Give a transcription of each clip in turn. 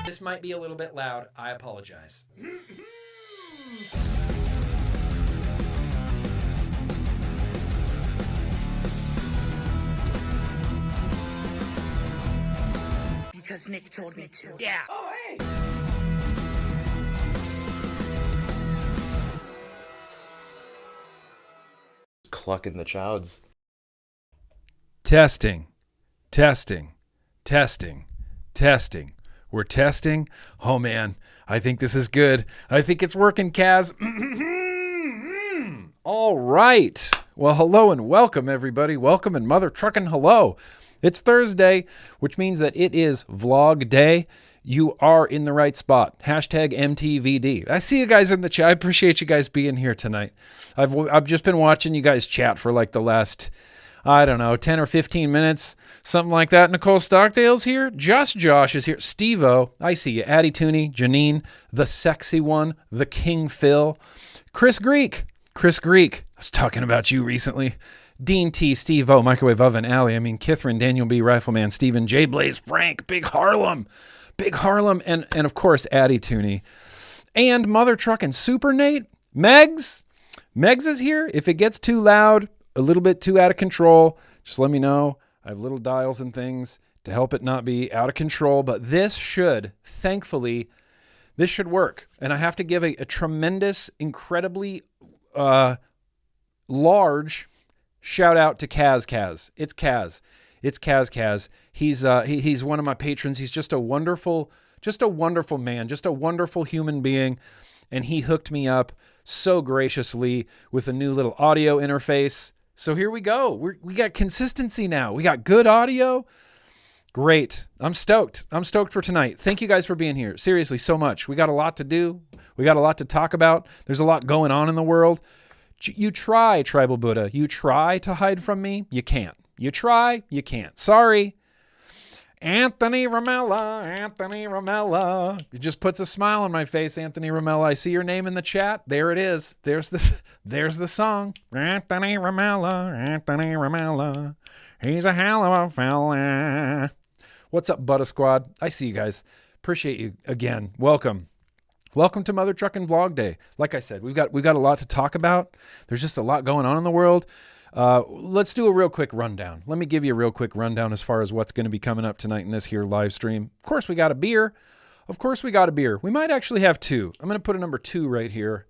This might be a little bit loud. I apologize. Because Nick told me to. Yeah. Oh, hey! Clucking the chowds. Testing. We're testing. Oh, man. I think this is good. I think it's working, Kaz. All right. Well, hello and welcome, everybody. Welcome and mother trucking hello. It's Thursday, which means that it is vlog day. You are in the right spot. Hashtag MTVD. I see you guys in the chat. I appreciate you guys being here tonight. I've just been watching you guys chat for like the last, I don't know, 10 or 15 minutes, something like that. Nicole Stockdale's here. Josh is here. Steve-O, I see you. Addie Tooney, Janine, the sexy one, the King Phil, Chris Greek. I was talking about you recently. Dean T, Steve-O, Microwave Oven, Allie, Kithrin, Daniel B, Rifleman, Stephen, J Blaze, Frank, Big Harlem, and of course, Addie Tooney. And Mother Truckin' Super Nate, Megs is here. If it gets too loud, a little bit too out of control, just let me know. I have little dials and things to help it not be out of control, but this should, thankfully, this should work. And I have to give a tremendous, incredibly large shout out to Kaz. It's Kaz. He's one of my patrons. He's just a wonderful man, just a wonderful human being. And he hooked me up so graciously with a new little audio interface. So here we go. We got consistency now. We got good audio. Great. I'm stoked for tonight. Thank you guys for being here. Seriously, so much. We got a lot to do. We got a lot to talk about. There's a lot going on in the world. You try, Tribal Buddha. You try to hide from me. You can't. You try. You can't. Sorry. Anthony Ramella. It just puts a smile on my face, Anthony Ramella. I see your name in the chat. There it is. There's the song. Anthony Ramella. He's a hell of a fella. What's up, Butter Squad? I see you guys. Appreciate you again. Welcome to Mother Truckin' Vlog Day. Like I said, we've got a lot to talk about. There's just a lot going on in the world. Let's do a real quick rundown. Let me give you a real quick rundown as far as what's going to be coming up tonight in this here live stream. Of course, we got a beer. We might actually have two. I'm going to put a number 2 right here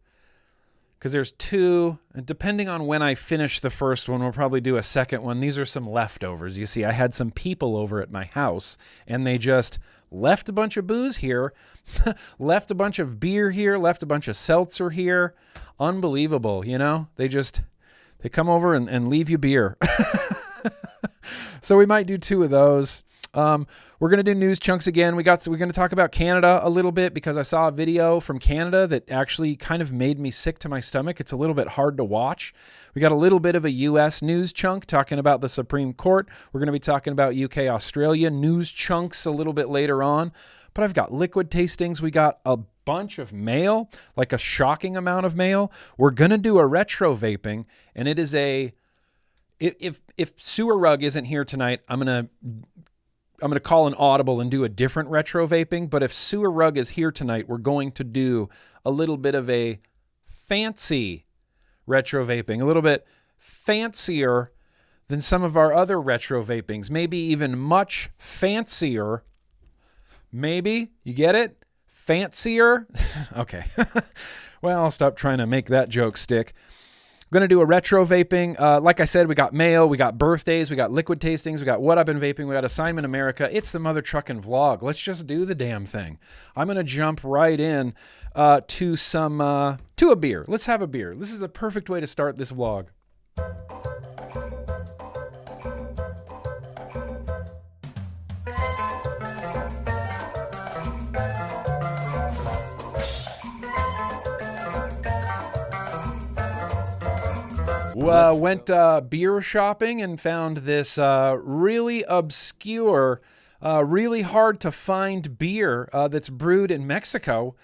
because there's 2. And depending on when I finish the first one, we'll probably do a second one. These are some leftovers. You see, I had some people over at my house and they just left a bunch of booze here, left a bunch of beer here, left a bunch of seltzer here. Unbelievable, you know? They come over and leave you beer. So we might do 2 of those. We're going to do news chunks again. We're going to talk about Canada a little bit because I saw a video from Canada that actually kind of made me sick to my stomach. It's a little bit hard to watch. We got a little bit of a U.S. news chunk talking about the Supreme Court. We're going to be talking about UK, Australia news chunks a little bit later on. But I've got liquid tastings. We got a bunch of mail, like a shocking amount of mail. We're going to do a retro vaping, and it is if Sewer Rug isn't here tonight, I'm going to call an audible and do a different retro vaping. But if Sewer Rug is here tonight, we're going to do a little bit of a fancy retro vaping, a little bit fancier than some of our other retro vapings, maybe even much fancier. Maybe, you get it? Fancier? Okay. Well, I'll stop trying to make that joke stick. I'm going to do a retro vaping. Like I said, we got mail, we got birthdays, we got liquid tastings, we got what I've been vaping, we got Assignment America. It's the Mother Truckin' Vlog. Let's just do the damn thing. I'm going to jump right in to a beer. Let's have a beer. This is the perfect way to start this vlog. Went beer shopping and found this really obscure, really hard to find beer that's brewed in Mexico.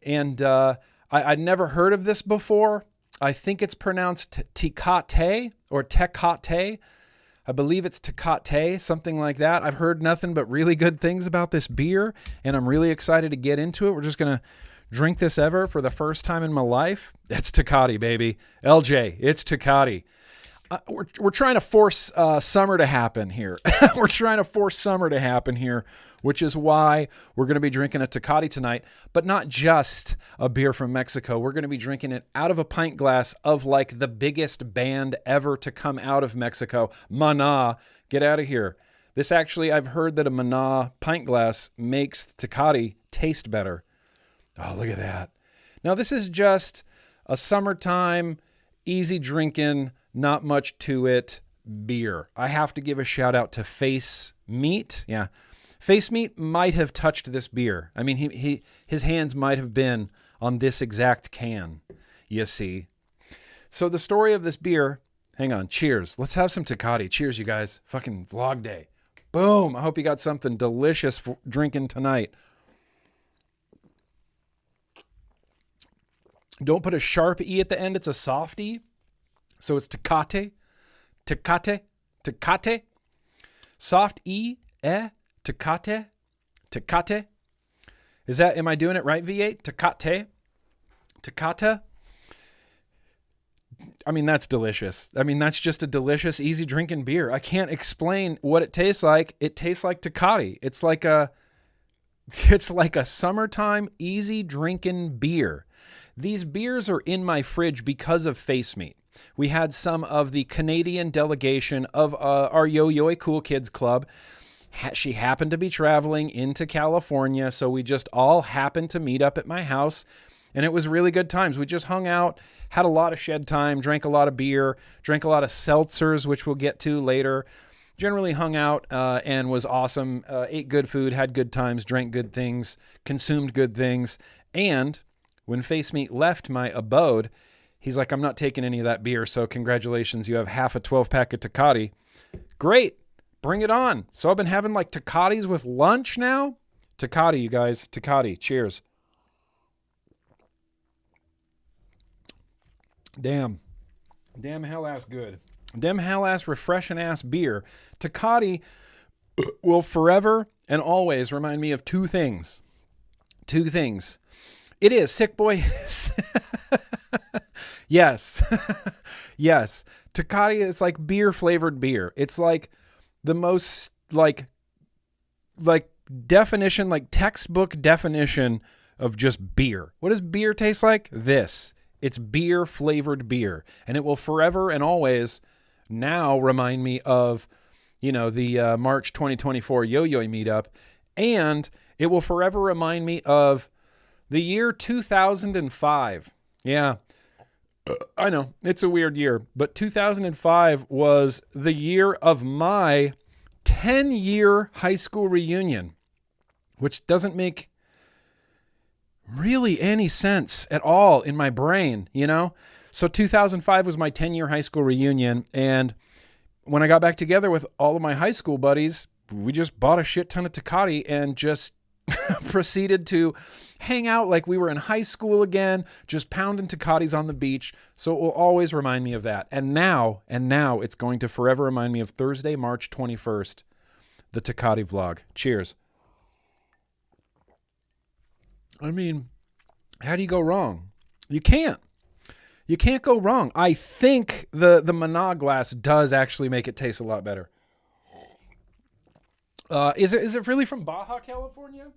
And I'd never heard of this before. I think it's pronounced Tecate or Tecate. I believe it's Tecate, something like that. I've heard nothing but really good things about this beer, and I'm really excited to get into it. We're just going to drink this ever for the first time in my life. It's Tecate, baby. LJ, it's Tecate. We're trying to force summer to happen here. We're trying to force summer to happen here, which is why we're going to be drinking a Tecate tonight, but not just a beer from Mexico. We're going to be drinking it out of a pint glass of like the biggest band ever to come out of Mexico, Maná. Get out of here. This actually, I've heard that a Maná pint glass makes Tecate taste better. Oh, look at that. Now, this is just a summertime, easy drinking, not much to it beer. I have to give a shout out to Face Meat. Yeah. Face Meat might have touched this beer. I mean, his hands might have been on this exact can, you see. So the story of this beer, hang on, cheers. Let's have some Tecate. Cheers, you guys. Fucking vlog day. Boom. I hope you got something delicious for drinking tonight. Don't put a sharp E at the end. It's a soft E. So it's Tecate, Tecate, Tecate. Soft E, Tecate, Tecate. Am I doing it right, V8? Tecate, Tecate. I mean, that's delicious. I mean, that's just a delicious, easy drinking beer. I can't explain what it tastes like. It tastes like Tecate. It's like a summertime, easy drinking beer. These beers are in my fridge because of Face Meat. We had some of the Canadian delegation of our Yo-Yo Cool Kids Club. She happened to be traveling into California, so we just all happened to meet up at my house, and it was really good times. We just hung out, had a lot of shed time, drank a lot of beer, drank a lot of seltzers, which we'll get to later. Generally hung out and was awesome, ate good food, had good times, drank good things, consumed good things, and when Face Meat left my abode, he's like, I'm not taking any of that beer, so congratulations, you have half a 12-pack of Tecate. Great, bring it on. So I've been having like Tecates with lunch now. Tecate, you guys, Tecate, cheers. Damn hell-ass good. Damn hell-ass refreshing-ass beer. Tecate will forever and always remind me of two things. It is Sick Boy. Yes. Yes. Tecate is like beer flavored beer. It's like the most like definition, like textbook definition of just beer. What does beer taste like? This. It's beer flavored beer. And it will forever and always now remind me of, the March 2024 Yo-Yo meetup. And it will forever remind me of the year 2005. Yeah, I know, it's a weird year, but 2005 was the year of my 10-year high school reunion, which doesn't make really any sense at all in my brain, So 2005 was my 10-year high school reunion, and when I got back together with all of my high school buddies, we just bought a shit ton of Tecate and just proceeded to hang out like we were in high school again, just pounding Tecates on the beach. So it will always remind me of that. And now it's going to forever remind me of Thursday, March 21st, the Tecate vlog. Cheers. I mean, how do you go wrong? You can't. You can't go wrong. I think the Maná glass does actually make it taste a lot better. Is it really from Baja California?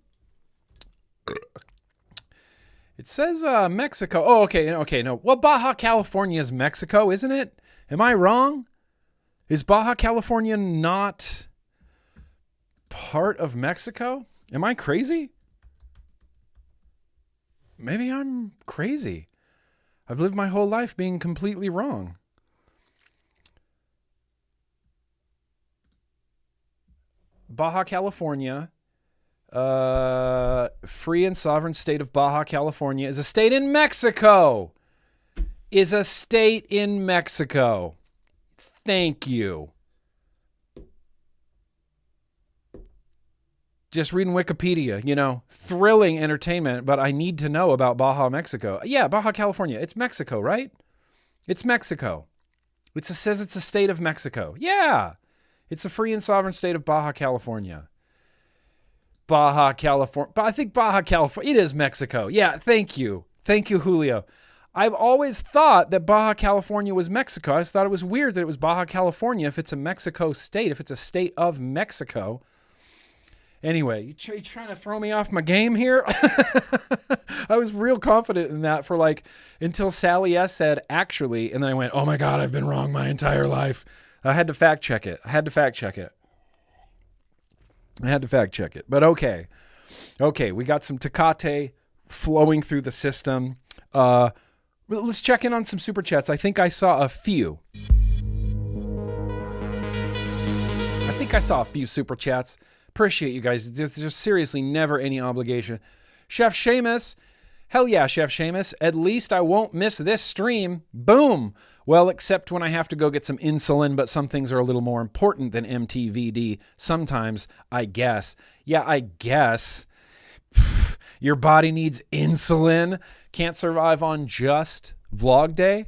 It says Mexico. Oh, okay, no. Well, Baja California is Mexico, isn't it? Am I wrong? Is Baja California not part of Mexico? Am I crazy? Maybe I'm crazy. I've lived my whole life being completely wrong. Baja California, free and sovereign state of Baja California, is a state in Mexico. Thank you. Just reading Wikipedia, thrilling entertainment, but I need to know about Baja, Mexico. Yeah, Baja California. It's Mexico, right? It's Mexico. It says it's a state of Mexico. Yeah. It's the free and sovereign state of Baja California. Baja California. I think Baja California. It is Mexico. Yeah, thank you. Thank you, Julio. I've always thought that Baja California was Mexico. I just thought it was weird that it was Baja California if it's a Mexico state, if it's a state of Mexico. Anyway, you trying to throw me off my game here? I was real confident in that for like until Sally S said actually, and then I went, oh my God, I've been wrong my entire life. I had to fact check it. But okay. Okay, we got some Tecate flowing through the system. Let's check in on some super chats. I think I saw a few. Super chats. Appreciate you guys. There's seriously never any obligation. Chef Seamus. Hell yeah, Chef Seamus. At least I won't miss this stream. Boom. Well, except when I have to go get some insulin, but some things are a little more important than MTVD. Sometimes, I guess. Yeah, I guess. Your body needs insulin. Can't survive on just vlog day?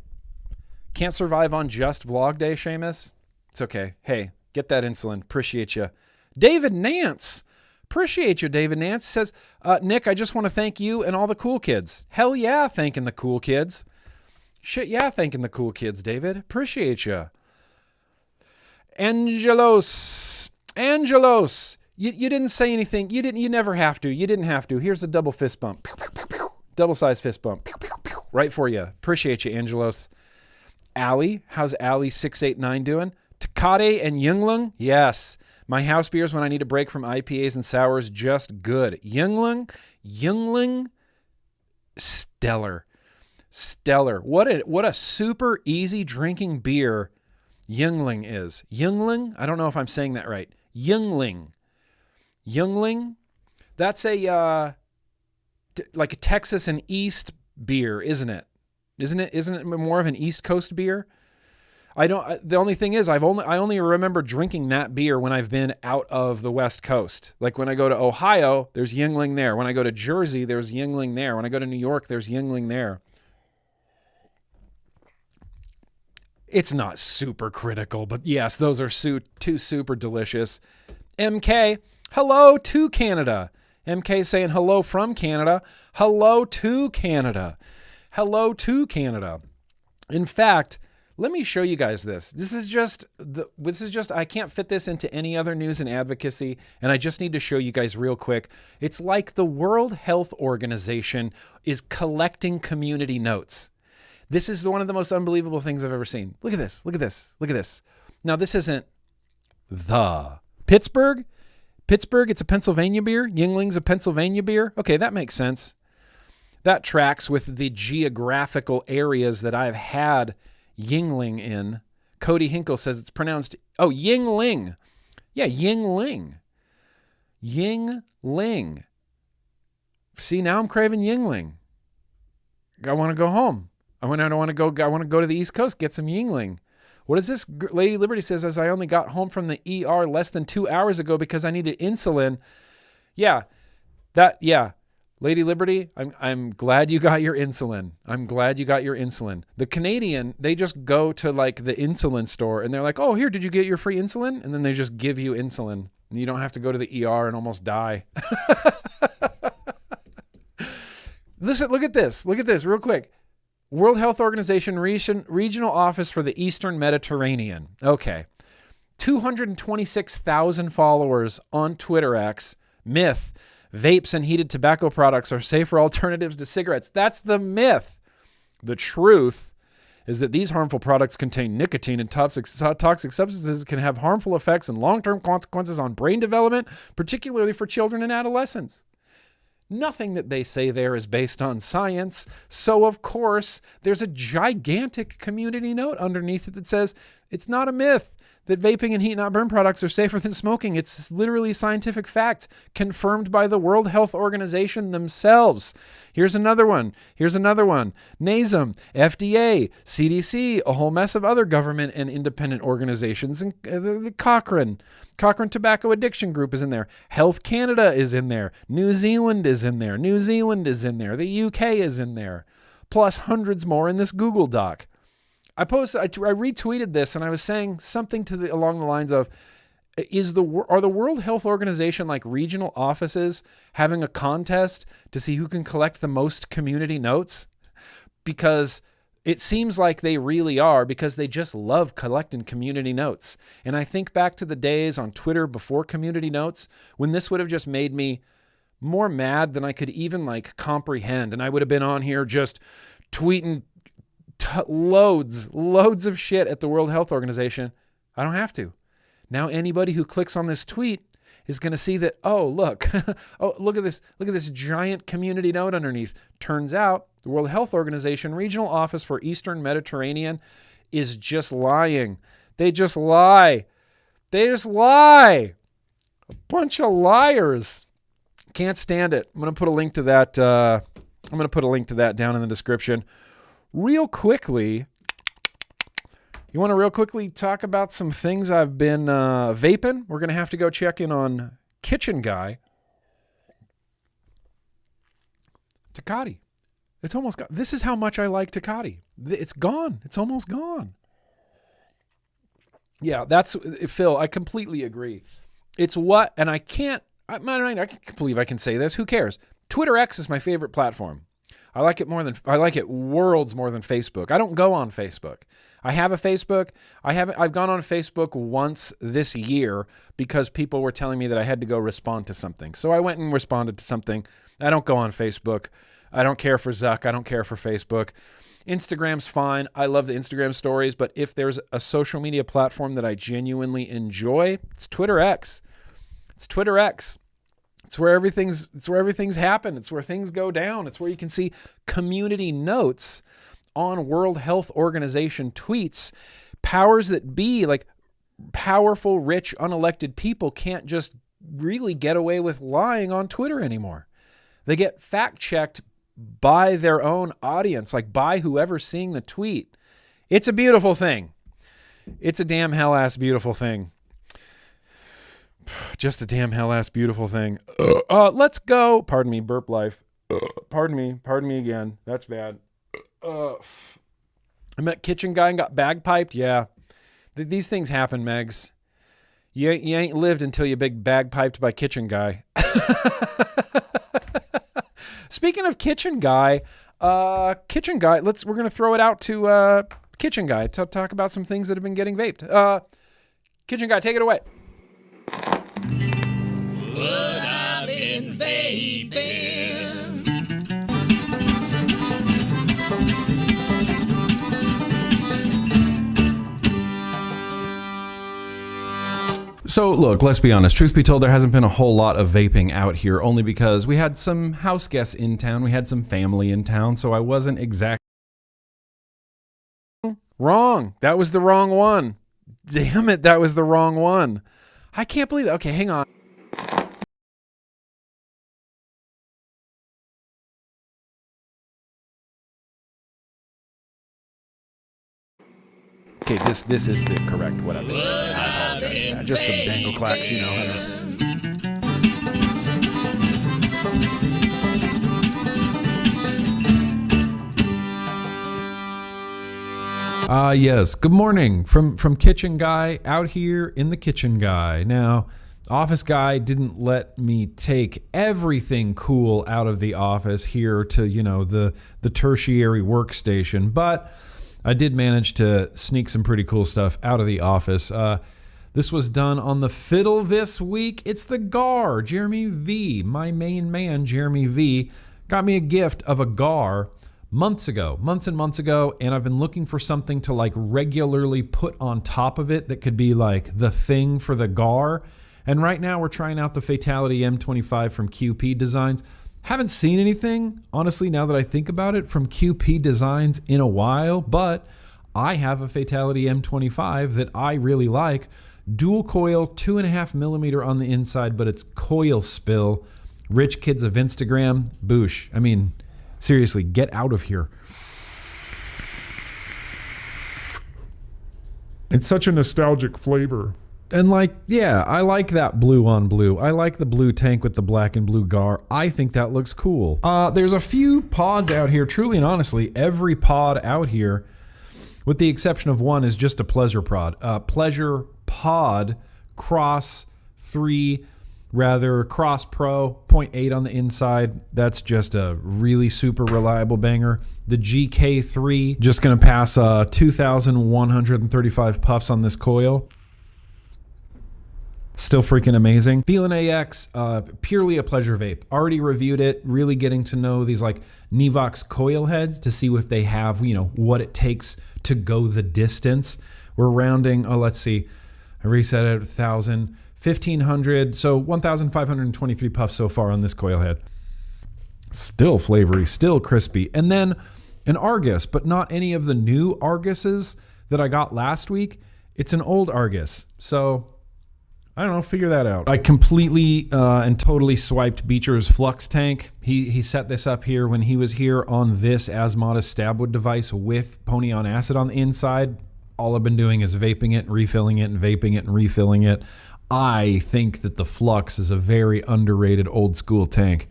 Can't survive on just vlog day, Seamus? It's okay. Hey, get that insulin. Appreciate you. David Nance. Appreciate you, David Nance. Says, Nick, I just want to thank you and all the cool kids. Hell yeah, thanking the cool kids. Shit yeah, thanking the cool kids, David. Appreciate you. Angelos. You didn't say anything. You never have to. You didn't have to. Here's a double fist bump. Pew, pew, pew, pew. Double size fist bump. Pew, pew, pew. Right for you. Appreciate you, Angelos. Allie. How's Allie 689 doing? Tecate and Yingling. Yes. My house beers when I need a break from IPAs and sours, just good. Yingling. Stellar. What a super easy drinking beer Yingling is. Yingling? I don't know if I'm saying that right. Yingling. That's a like a Texas and East beer, isn't it? Isn't it more of an East Coast beer? The only thing is I only remember drinking that beer when I've been out of the West Coast. Like when I go to Ohio, there's Yingling there. When I go to Jersey, there's Yingling there. When I go to New York, there's Yingling there. It's not super critical, but yes, those are two super delicious. MK, hello to Canada. MK saying hello from Canada. Hello to Canada. In fact, let me show you guys this. This is just, I can't fit this into any other news and advocacy, and I just need to show you guys real quick. It's like the World Health Organization is collecting community notes. This is one of the most unbelievable things I've ever seen. Look at this. Now, this isn't the Pittsburgh. It's a Pennsylvania beer. Yingling's a Pennsylvania beer. Okay, that makes sense. That tracks with the geographical areas that I've had Yingling in. Cody Hinkle says it's pronounced, Yingling. Yeah, Yingling. See, now I'm craving Yingling. I want to go home. I want to go to the East Coast, get some Yingling. What is this? Lady Liberty says, as I only got home from the ER less than 2 hours ago because I needed insulin. Yeah. Lady Liberty, I'm glad you got your insulin. The Canadian, they just go to like the insulin store and they're like, oh, here, did you get your free insulin? And then they just give you insulin and you don't have to go to the ER and almost die. Listen, look at this real quick. World Health Organization Regional Office for the Eastern Mediterranean. Okay. 226,000 followers on Twitter X. Myth. Vapes and heated tobacco products are safer alternatives to cigarettes. That's the myth. The truth is that these harmful products contain nicotine and toxic substances that can have harmful effects and long-term consequences on brain development, particularly for children and adolescents. Nothing that they say there is based on science. So, of course, there's a gigantic community note underneath it that says it's not a myth that vaping and heat not burn products are safer than smoking. It's literally scientific fact confirmed by the World Health Organization themselves. Here's another one. NASM, FDA, CDC, a whole mess of other government and independent organizations. And the Cochrane Tobacco Addiction Group is in there. Health Canada is in there. New Zealand is in there. The UK is in there. Plus hundreds more in this Google Doc. I retweeted this and I was saying something along the lines of, Are the World Health Organization like regional offices having a contest to see who can collect the most community notes? Because it seems like they really are, because they just love collecting community notes. And I think back to the days on Twitter before community notes, when this would have just made me more mad than I could even like comprehend. And I would have been on here just tweeting loads of shit at the World Health Organization. I don't have to. Now anybody who clicks on this tweet is going to see that, oh, look, oh, look at this giant community note underneath. Turns out the World Health Organization Regional Office for Eastern Mediterranean is just lying. They just lie. A bunch of liars. Can't stand it. I'm going to put a link to that. I'm going to put a link to that down in the description. Real quickly, you want to real quickly talk about some things I've been vaping? We're going to have to go check in on Kitchen Guy. Tecate. It's almost gone. This is how much I like Tecate. It's gone. It's almost gone. Yeah, that's Phil. I completely agree. It's what, and I can't believe I can say this. Who cares? Twitter X is my favorite platform. I like it worlds more than Facebook. I don't go on Facebook. I have a Facebook. I've gone on Facebook once this year because people were telling me that I had to go respond to something. So I went and responded to something. I don't go on Facebook. I don't care for Zuck. I don't care for Facebook. Instagram's fine. I love the Instagram stories, but if there's a social media platform that I genuinely enjoy, it's Twitter X. It's Twitter X. It's where everything's happened. It's where things go down. It's where you can see community notes on World Health Organization tweets. Powers that be, like powerful, rich, unelected people, can't just really get away with lying on Twitter anymore. They get fact-checked by their own audience, like by whoever's seeing the tweet. It's a beautiful thing. It's a damn hell-ass beautiful thing. Just a damn hell-ass beautiful thing. Let's go. Pardon me, burp life. Pardon me again. That's bad. I met Kitchen Guy and got bagpiped. Yeah. These things happen, Megs. You ain't lived until you big bagpiped by Kitchen Guy. Speaking of Kitchen Guy, we're going to throw it out to Kitchen Guy to talk about some things that have been getting vaped. Kitchen Guy, take it away. What I've been vaping. So look, let's be honest. Truth be told, there hasn't been a whole lot of vaping out here, only because we had some house guests in town. We had some family in town, so I wasn't exactly... Wrong. That was the wrong one. Damn it, that was the wrong one. I can't believe that. Okay, hang on. Okay, this is the correct what I've been doing. I apologize. Yeah, just some Dangleclacks, you know. Yes. Good morning from Kitchen Guy out here in the Kitchen Guy. Now, Office Guy didn't let me take everything cool out of the office here to, the tertiary workstation, but I did manage to sneak some pretty cool stuff out of the office. This was done on the fiddle this week. It's the GAR, Jeremy V. My main man, Jeremy V, got me a gift of a GAR months and months ago, and I've been looking for something to like regularly put on top of it that could be like the thing for the GAR. And right now we're trying out the Fatality M25 from QP Designs. Haven't seen anything, honestly, now that I think about it, from QP Designs in a while, but I have a Fatality M25 that I really like. Dual coil, 2.5 millimeter on the inside, but it's coil spill. Rich kids of Instagram, boosh. I mean, seriously, get out of here. It's such a nostalgic flavor. And I like that blue on blue. I like the blue tank with the black and blue GAR. I think that looks cool. There's a few pods out here, truly and honestly, every pod out here, with the exception of one, is just a pleasure pod. Cross 3, rather Cross Pro 0.8 on the inside. That's just a really super reliable banger. The GK3, just going to pass 2,135 puffs on this coil. Still freaking amazing. Feeling AX, purely a pleasure vape. Already reviewed it, really getting to know these like Nevox coil heads to see if they have, you know, what it takes to go the distance. We're rounding, let's see, I reset it at 1,000, 1,500, so 1,523 puffs so far on this coil head. Still flavory, still crispy. And then an Argus, but not any of the new Arguses that I got last week. It's an old Argus, so I don't know, figure that out. I completely and totally swiped Beecher's Flux tank. He set this up here when he was here on this Asmodus Stabwood device with Pony on Acid on the inside. All I've been doing is vaping it and refilling it and vaping it and refilling it. I think that the Flux is a very underrated old school tank.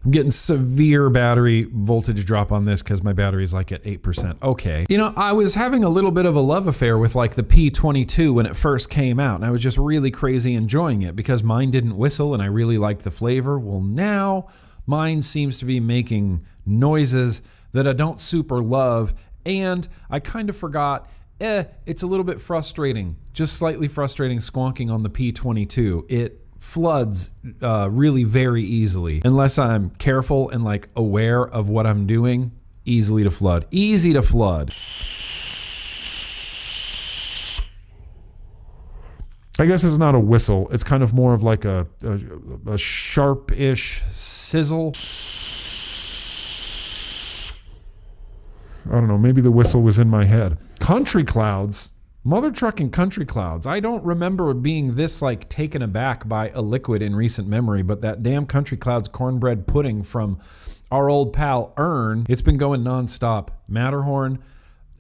I'm getting severe battery voltage drop on this because my battery is like at 8%. Okay. You know, I was having a little bit of a love affair with like the P22 when it first came out, and I was just really crazy enjoying it because mine didn't whistle and I really liked the flavor. Well, now mine seems to be making noises that I don't super love, and I kind of forgot, it's a little bit frustrating, just slightly frustrating squonking on the P22. It floods really very easily unless I'm careful and like aware of what I'm doing. Easy to flood. I guess it's not a whistle. It's kind of more of like a sharp-ish sizzle. I don't know. Maybe the whistle was in my head. Country Clouds. Mother trucking Country Clouds. I don't remember being this like taken aback by a liquid in recent memory, but that damn Country Clouds cornbread pudding from our old pal Ern, it's been going nonstop. Matterhorn,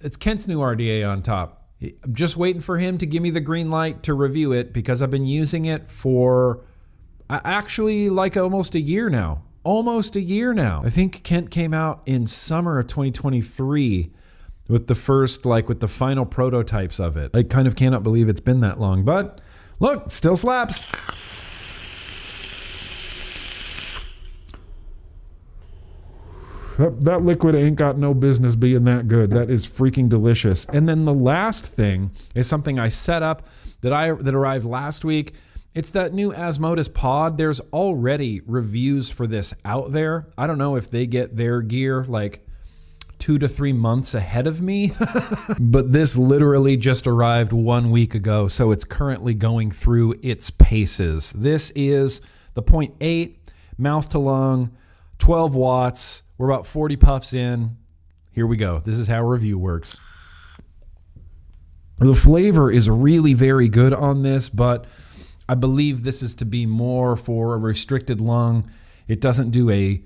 it's Kent's new RDA on top. I'm just waiting for him to give me the green light to review it because I've been using it for actually like almost a year now. I think Kent came out in summer of 2023 with the first, like with the final prototypes of it. I kind of cannot believe it's been that long, but look, still slaps. That liquid ain't got no business being that good. That is freaking delicious. And then the last thing is something I set up that arrived last week. It's that new Asmodus pod. There's already reviews for this out there. I don't know if they get their gear like 2 to 3 months ahead of me, but this literally just arrived 1 week ago, so it's currently going through its paces. This is the 0.8 mouth to lung, 12 watts. We're about 40 puffs in. Here we go. This is how review works. The flavor is really very good on this, but I believe this is to be more for a restricted lung. It doesn't do a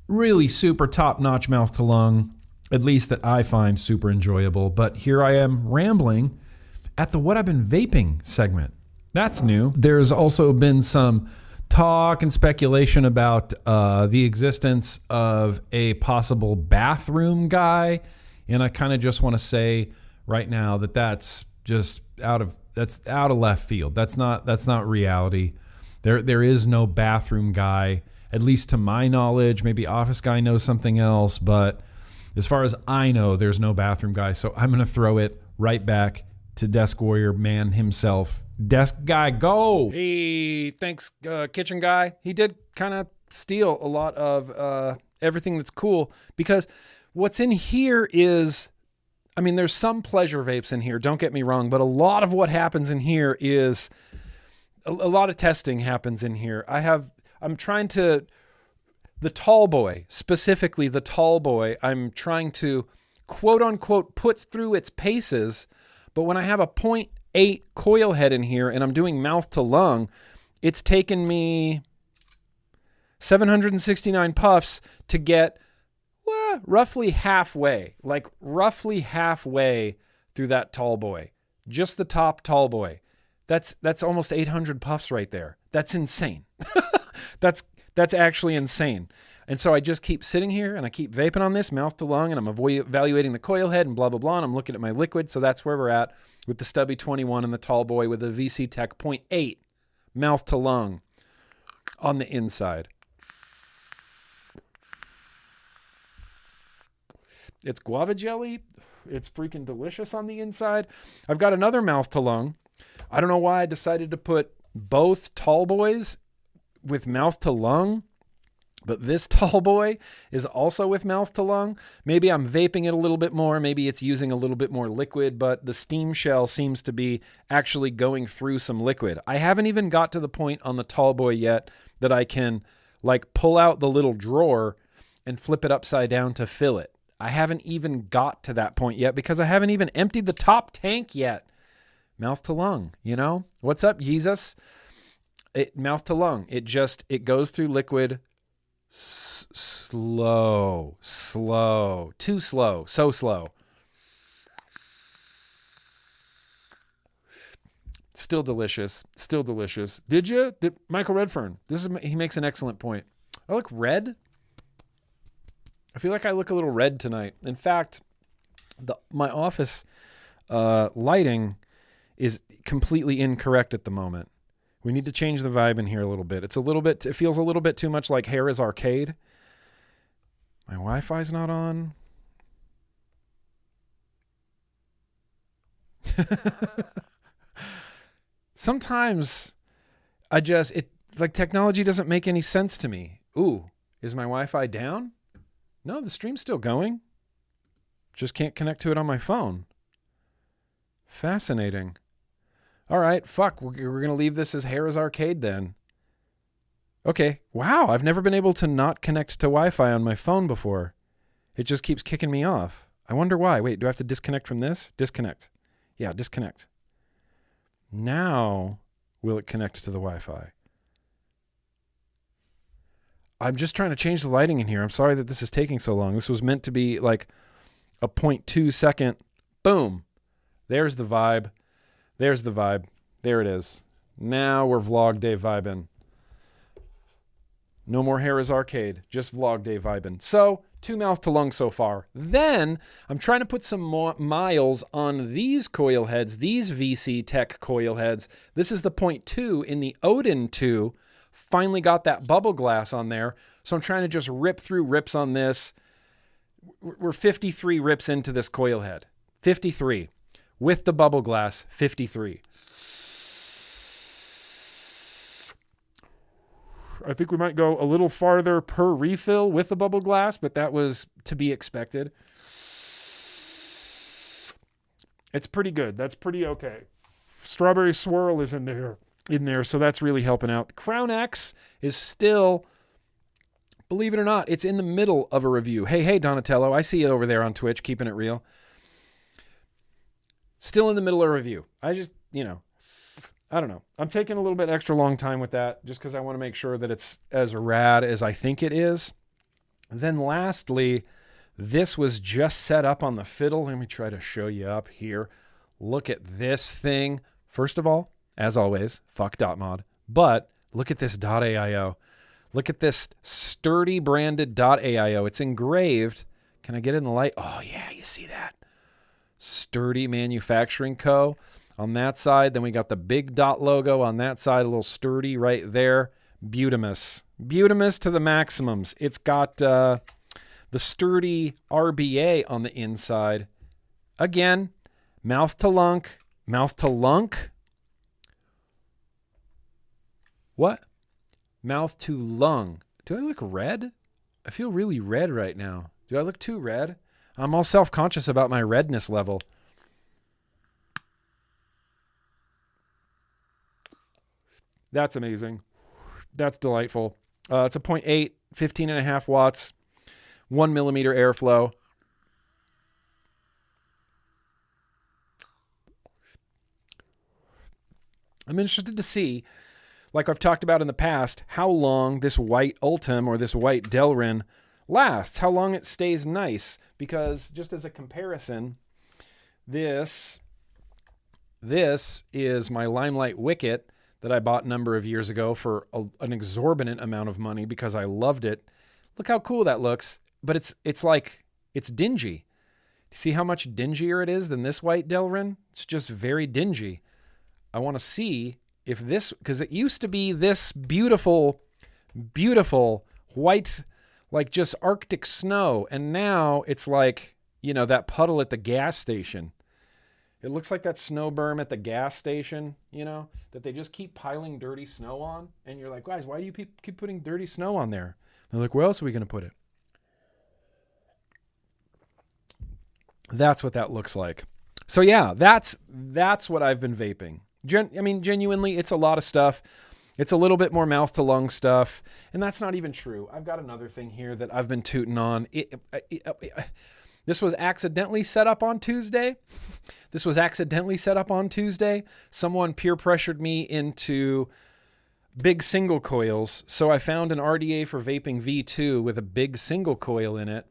really super top-notch mouth to lung, at least that I find super enjoyable. But here I am rambling at the What I've Been Vaping segment. That's new. There's also been some talk and speculation about the existence of a possible bathroom guy. And I kind of just want to say right now that that's just out of left field. That's not reality. There is no bathroom guy, at least to my knowledge. Maybe Office Guy knows something else, but as far as I know, there's no bathroom guy. So I'm going to throw it right back to Desk Warrior man himself. Desk Guy, go! Hey, thanks, Kitchen Guy. He did kind of steal a lot of everything that's cool, because what's in here is, I mean, there's some pleasure vapes in here, don't get me wrong, but a lot of what happens in here is, a lot of testing happens in here. I'm trying to, the tall boy, specifically the tall boy, I'm trying to quote unquote put through its paces, but when I have a 0.8 coil head in here and I'm doing mouth to lung, it's taken me 769 puffs to get roughly halfway through that tall boy. Just the top tall boy. That's almost 800 puffs right there. That's insane. That's That's actually insane. And so I just keep sitting here and I keep vaping on this mouth to lung, and I'm evaluating the coil head and blah, blah, blah. And I'm looking at my liquid. So that's where we're at with the Stubby 21 and the Tall Boy with the VC Tech 0.8 mouth to lung on the inside. It's guava jelly. It's freaking delicious on the inside. I've got another mouth to lung. I don't know why I decided to put both Tall Boys with mouth to lung, but this Tall Boy is also with mouth to lung. Maybe I'm vaping it a little bit more. Maybe it's using a little bit more liquid, but the steam shell seems to be actually going through some liquid. I haven't even got to the point on the Tall Boy yet that I can like pull out the little drawer and flip it upside down to fill it. I haven't even got to that point yet because I haven't even emptied the top tank yet. Mouth to lung, you know? What's up, Jesus? Mouth to lung. It goes through liquid slow, too slow, so slow. Still delicious. Did Michael Redfern? He makes an excellent point. I look red. I feel like I look a little red tonight. In fact, my office lighting is completely incorrect at the moment. We need to change the vibe in here a little bit. It feels a little bit too much like Harrah's Arcade. My Wi-Fi's not on. Sometimes technology doesn't make any sense to me. Ooh, is my Wi-Fi down? No, the stream's still going. Just can't connect to it on my phone. Fascinating. All right, fuck. We're going to leave this as Harrah's Arcade then. Okay. Wow, I've never been able to not connect to Wi-Fi on my phone before. It just keeps kicking me off. I wonder why. Wait, do I have to disconnect from this? Disconnect. Yeah, disconnect. Now, will it connect to the Wi-Fi? I'm just trying to change the lighting in here. I'm sorry that this is taking so long. This was meant to be like a 0.2 second. Boom. There's the vibe. There it is. Now we're Vlog Day vibing. No more Harrah's Arcade. Just Vlog Day vibing. So, 2 mouth to lung so far. Then, I'm trying to put some more miles on these coil heads, these VC Tech coil heads. This is the 0.2 in the Odin 2. Finally got that bubble glass on there. So I'm trying to just rip through rips on this. We're 53 rips into this coil head. 53. With the bubble glass, 53. I think we might go a little farther per refill with the bubble glass, but that was to be expected. It's pretty good. That's pretty okay. Strawberry Swirl is in there, so that's really helping out. The Crown X is still, believe it or not, it's in the middle of a review. Hey, Donatello, I see you over there on Twitch, keeping it real. Still in the middle of a review. I just, I don't know. I'm taking a little bit extra long time with that just because I want to make sure that it's as rad as I think it is. Then lastly, this was just set up on the fiddle. Let me try to show you up here. Look at this thing. First of all, as always, fuck .mod. But look at this .aio. Look at this sturdy branded .aio. It's engraved. Can I get it in the light? Oh, yeah, you see that? Sturdy Manufacturing Co. on that side. Then we got the big dot logo on that side, a little sturdy right there. Butamus to the maximums. It's got the sturdy RBA on the inside. Again, mouth to lunk. What? Mouth to lung. Do I look red? I feel really red right now. Do I look too red? I'm all self-conscious about my redness level. That's amazing. That's delightful. It's a 0.8, 15.5 watts, 1 millimeter airflow. I'm interested to see, like I've talked about in the past, how long this white Ultim or this white Delrin lasts, how long it stays nice. Because just as a comparison, this is my Limelight Wicket. that I bought a number of years ago for an exorbitant amount of money because I loved it. Look how cool that looks. But it's dingy. See how much dingier it is than this white Delrin? It's just very dingy. I want to see if this, because it used to be this beautiful, beautiful white, like just Arctic snow. And now it's like, you know, that puddle at the gas station. It looks like that snow berm at the gas station, you know, that they just keep piling dirty snow on. And you're like, guys, why do you keep putting dirty snow on there? They're like, where else are we going to put it? That's what that looks like. So yeah, that's what I've been vaping. Genuinely, it's a lot of stuff. It's a little bit more mouth to lung stuff. And that's not even true. I've got another thing here that I've been tooting on. This was accidentally set up on Tuesday. Someone peer pressured me into big single coils. So I found an RDA for vaping V2 with a big single coil in it.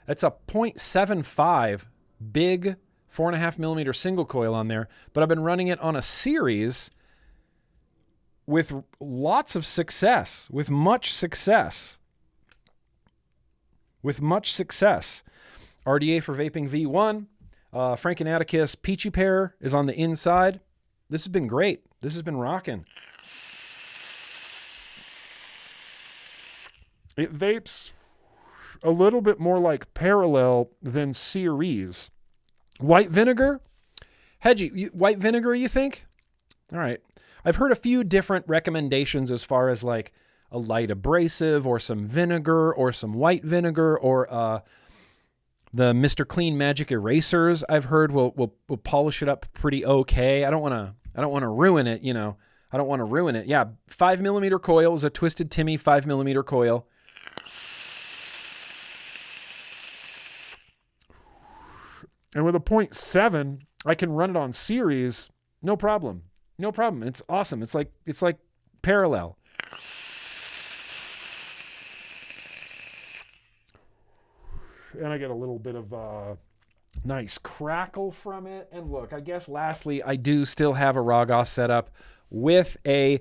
It's a 0.75 big 4.5 millimeter single coil on there, but I've been running it on a series with lots of success, with much success. RDA for vaping V1, Frank and Atticus Peachy Pear is on the inside. This has been great. This has been rocking. It vapes a little bit more like parallel than series. White vinegar? Hedgie, white vinegar, you think? All right. I've heard a few different recommendations as far as like a light abrasive or some vinegar or some white vinegar or the Mr. Clean Magic erasers I've heard will polish it up pretty okay. I don't want to ruin it, you know. I don't want to ruin it. Yeah, 5 millimeter coil is a Twisted Timmy 5 millimeter coil. And with a 0.7, I can run it on series, no problem. No problem. It's awesome. It's like parallel. And I get a little bit of nice crackle from it. And look, I guess lastly, I do still have a Ragos setup with a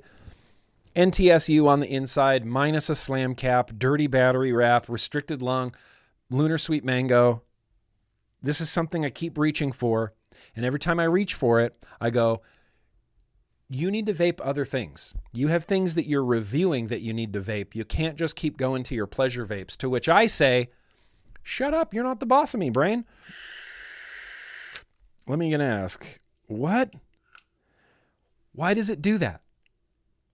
NTSU on the inside, minus a slam cap, dirty battery wrap, restricted lung, lunar sweet mango. This is something I keep reaching for. And every time I reach for it, I go, you need to vape other things. You have things that you're reviewing that you need to vape. You can't just keep going to your pleasure vapes. To which I say, shut up. You're not the boss of me, brain. Let me ask, what? Why does it do that?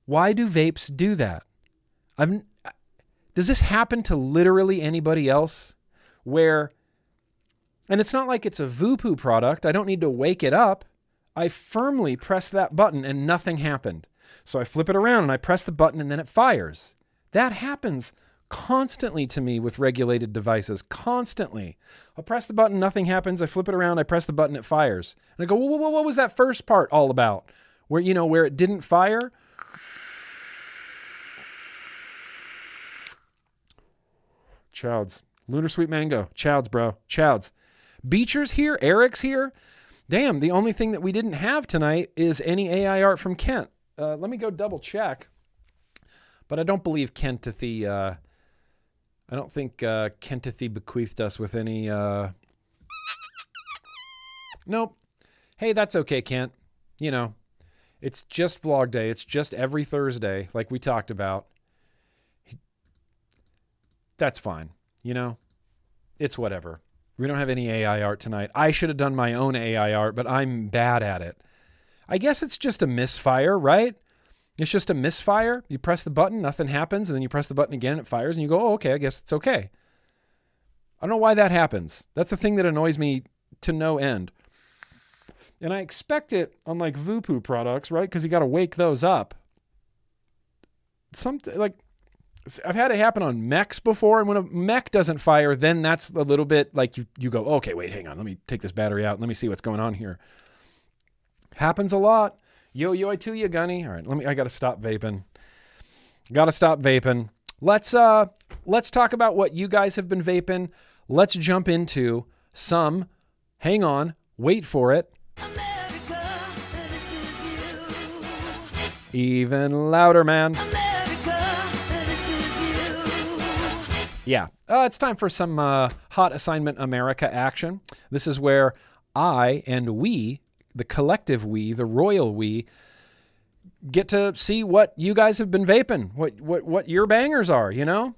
Why do vapes do that? Does this happen to literally anybody else? And it's not like it's a Voopoo product. I don't need to wake it up. I firmly press that button and nothing happened. So I flip it around and I press the button and then it fires. That happens constantly to me with regulated devices. Constantly. I'll press the button, nothing happens. I flip it around, I press the button, it fires. And I go, whoa, what was that first part all about? Where it didn't fire? Chowds. Lunar Sweet Mango. Chowds, bro. Chowds. Beecher's here. Eric's here. Damn, the only thing that we didn't have tonight is any AI art from Kent. Let me go double check. But I don't believe Kentathy, I don't think Kentathy bequeathed us with any, Nope. Hey, that's okay, Kent. You know, it's just vlog day. It's just every Thursday, like we talked about. That's fine. You know, it's whatever. We don't have any AI art tonight. I should have done my own AI art, but I'm bad at it. I guess it's just a misfire, right? It's just a misfire. You press the button, nothing happens, and then you press the button again, it fires, and you go, oh, okay, I guess it's okay. I don't know why that happens. That's the thing that annoys me to no end. And I expect it on like Voopoo products, right? Because you got to wake those up. I've had it happen on mechs before, and when a mech doesn't fire, then that's a little bit like you go, okay, wait, hang on. Let me take this battery out. Let me see what's going on here. Happens a lot. Yo, I to you, Gunny. All right, I got to stop vaping. Let's talk about what you guys have been vaping. Let's jump into some, hang on, wait for it. America, this is you. Even louder, man. Yeah, it's time for some Hot Assignment America action. This is where I and we, the collective we, the royal we, get to see what you guys have been vaping, what your bangers are, you know?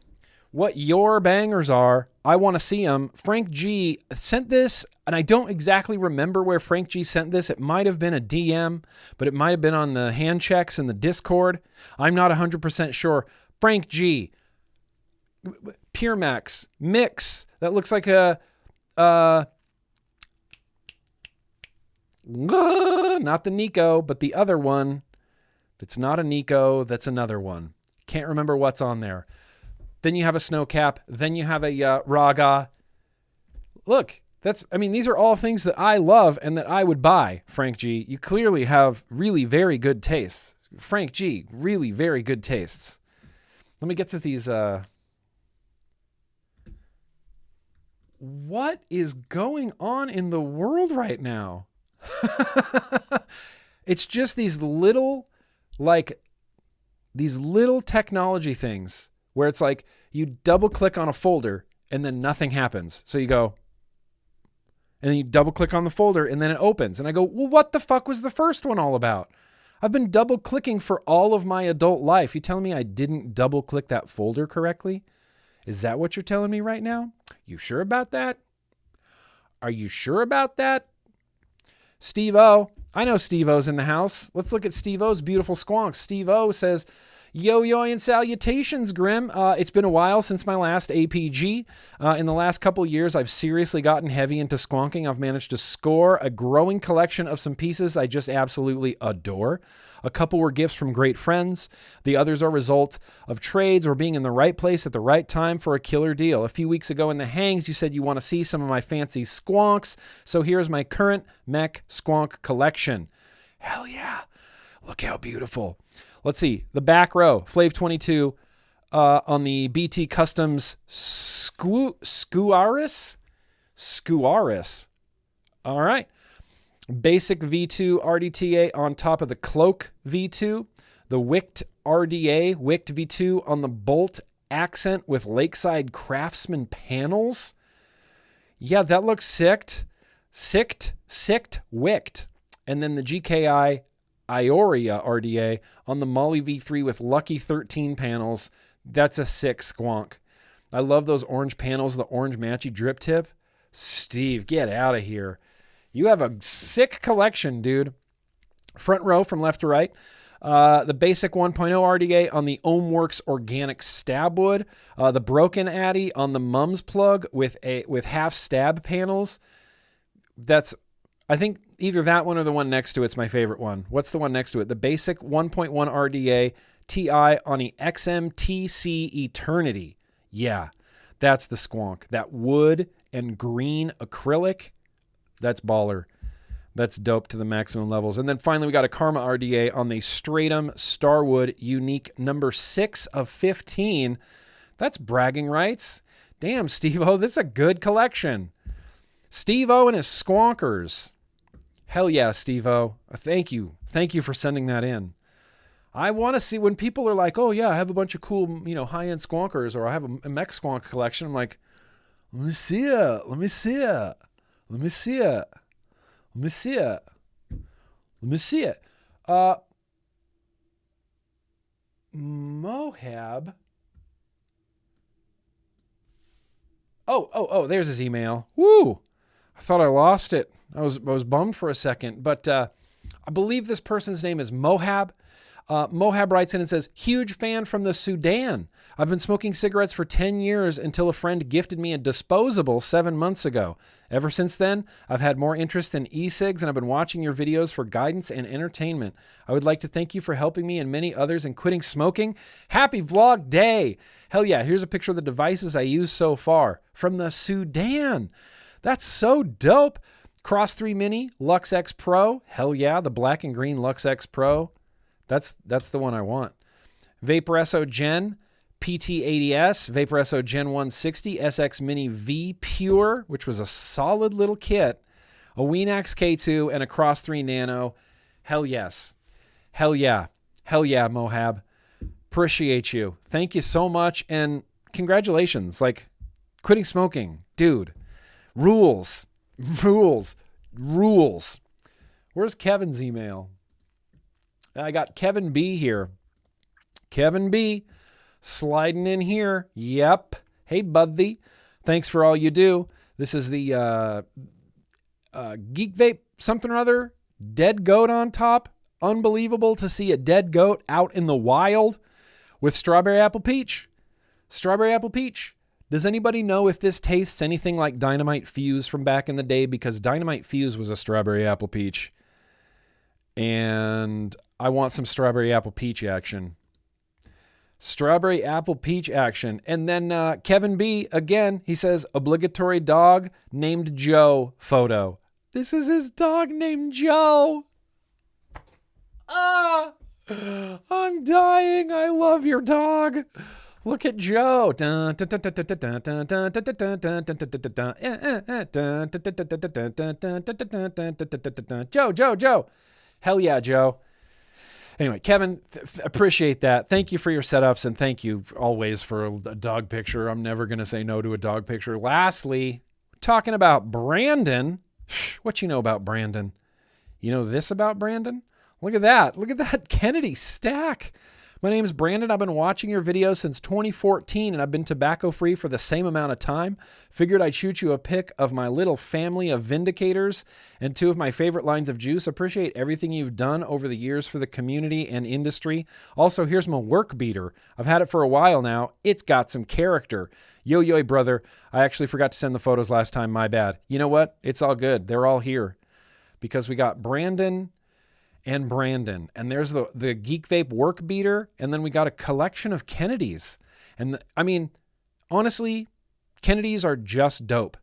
What your bangers are. I want to see them. Frank G sent this, and I don't exactly remember where Frank G sent this. It might have been a DM, but it might have been on the hand checks in the Discord. I'm not 100% sure. Frank G, Pure Max, Mix, that looks like a, not the Nico, but the other one. It's not a Nico, that's another one. Can't remember what's on there. Then you have a Snow Cap. Then you have a Raga. Look, these are all things that I love and that I would buy, Frank G. You clearly have really very good tastes. Frank G, really very good tastes. Let me get to these. What is going on in the world right now? It's just these little technology things where it's like you double click on a folder and then nothing happens. So you go, and then you double click on the folder and then it opens. And I go, well, what the fuck was the first one all about? I've been double clicking for all of my adult life. You telling me I didn't double click that folder correctly? Is that what you're telling me right now? You sure about that? Are you sure about that? Steve-O. I know Steve-O's in the house. Let's look at Steve-O's beautiful squonks. Steve-O says, yo and salutations, Grimm. It's been a while since my last APG. In the last couple years, I've seriously gotten heavy into squonking. I've managed to score a growing collection of some pieces I just absolutely adore. A couple were gifts from great friends. The others are a result of trades or being in the right place at the right time for a killer deal. A few weeks ago in the hangs, you said you want to see some of my fancy squonks. So here's my current mech squonk collection. Hell yeah. Look how beautiful. Let's see. The back row, Flav 22 on the BT Customs Skuaris. All right. Basic V2 RDTA on top of the Cloak V2. The Wicked RDA, Wicked V2 on the Bolt accent with Lakeside Craftsman panels. Yeah, that looks sicked. Sicked, wicked. And then the GKI Ioria RDA on the Molly V3 with Lucky 13 panels. That's a sick squonk. I love those orange panels, the orange matchy drip tip. Steve, get out of here. You have a sick collection, dude. Front row from left to right. The basic 1.0 RDA on the Ohmworks Organic Stab Wood. The Broken Addy on the Mums plug with half stab panels. I think either that one or the one next to it's my favorite one. What's the one next to it? The basic 1.1 RDA TI on the XMTC Eternity. Yeah, that's the squonk. That wood and green acrylic. That's baller. That's dope to the maximum levels. And then finally, we got a Karma RDA on the Stratum Starwood Unique number 6 of 15. That's bragging rights. Damn, Steve-O, this is a good collection. Steve-O and his squonkers. Hell yeah, Steve-O. Thank you. Thank you for sending that in. I want to see when people are like, oh yeah, I have a bunch of cool, high-end squonkers, or I have a mech squonk collection. I'm like, let me see it. Let me see it. Let me see it. Let me see it. Let me see it. Mohab. Oh, there's his email. Woo! I thought I lost it. I was bummed for a second, but I believe this person's name is Mohab. Mohab writes in and says, huge fan from the Sudan. I've been smoking cigarettes for 10 years until a friend gifted me a disposable 7 months ago. Ever since then, I've had more interest in e-cigs and I've been watching your videos for guidance and entertainment. I would like to thank you for helping me and many others in quitting smoking. Happy vlog day. Hell yeah, here's a picture of the devices I used so far from the Sudan. That's so dope. Cross 3 Mini, Lux X Pro. Hell yeah, the black and green Lux X Pro. That's the one I want. Vaporesso Gen PT80S, Vaporesso Gen 160, SX Mini V Pure, which was a solid little kit, a Weenax K2, and a Cross 3 Nano. Hell yes. Hell yeah. Hell yeah, Mohab. Appreciate you. Thank you so much. And congratulations. Like, quitting smoking. Dude. Rules. Rules. Rules. Where's Kevin's email? I got Kevin B here. Kevin B. Sliding in here. Yep. Hey, buddy. Thanks for all you do. This is the Geek Vape something or other. Dead goat on top. Unbelievable to see a dead goat out in the wild with strawberry apple peach. Strawberry apple peach. Does anybody know if this tastes anything like Dynamite Fuse from back in the day? Because Dynamite Fuse was a strawberry apple peach. And I want some strawberry apple peach action. Strawberry apple peach action. And then Kevin B, again, he says, obligatory dog named Joe photo. This is his dog named Joe. Ah, I'm dying. I love your dog. Look at Joe. Joe. Hell yeah, Joe. Anyway, Kevin, appreciate that. Thank you for your setups, and thank you always for a dog picture. I'm never going to say no to a dog picture. Lastly, talking about Brandon. What you know about Brandon? You know this about Brandon? Look at that. Look at that Kennedy stack. My name is Brandon. I've been watching your videos since 2014, and I've been tobacco-free for the same amount of time. Figured I'd shoot you a pic of my little family of Vindicators and 2 of my favorite lines of juice. Appreciate everything you've done over the years for the community and industry. Also, here's my work beater. I've had it for a while now. It's got some character. Yo, brother. I actually forgot to send the photos last time. My bad. You know what? It's all good. They're all here because we got Brandon and Brandon, and there's the Geek Vape work beater, and then we got a collection of Kennedys. And I mean, honestly, Kennedys are just dope.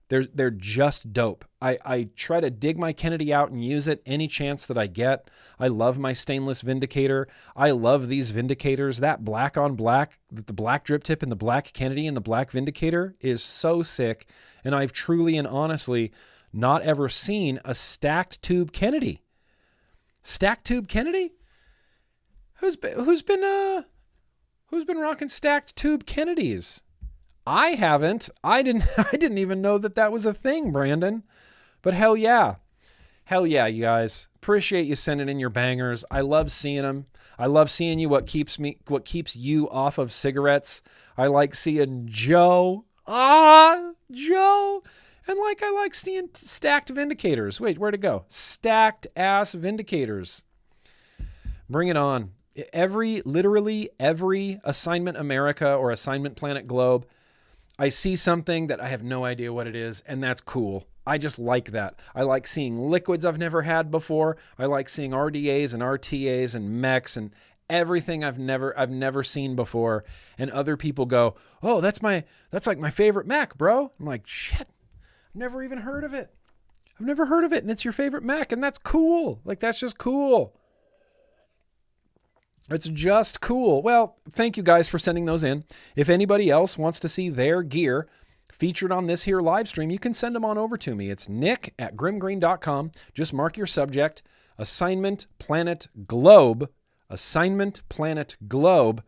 They're just dope. I try to dig my Kennedy out and use it any chance that I get. I love my stainless Vindicator. I love these Vindicators. That black on black, the black drip tip and the black Kennedy and the black Vindicator is so sick. And I've truly and honestly not ever seen a stacked tube Kennedy. Stacked tube Kennedy? Who's been rocking stacked tube Kennedys? I haven't. I didn't even know that was a thing, Brandon. But hell yeah. Hell yeah, you guys. Appreciate you sending in your bangers. I love seeing them. I love seeing you what keeps you off of cigarettes. I like seeing Joe. Joe. And I like seeing stacked Vindicators. Wait, where'd it go? Stacked ass Vindicators. Bring it on. Literally every Assignment America or Assignment Planet Globe, I see something that I have no idea what it is, and that's cool. I just like that. I like seeing liquids I've never had before. I like seeing RDAs and RTAs and mechs and everything I've never seen before. And other people go, "Oh, that's like my favorite mech, bro." I'm like, "Shit. Never even heard of it. I've never heard of it, and it's your favorite mech, and that's cool. That's just cool. It's just cool." Well, thank you guys for sending those in. If anybody else wants to see their gear featured on this here live stream, you can send them on over to me. It's nick@grimmgreen.com. Just mark your subject, Assignment Planet Globe. Assignment Planet Globe.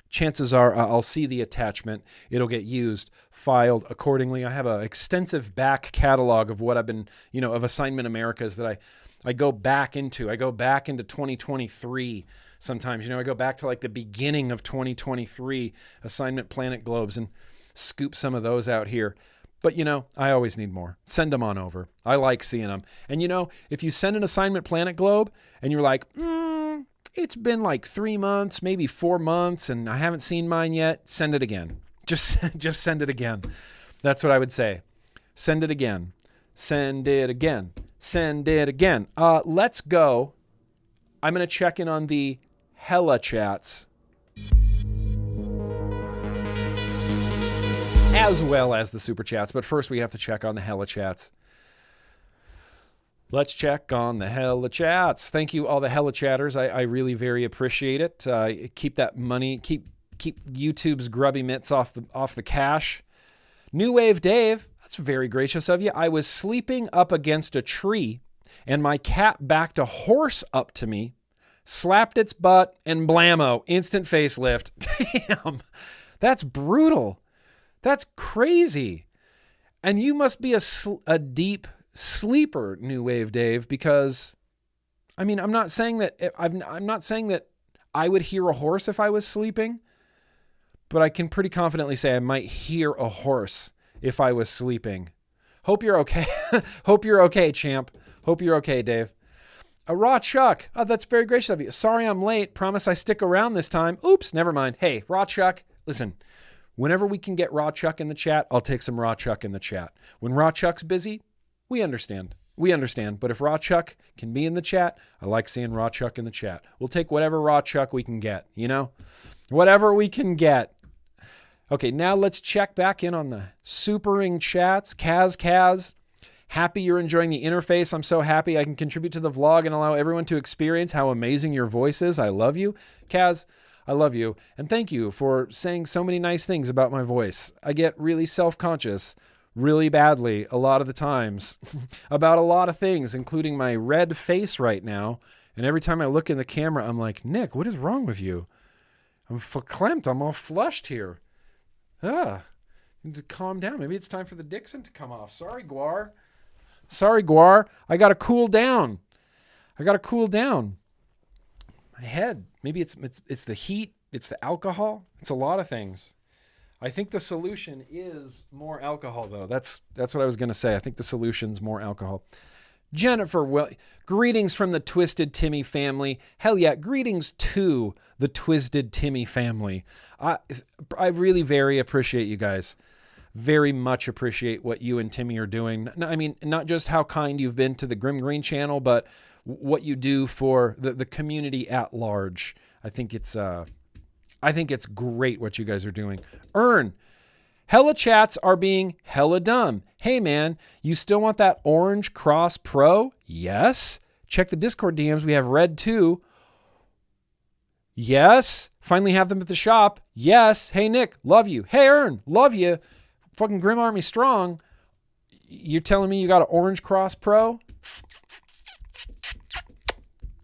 Chances are I'll see the attachment. It'll get used, filed accordingly. I have an extensive back catalog of what I've been, of Assignment Americas that I go back into. I go back into 2023 sometimes. I go back to the beginning of 2023 Assignment Planet Globes and scoop some of those out here. But, I always need more. Send them on over. I like seeing them. And, if you send an Assignment Planet Globe and you're like, it's been 3 months, maybe 4 months, and I haven't seen mine yet, send it again. Just send it again. That's what I would say. Send it again. Send it again. Send it again. Let's go. I'm going to check in on the Hella Chats, as well as the Super Chats. But first, we have to check on the Hella Chats. Let's check on the Hella Chats. Thank you, all the Hella Chatters. I really very appreciate it. Keep that money, keep YouTube's grubby mitts off the cash. New Wave Dave, that's very gracious of you. I was sleeping up against a tree, and my cat backed a horse up to me. slapped its butt, and blammo, instant facelift. Damn, that's brutal. That's crazy. And you must be a deep sleeper, New Wave Dave, because, I mean, I'm not saying that I would hear a horse if I was sleeping, but I can pretty confidently say I might hear a horse if I was sleeping. Hope you're okay. Hope you're okay, champ. Hope you're okay, Dave. A raw Chuck. Oh, that's very gracious of you. Sorry I'm late. Promise I stick around this time. Oops, never mind. Hey, raw Chuck, listen. Whenever we can get raw Chuck in the chat, I'll take some raw Chuck in the chat. When raw Chuck's busy, we understand. We understand. But if raw Chuck can be in the chat, I like seeing raw Chuck in the chat. We'll take whatever raw Chuck we can get, you know? Whatever we can get. Okay, now let's check back in on the supering chats. Kaz. Happy you're enjoying the interface. I'm so happy I can contribute to the vlog and allow everyone to experience how amazing your voice is. I love you. Kaz, I love you. And thank you for saying so many nice things about my voice. I get really self-conscious really badly a lot of the times about a lot of things, including my red face right now. And every time I look in the camera, I'm like, Nick, what is wrong with you? I'm verklempt. I'm all flushed here. You need to calm down. Maybe it's time for the Dixxon to come off. Sorry, Guar. I got to cool down. My head. Maybe it's the heat. It's the alcohol. It's a lot of things. I think the solution is more alcohol, though. That's what I was going to say. I think the solution's more alcohol. Jennifer, greetings from the Twisted Timmy family. Hell yeah, greetings to the Twisted Timmy family. I really very appreciate you guys. Very much appreciate what you and Timmy are doing. I mean, not just how kind you've been to the GrimmGreen channel, but what you do for the community at large. I think it's great what you guys are doing. Earn. Hella chats are being hella dumb. Hey man, you still want that Orange Cross Pro? Yes. Check the Discord DMs. We have red too. Yes. Finally have them at the shop. Yes. Hey Nick, love you. Hey Earn, love you. Fucking Grim Army strong. You're telling me you got an Orange Cross Pro?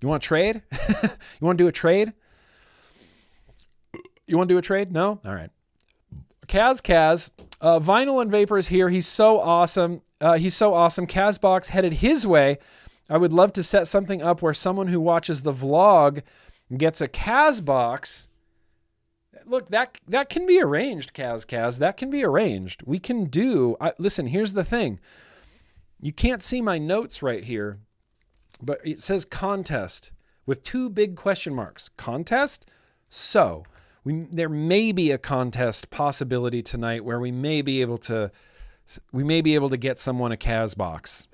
You want to trade? You want to do a trade? You want to do a trade? No? All right. Kaz, Vinyl and Vapor is here. He's so awesome. Kazbox headed his way. I would love to set something up where someone who watches the vlog gets a Kazbox. Look, that can be arranged, Kaz. That can be arranged. We can do... listen, here's the thing. You can't see my notes right here, but it says contest with 2 big question marks. Contest? So... there may be a contest possibility tonight where we may be able to get someone a Kazbox.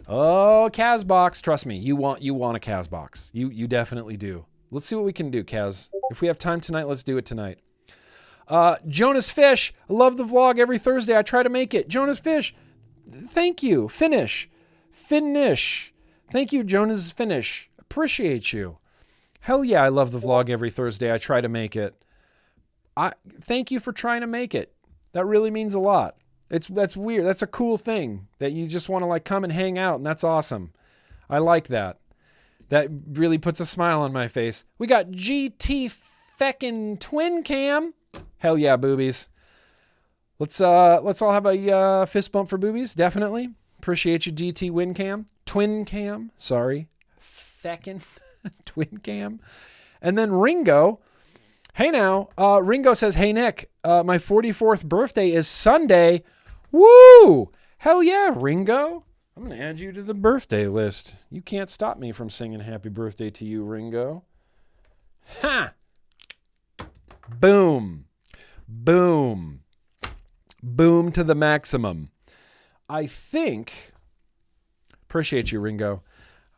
Oh, Kazbox, trust me, you want a Kazbox. You definitely do. Let's see what we can do, Kaz. If we have time tonight, let's do it tonight. Jonas Fish, I love the vlog every Thursday. I try to make it. Jonas Fish, thank you. Finish. Thank you, Jonas Finish. Appreciate you. Hell yeah, I love the vlog every Thursday. I try to make it. Thank you for trying to make it. That really means a lot. That's weird. That's a cool thing that you just want to like come and hang out, and that's awesome. I like that. That really puts a smile on my face. We got GT feckin' twin cam. Hell yeah, boobies. Let's all have a fist bump for boobies. Definitely. Appreciate you, GT win cam. Twin cam. Sorry. Feckin'. Twin cam. And then Ringo. Hey now. Ringo says, hey Nick, my 44th birthday is Sunday. Woo! Hell yeah, Ringo. I'm going to add you to the birthday list. You can't stop me from singing happy birthday to you, Ringo. Ha! Boom. Boom. Boom to the maximum. I think, appreciate you, Ringo.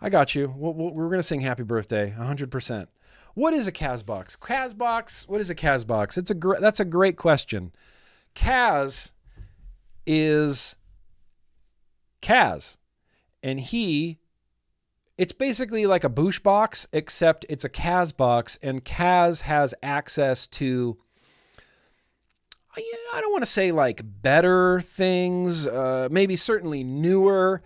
I got you. We're going to sing happy birthday, 100%. What is a Kazbox? Kazbox, what is a Kazbox? That's a great question. Kaz is Kaz. And it's basically like a boosh box, except it's a Kazbox, and Kaz has access to, I don't want to say like better things, maybe certainly newer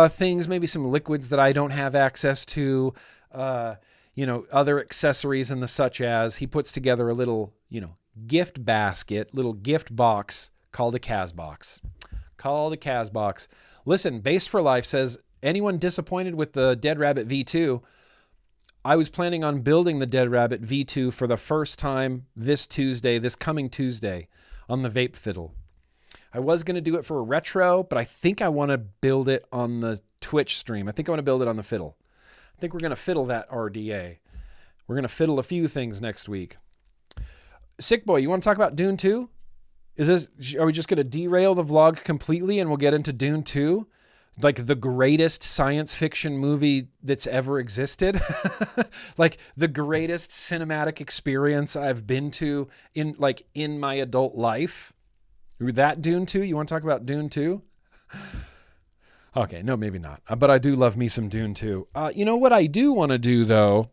things, maybe some liquids that I don't have access to. other accessories and the such as. He puts together a little, gift basket, little gift box called a Casbox. Listen, Base for Life says, anyone disappointed with the Dead Rabbit V2? I was planning on building the Dead Rabbit V2 for the first time this coming Tuesday, on the Vape Fiddle. I was going to do it for a retro, but I think I want to build it on the Twitch stream. I think I want to build it on the fiddle. I think we're going to fiddle that RDA. We're going to fiddle a few things next week. Sick Boy, you want to talk about Dune 2? Are we just going to derail the vlog completely and we'll get into Dune 2? Like the greatest science fiction movie that's ever existed. Like the greatest cinematic experience I've been to in my adult life. That Dune 2? You want to talk about Dune 2? Okay, no, maybe not. But I do love me some Dune 2. You know what I do want to do though?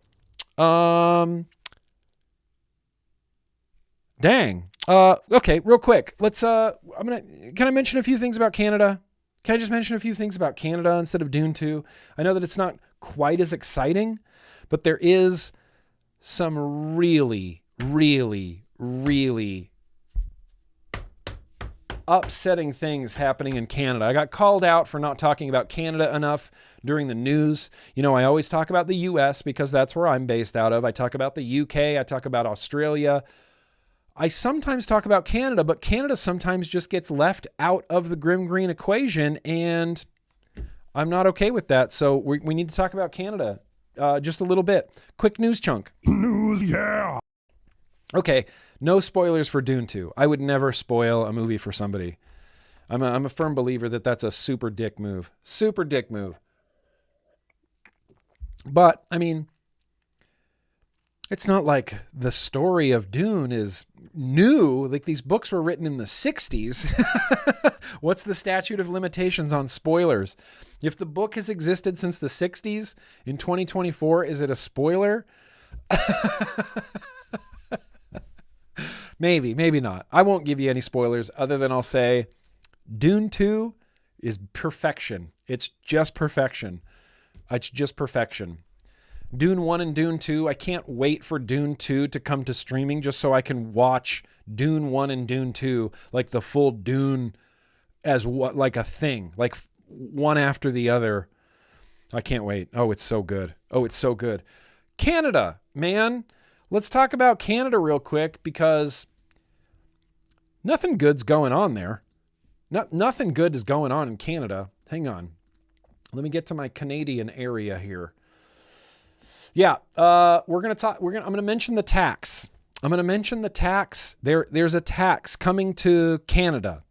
Dang. Okay, real quick. Can I mention a few things about Canada? Can I just mention a few things about Canada instead of Dune 2? I know that it's not quite as exciting, but there is some really, really, really upsetting things happening in Canada. I got called out for not talking about Canada enough during the news. I always talk about the US because that's where I'm based out of. I talk about the UK. I talk about Australia. I sometimes talk about Canada, but Canada sometimes just gets left out of the GrimmGreen equation, and I'm not okay with that. So we need to talk about Canada just a little bit. Quick news chunk. News, yeah. Okay, no spoilers for Dune 2. I would never spoil a movie for somebody. I'm a firm believer that that's a super dick move. Super dick move. But, I mean, it's not like the story of Dune is new. Like these books were written in the 60s. What's the statute of limitations on spoilers? If the book has existed since the 60s, in 2024, is it a spoiler? Maybe, maybe not. I won't give you any spoilers other than I'll say Dune 2 is perfection. It's just perfection. It's just perfection. Dune 1 and Dune 2, I can't wait for Dune 2 to come to streaming just so I can watch Dune 1 and Dune 2, like the full Dune as what, like a thing, like one after the other. I can't wait. Oh, it's so good. Oh, it's so good. Canada, man. Let's talk about Canada real quick because nothing good's going on there. Nothing good is going on in Canada. Hang on. Let me get to my Canadian area here. Yeah, I'm going to mention the tax. I'm going to mention the tax. There's a tax coming to Canada.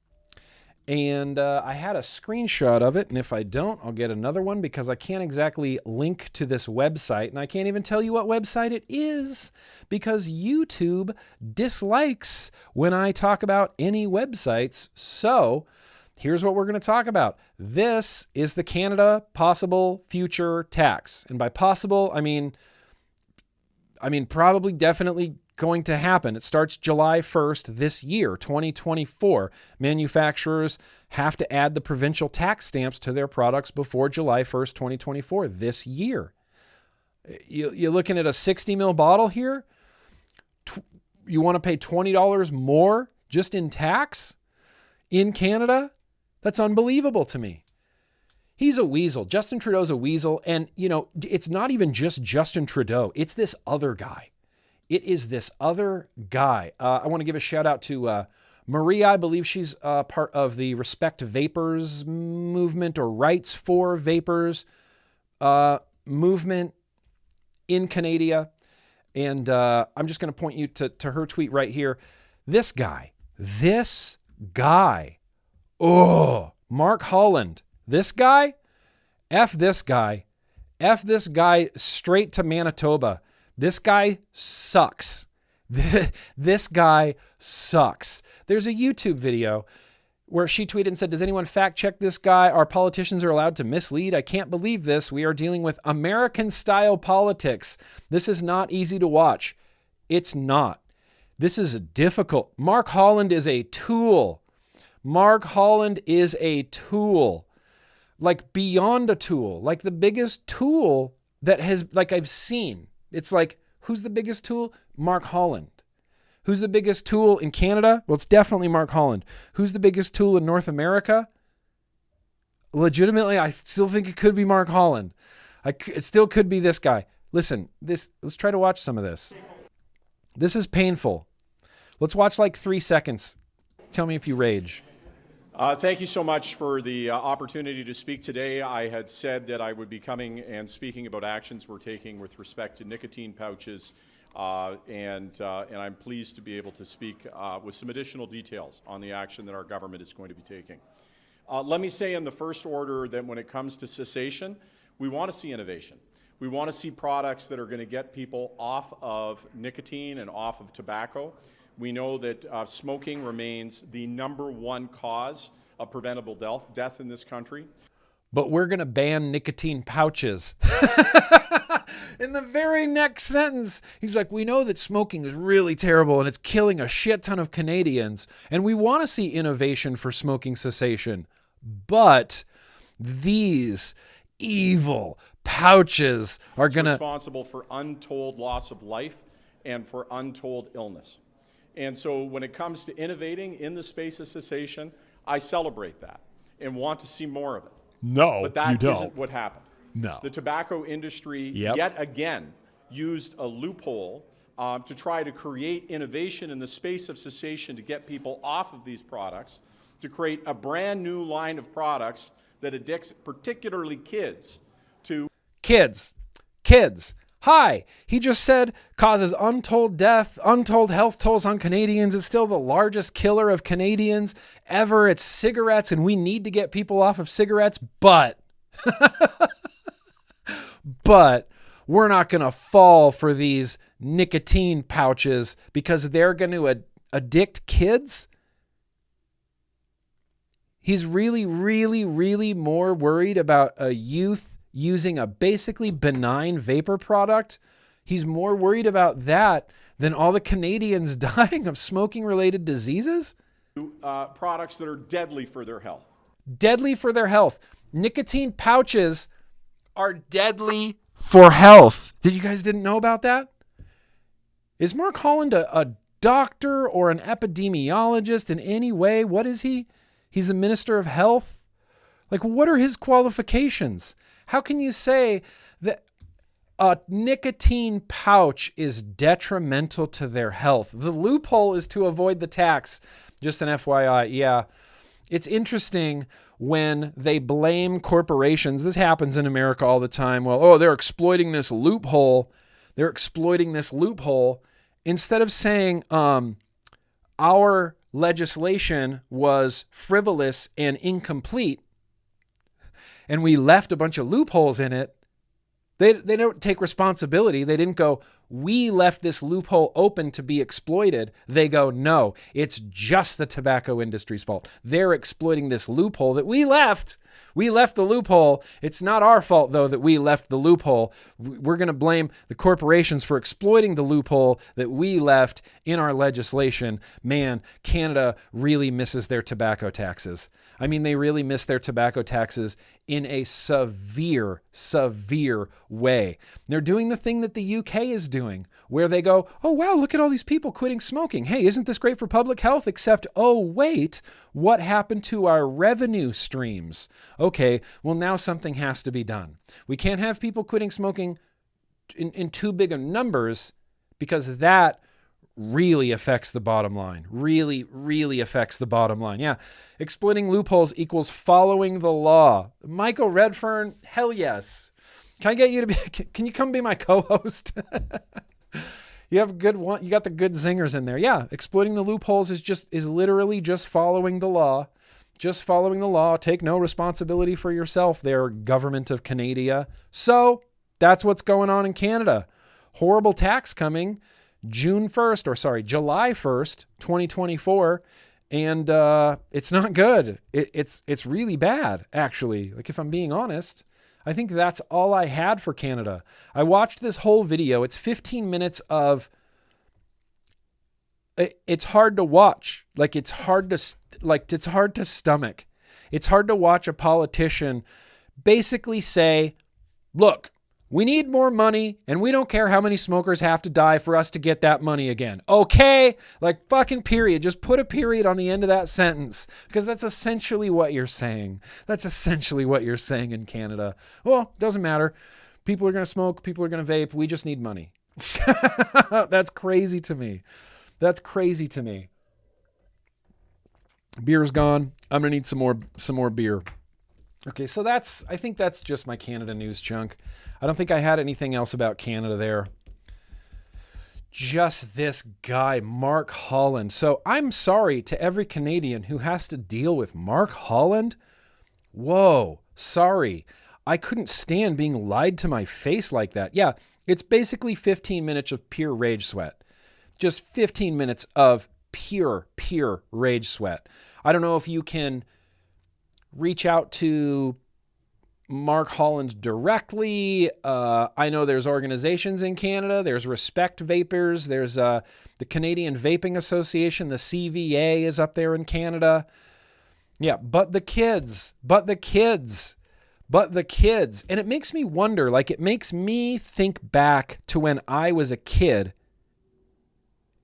And I had a screenshot of it. And if I don't, I'll get another one because I can't exactly link to this website. And I can't even tell you what website it is because YouTube dislikes when I talk about any websites. So here's what we're going to talk about. This is the Canada possible future tax. And by possible, I mean probably definitely going to happen. It starts July 1st this year, 2024. Manufacturers have to add the provincial tax stamps to their products before July 1st, 2024 this year. You're looking at a 60 ml bottle here. You want to pay $20 more just in tax in Canada? That's unbelievable to me. He's a weasel. Justin Trudeau's a weasel. And, it's not even just Justin Trudeau. It's this other guy. It is this other guy. I want to give a shout out to Maria. I believe she's part of the Respect Vapors movement or Rights for Vapors movement in Canada. And I'm just going to point you to her tweet right here. This guy. Oh, Mark Holland. This guy. F this guy straight to Manitoba. This guy sucks. This guy sucks. There's a YouTube video where she tweeted and said, does anyone fact check this guy? Our politicians are allowed to mislead. I can't believe this. We are dealing with American style politics. This is not easy to watch. It's not. This is difficult. Mark Holland is a tool. Mark Holland is a tool. Like beyond a tool. Like the biggest tool that has, like I've seen. It's like, who's the biggest tool? Mark Holland. Who's the biggest tool in Canada? Well, it's definitely Mark Holland. Who's the biggest tool in North America? Legitimately, I still think it could be Mark Holland. It still could be this guy. Listen, let's try to watch some of this. This is painful. Let's watch like 3 seconds. Tell me if you rage. Thank you so much for the opportunity to speak today. I had said that I would be coming and speaking about actions we're taking with respect to nicotine pouches, and I'm pleased to be able to speak with some additional details on the action that our government is going to be taking. Let me say in the first order that when it comes to cessation, we want to see innovation. We want to see products that are going to get people off of nicotine and off of tobacco. We know that smoking remains the #1 cause of preventable death in this country. But we're going to ban nicotine pouches. In the very next sentence, he's like, we know that smoking is really terrible and it's killing a shit ton of Canadians. And we want to see innovation for smoking cessation. But these evil pouches are going to... responsible for untold loss of life and for untold illness. And so when it comes to innovating in the space of cessation, I celebrate that and want to see more of it. No, but that isn't what happened. No. The tobacco industry yet again used a loophole to try to create innovation in the space of cessation to get people off of these products, to create a brand new line of products that addicts particularly kids to... Kids. Hi, he just said causes untold death, untold health tolls on Canadians. It's still the largest killer of Canadians ever. It's cigarettes, and we need to get people off of cigarettes, but we're not going to fall for these nicotine pouches because they're going to addict kids. He's really, really, really more worried about a youth using a basically benign vapor product. He's more worried about that than all the Canadians dying of smoking-related diseases? Products that are deadly for their health. Deadly for their health. Nicotine pouches are deadly for health. You guys didn't know about that? Is Mark Holland a doctor or an epidemiologist in any way? What is he? He's the Minister of Health? Like, what are his qualifications? How can you say that a nicotine pouch is detrimental to their health? The loophole is to avoid the tax. Just an FYI. Yeah. It's interesting when they blame corporations. This happens in America all the time. Well, they're exploiting this loophole. Instead of saying our legislation was frivolous and incomplete, and we left a bunch of loopholes in it, they don't take responsibility. They didn't go, we left this loophole open to be exploited. They go, no, it's just the tobacco industry's fault. They're exploiting this loophole that we left. We left the loophole. It's not our fault, though, that we left the loophole. We're going to blame the corporations for exploiting the loophole that we left in our legislation. Man, Canada really misses their tobacco taxes. I mean, they really miss their tobacco taxes in a severe way. They're doing the thing that the UK is doing, where they go, oh, wow, look at all these people quitting smoking. Hey, isn't this great for public health? Except, oh, wait, what happened to our revenue streams? Okay, well, now something has to be done. We can't have people quitting smoking in too big of numbers, because that really affects the bottom line. Really affects the bottom line. Yeah. Exploiting loopholes equals following the law. Michael Redfern, hell yes. Can I get you to be, can you come be my co-host? You have a good one. You got the good zingers in there. Yeah. Exploiting the loopholes is literally just following the law. Just following the law. Take no responsibility for yourself there, government of Canada. So that's what's going on in Canada. Horrible tax coming July 1st, 2024. And it's not good. It's really bad, actually. Like, if I'm being honest, I think that's all I had for Canada. I watched this whole video. It's 15 minutes of, it's hard to watch. Like, it's hard to stomach. It's hard to watch a politician basically say, look, We need more money, and we don't care how many smokers have to die for us to get that money again. Okay? Like, fucking period. Just put a period on the end of that sentence, because that's essentially what you're saying. That's essentially what you're saying in Canada. Well, doesn't matter. People are going to smoke. People are going to vape. We just need money. That's crazy to me. That's crazy to me. Beer's gone. I'm going to need some more beer. Okay, so I think that's just my Canada news chunk. I don't think I had anything else about Canada there. Just this guy, Mark Holland. So I'm sorry to every Canadian who has to deal with Mark Holland. Whoa, sorry. I couldn't stand being lied to my face like that. Yeah, it's basically 15 minutes of pure rage sweat. Just 15 minutes of pure rage sweat. I don't know if you can reach out to Mark Holland directly. I know there's organizations in Canada. There's Respect Vapors. There's the Canadian Vaping Association. The CVA is up there in Canada. Yeah, but the kids. And it makes me wonder, like it makes me think back to when I was a kid.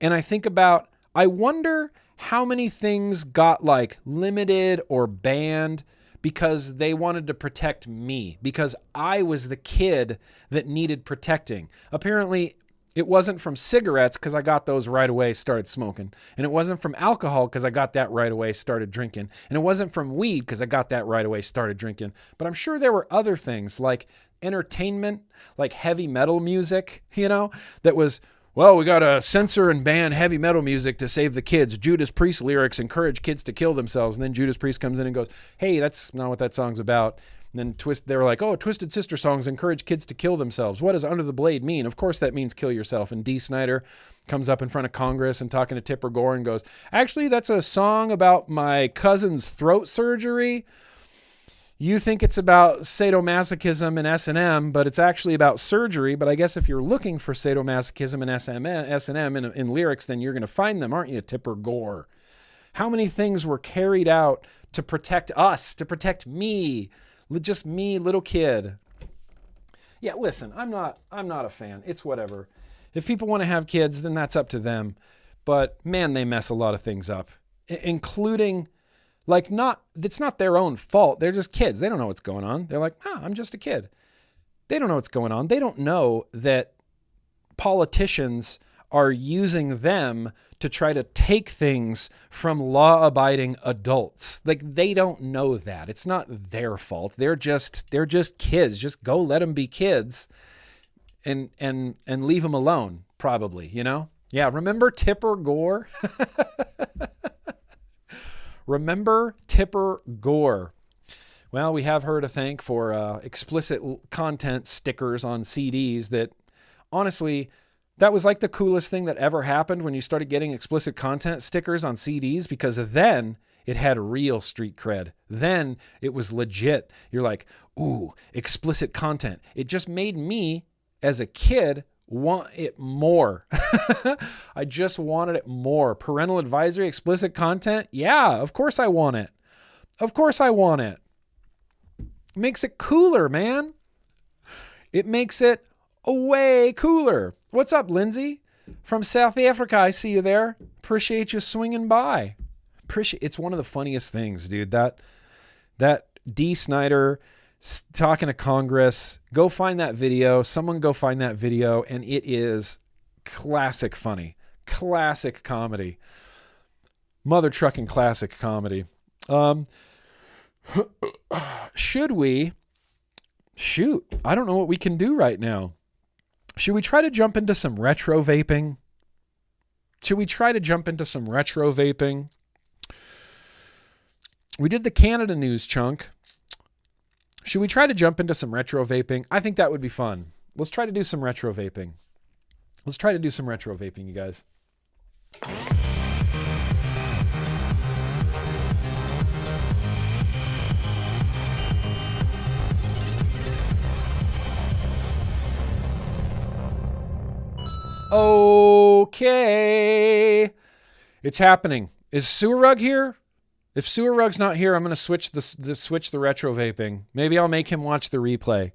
And I wonder how many things got like limited or banned because they wanted to protect me, because I was the kid that needed protecting. Apparently, it wasn't from cigarettes because I got those right away, started smoking. And it wasn't from alcohol because I got that right away, started drinking. And it wasn't from weed because I got that right away, started drinking. But I'm sure there were other things like entertainment, like heavy metal music, that was, well, we got to censor and ban heavy metal music to save the kids. Judas Priest lyrics encourage kids to kill themselves. And then Judas Priest comes in and goes, hey, that's not what that song's about. And then they were like, oh, Twisted Sister songs encourage kids to kill themselves. What does Under the Blade mean? Of course that means kill yourself. And Dee Snider comes up in front of Congress and talking to Tipper Gore and goes, actually, that's a song about my cousin's throat surgery. You think it's about sadomasochism and S&M, but it's actually about surgery. But I guess if you're looking for sadomasochism and S&M in lyrics, then you're going to find them, aren't you, Tipper Gore? How many things were carried out to protect us, to protect me, just me, little kid? Yeah, listen, I'm not a fan. It's whatever. If people want to have kids, then that's up to them. But man, they mess a lot of things up, including... it's not their own fault. They're just kids. They don't know what's going on. They're like, I'm just a kid. They don't know what's going on. They don't know that politicians are using them to try to take things from law-abiding adults. Like, they don't know that. It's not their fault. They're just kids. Just go let them be kids and leave them alone, probably, Yeah, remember Tipper Gore? Remember Tipper Gore? Well, we have her to thank for explicit content stickers on CDs that, honestly, that was like the coolest thing that ever happened when you started getting explicit content stickers on CDs, because then it had real street cred. Then it was legit. You're like, ooh, explicit content. It just made me, as a kid, want it more. I just wanted it more. Parental advisory, explicit content. Yeah, of course I want it. Of course I want it. Makes it cooler, man. It makes it way cooler. What's up, Lindsay? From South Africa, I see you there. Appreciate you swinging by. It's one of the funniest things, dude. That Dee Snider talking to Congress. Go find that video. Someone go find that video. And it is classic funny. Classic comedy. Mother trucking classic comedy. Should we? Shoot. I don't know what we can do right now. Should we try to jump into some retro vaping? We did the Canada news chunk. Should we try to jump into some retro vaping? I think that would be fun. Let's try to do some retro vaping. You guys. Okay. It's happening. Is Sewer Rug here? If Sewer Rug's not here, I'm going to switch the retro vaping. Maybe I'll make him watch the replay.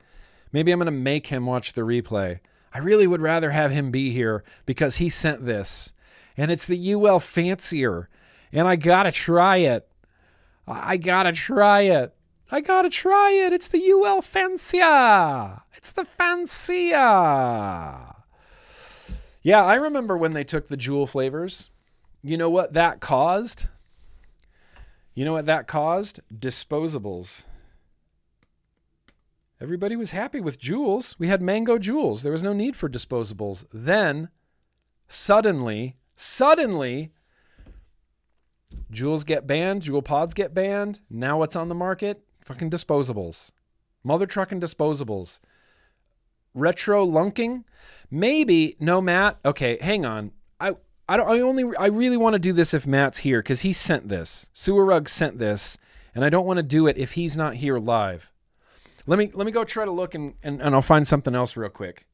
Maybe I'm going to make him watch the replay. I really would rather have him be here because he sent this. And it's the UL Fancier. And I got to try it. I got to try it. I got to try it. It's the UL Fancier. It's the Fancier. Yeah, I remember when they took the Juul flavors. You know what that caused? Disposables. Everybody was happy with Juuls. We had mango Juuls. There was no need for disposables. Then, suddenly, Juuls get banned. Juul pods get banned. Now what's on the market? Fucking disposables. Mother trucking disposables. Retro lunking? Maybe. No, Matt. Okay, hang on. I really want to do this if Matt's here because he sent this. Sewer Rug sent this, and I don't want to do it if he's not here live. Let me go try to look and I'll find something else real quick.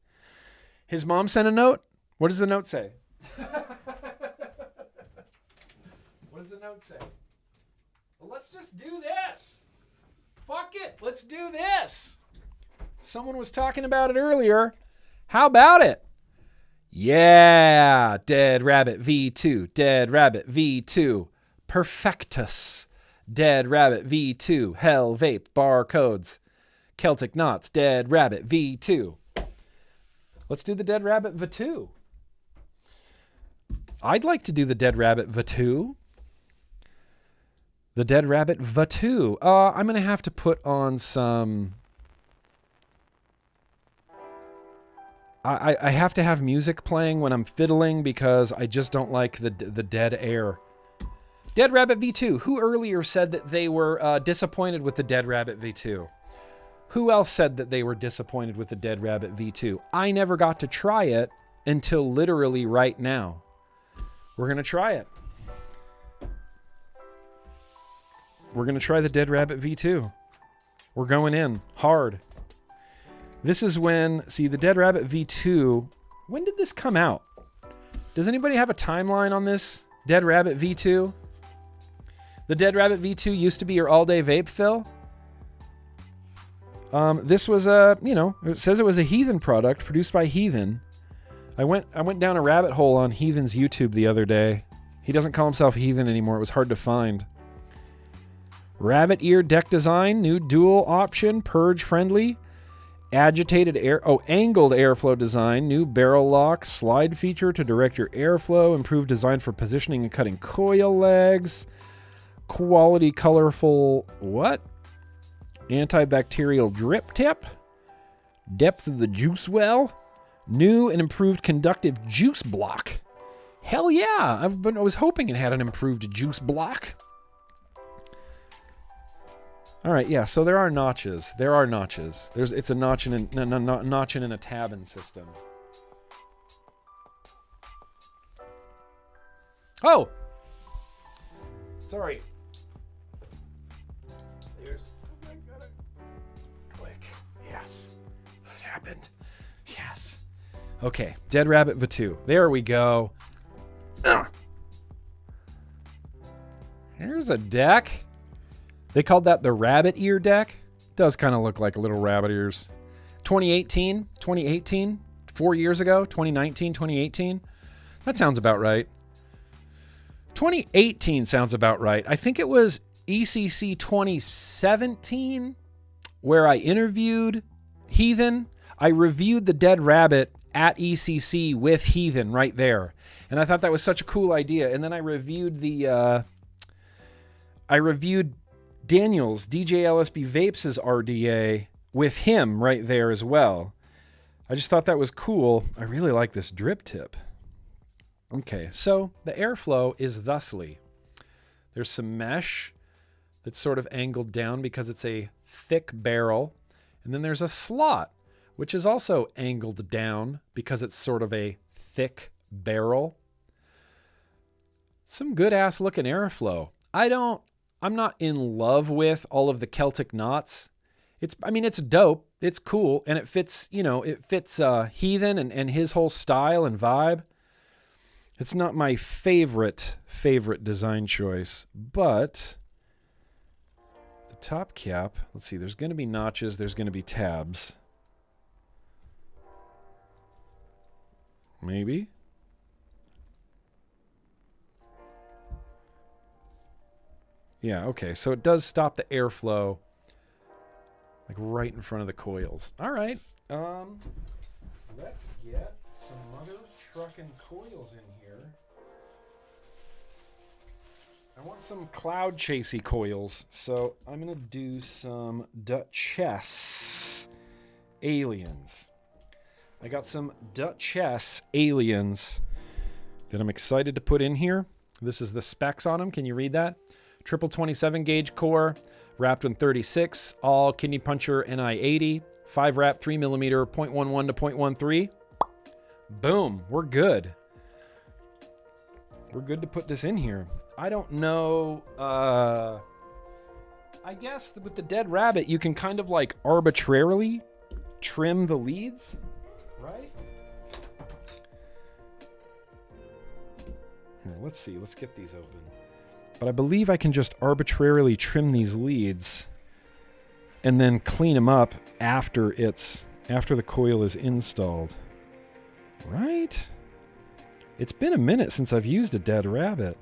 His mom sent a note. What does the note say? What does the note say? Well, let's just do this. Fuck it. Let's do this. Someone was talking about it earlier. How about it? Yeah. Dead Rabbit V2. Dead Rabbit V2. Perfectus. Dead Rabbit V2. Hell Vape. Barcodes. Celtic Knots. Dead Rabbit V2. Let's do the Dead Rabbit V2. I'd like to do the Dead Rabbit V2. The Dead Rabbit V2. I'm going to have to put on some... I have to have music playing when I'm fiddling because I just don't like the dead air. Dead Rabbit V2. Who earlier said that they were disappointed with the Dead Rabbit V2? Who else said that they were disappointed with the Dead Rabbit V2? I never got to try it until literally right now. We're going to try it. We're going to try the Dead Rabbit V2. We're going in hard. This is when, see, the Dead Rabbit V2, when did this come out? Does anybody have a timeline on this Dead Rabbit V2? The Dead Rabbit V2 used to be your all-day vape fill. This was it says it was a Heathen product produced by Heathen. I went down a rabbit hole on Heathen's YouTube the other day. He doesn't call himself Heathen anymore. It was hard to find. Rabbit ear deck design, new dual option, purge friendly, angled airflow design, new barrel lock, slide feature to direct your airflow, improved design for positioning and cutting coil legs, quality colorful, antibacterial drip tip, depth of the juice well, new and improved conductive juice block. Hell yeah, I was hoping it had an improved juice block. All right, yeah, so there are notches. It's a notching in a tabbing system. Oh! Sorry. Click. Yes. What happened? Yes. Okay, Dead Rabbit V2. There we go. Ugh. Here's a deck. They called that the rabbit ear deck. Does kind of look like little rabbit ears. 2018, 4 years ago, 2019, 2018. That sounds about right. 2018 sounds about right. I think it was ECC 2017 where I interviewed Heathen. I reviewed the Dead Rabbit at ECC with Heathen right there. And I thought that was such a cool idea. And then I reviewed Daniel's DJ LSB Vapes' RDA with him right there as well. I just thought that was cool. I really like this drip tip. Okay, so the airflow is thusly. There's some mesh that's sort of angled down because it's a thick barrel. And then there's a slot, which is also angled down because it's sort of a thick barrel. Some good ass looking airflow. I'm not in love with all of the Celtic knots. It's dope. It's cool. And it fits Heathen and his whole style and vibe. It's not my favorite design choice, but the top cap, let's see, there's going to be notches, there's going to be tabs. Maybe. Yeah, okay. So it does stop the airflow like right in front of the coils. All right. Let's get some mother trucking coils in here. I want some cloud chasey coils, so I'm going to do some Duchess Aliens. I got some Duchess Aliens that I'm excited to put in here. This is the specs on them. Can you read that? Triple 27 gauge core, wrapped in 36, all kidney puncher NI80, 5 wrap 3 millimeter, 0.11 to 0.13. Boom, we're good. We're good to put this in here. I don't know. I guess with the dead rabbit, you can kind of like arbitrarily trim the leads, right? Here, let's see. Let's get these open. But I believe I can just arbitrarily trim these leads and then clean them up after the coil is installed. Right? It's been a minute since I've used a dead rabbit.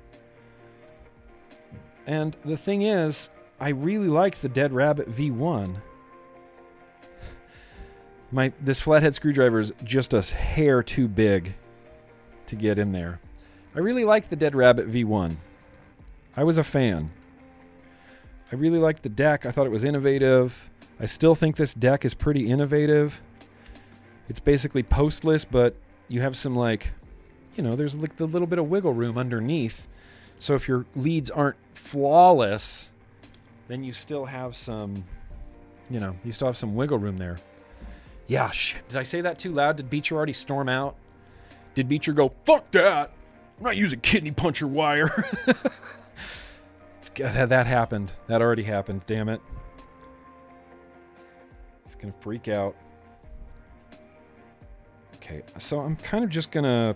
And the thing is, I really liked the Dead Rabbit V1. This flathead screwdriver is just a hair too big to get in there. I really liked the Dead Rabbit V1. I was a fan. I really liked the deck. I thought it was innovative. I still think this deck is pretty innovative. It's basically postless, but you have some there's like the little bit of wiggle room underneath. So if your leads aren't flawless, then you still have some, you still have some wiggle room there. Yeah, shit. Did I say that too loud? Did Beecher already storm out? Did Beecher go, fuck that? I'm not using kidney puncher wire. It's good that happened. That already happened. Damn it. He's going to freak out. Okay, so I'm kind of just going to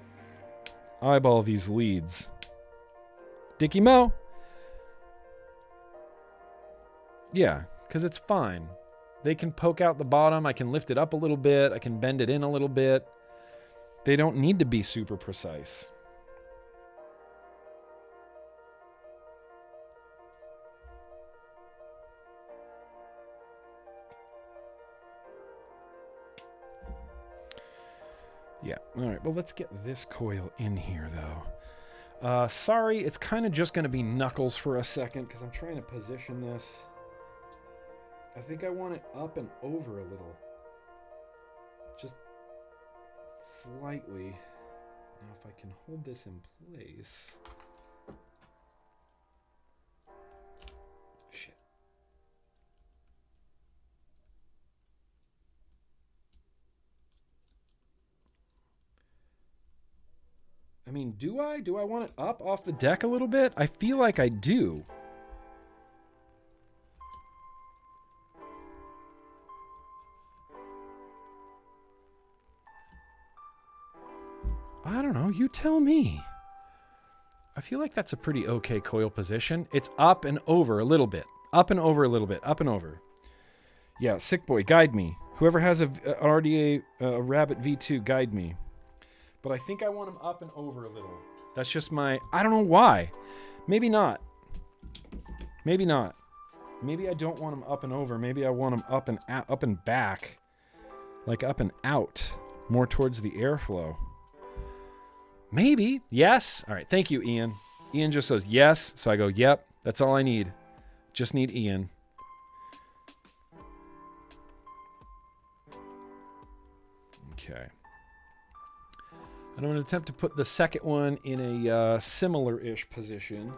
eyeball these leads. Dickie Mo. Yeah, because it's fine. They can poke out the bottom. I can lift it up a little bit. I can bend it in a little bit. They don't need to be super precise. Yeah, all right. Well, let's get this coil in here, though. Sorry, it's kind of just going to be knuckles for a second because I'm trying to position this. I think I want it up and over a little. Just slightly. Now, if I can hold this in place. Shit. I mean, do I? Do I want it up off the deck a little bit? I feel like I do. I don't know. You tell me. I feel like that's a pretty okay coil position. It's up and over a little bit. Up and over a little bit. Up and over. Yeah, sick boy, guide me. Whoever has a RDA Rabbit V2, guide me. But I think I want them up and over a little. That's just my... I don't know why. Maybe not. Maybe not. Maybe I don't want them up and over. Maybe I want them up and back. Like up and out. More towards the airflow. Maybe. Yes. All right. Thank you, Ian. Ian just says yes. So I go, yep. That's all I need. Just need Ian. Okay. And I'm going to attempt to put the second one in a similar-ish position.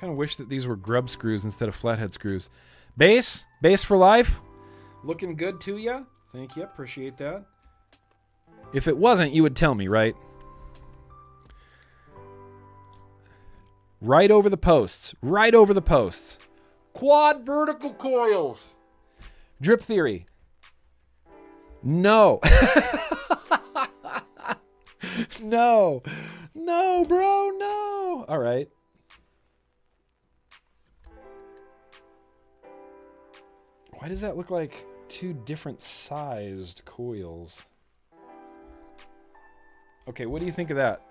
Kind of wish that these were grub screws instead of flathead screws. Base for life. Looking good to ya. Thank you. Appreciate that. If it wasn't, you would tell me, right? Right over the posts. Right over the posts. Quad vertical coils. Drip theory. No. No. No, bro, no. All right. Why does that look like two different sized coils? Okay, what do you think of that?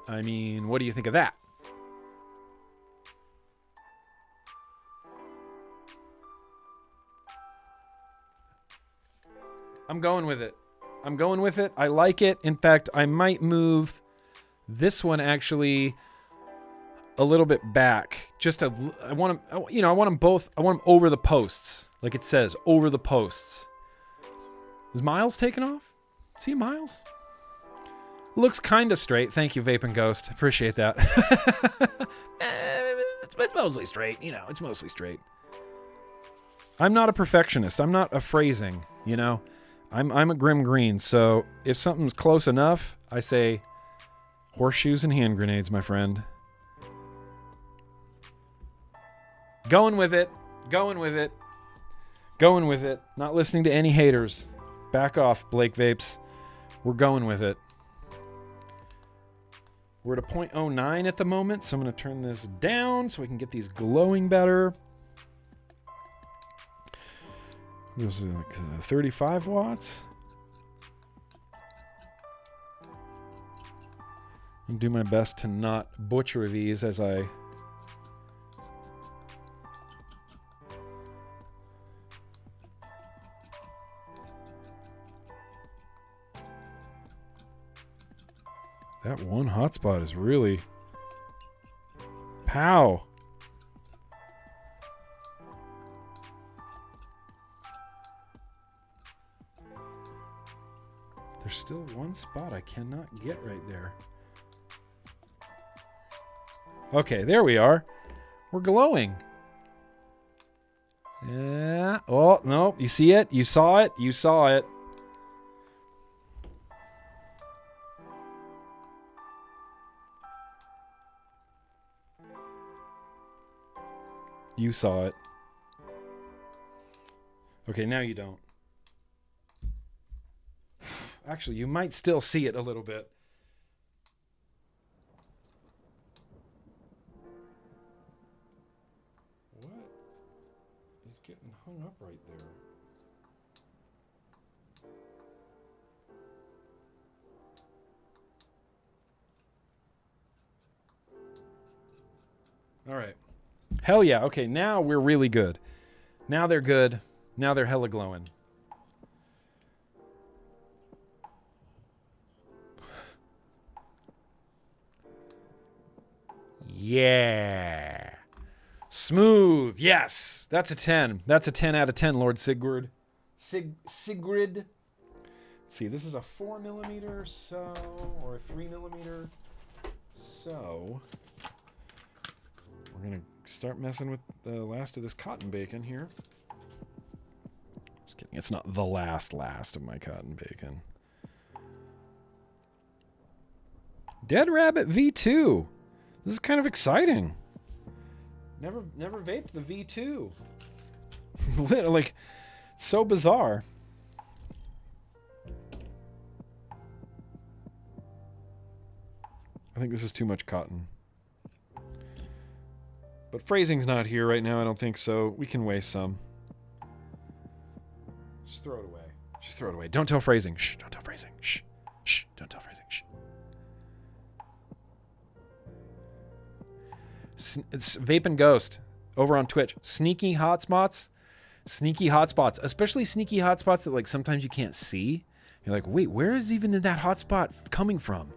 I mean, what do you think of that? I'm going with it. I'm going with it. I like it. In fact, I might move this one actually a little bit back. I want them, you know, I want them both. I want them over the posts, like it says, over the posts. Is Miles taking off? See Miles? Looks kind of straight. Thank you, Vape and Ghost. Appreciate that. It's mostly straight. You know, it's mostly straight. I'm not a perfectionist. I'm not a phrasing, you know. I'm a GrimmGreen, so if something's close enough, I say horseshoes and hand grenades, my friend. Going with it. Going with it. Going with it. Not listening to any haters. Back off, Blake Vapes. We're going with it. We're at a 0.09 at the moment, so I'm going to turn this down so we can get these glowing better. This is like 35 watts. I'll do my best to not butcher these as I... That one hotspot is really... Pow! There's still one spot I cannot get right there. Okay, there we are. We're glowing. Yeah. Oh, no. You see it? You saw it? You saw it. You saw it. Okay, now you don't. Actually, you might still see it a little bit. What? He's getting hung up right there. All right. Hell yeah. Okay, now we're really good. Now they're good. Now they're hella glowing. Yeah. Smooth. Yes. That's a 10. That's a 10 out of 10, Lord Sigrid. Sigrid. Let's see. This is a 4 millimeter, so, or a 3 millimeter. So, we're going to start messing with the last of this cotton bacon here. Just kidding. It's not the last of my cotton bacon. Dead Rabbit V2. This is kind of exciting. Never vaped the V2. Like, it's so bizarre. I think this is too much cotton. But phrasing's not here right now, I don't think so. We can waste some. Just throw it away. Just throw it away. Don't tell phrasing. Shh, don't tell phrasing. Shh. Shh, don't tell phrasing. Shh. It's Vape and Ghost over on Twitch. Sneaky hotspots, especially sneaky hotspots that like sometimes you can't see. You're like, wait, where is even that hotspot coming from?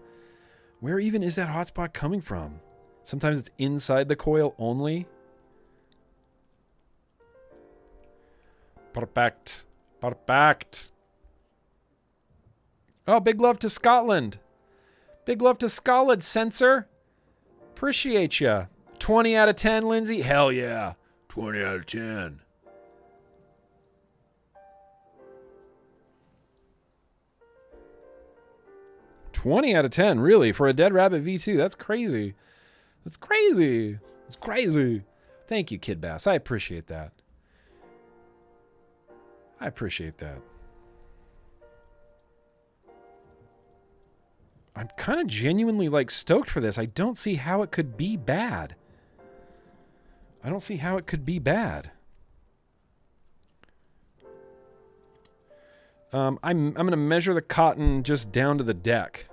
Where even is that hotspot coming from? Sometimes it's inside the coil only. Perfect. Perfect. Oh, big love to Scotland. Big love to Scotland, Censor. Appreciate ya. 20 out of 10, Lindsay? Hell yeah. 20 out of 10. $20 out of 10, really? For a Dead Rabbit V2? That's crazy. That's crazy. It's crazy. Thank you, Kid Bass. I appreciate that. I appreciate that. I'm kind of genuinely like stoked for this. I don't see how it could be bad. I don't see how it could be bad. I'm going to measure the cotton just down to the deck.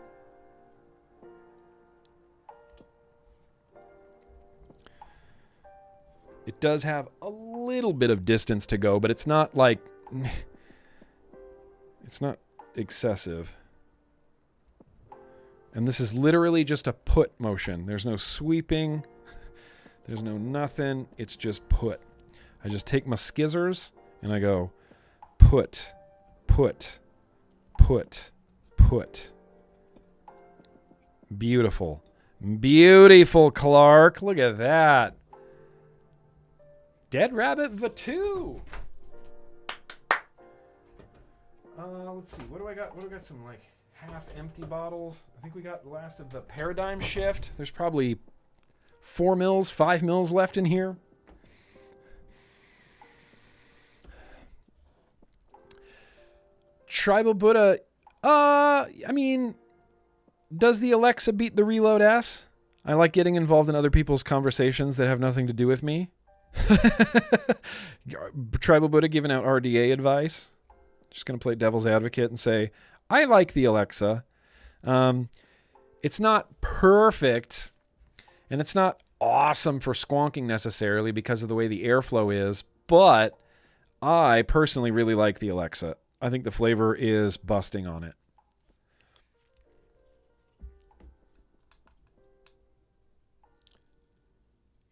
It does have a little bit of distance to go, but it's not like... It's not excessive. And this is literally just a put motion. There's no sweeping. There's no nothing. It's just put. I just take my skizzers and I go put, put, put, put. Beautiful. Beautiful, Clark. Look at that. Dead Rabbit V2. Let's see. What do I got? What do I got? Some like half empty bottles. I think we got the last of the Paradigm Shift. There's probably 4 mils, 5 mils left in here. Tribal Buddha. I mean, does the Alexa beat the Reload S? I like getting involved in other people's conversations that have nothing to do with me. Tribal Buddha giving out RDA advice. Just going to play devil's advocate and say, I like the Alexa. It's not perfect, and it's not awesome for squonking necessarily because of the way the airflow is, but I personally really like the Alexa. I think the flavor is busting on it.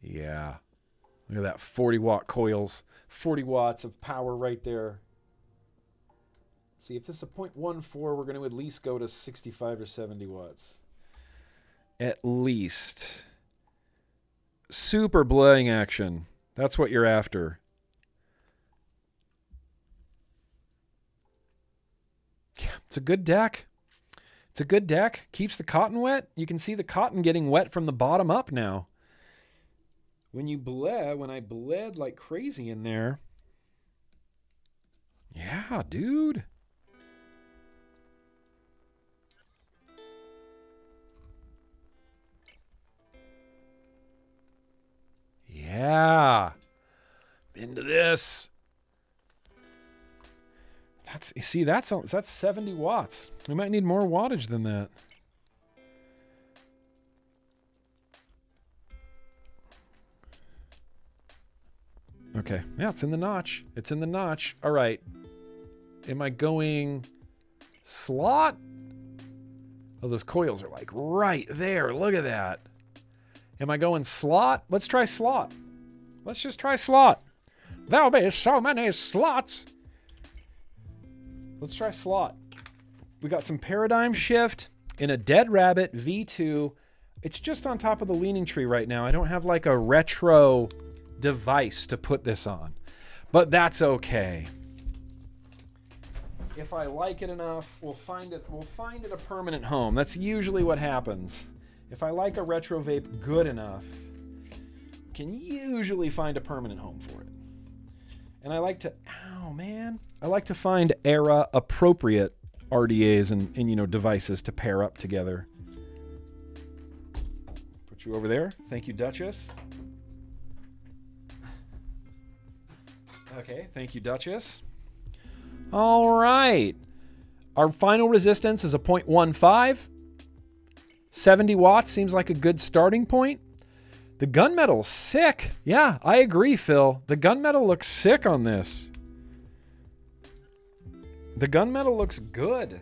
Yeah. Look at that 40-watt coils. 40 watts of power right there. See, if this is a 0.14, we're going to at least go to 65 or 70 watts. At least. Super blowing action. That's what you're after. Yeah, it's a good deck. It's a good deck. Keeps the cotton wet. You can see the cotton getting wet from the bottom up now. When I bled like crazy in there. Yeah, dude. Yeah. Into this. That's 70 watts. We might need more wattage than that. Okay. Yeah, it's in the notch. It's in the notch. All right. Am I going slot? Oh, those coils are like right there. Look at that. Am I going slot? Let's try slot. Let's just try slot. There'll be so many slots. Let's try slot. We got some Paradigm Shift in a Dead Rabbit V2. It's just on top of the leaning tree right now. I don't have like a retro device to put this on, but that's okay. If I like it enough, we'll find it a permanent home. That's usually what happens. If I like a retro vape good enough, can usually find a permanent home for it. And I like to, I like to find era appropriate RDAs and devices to pair up together. Put you over there. Thank you, Duchess. Okay, thank you, Duchess. All right. Our final resistance is a 0.15. 70 watts seems like a good starting point. The gunmetal's sick. Yeah, I agree, Phil. The gunmetal looks sick on this. The gunmetal looks good.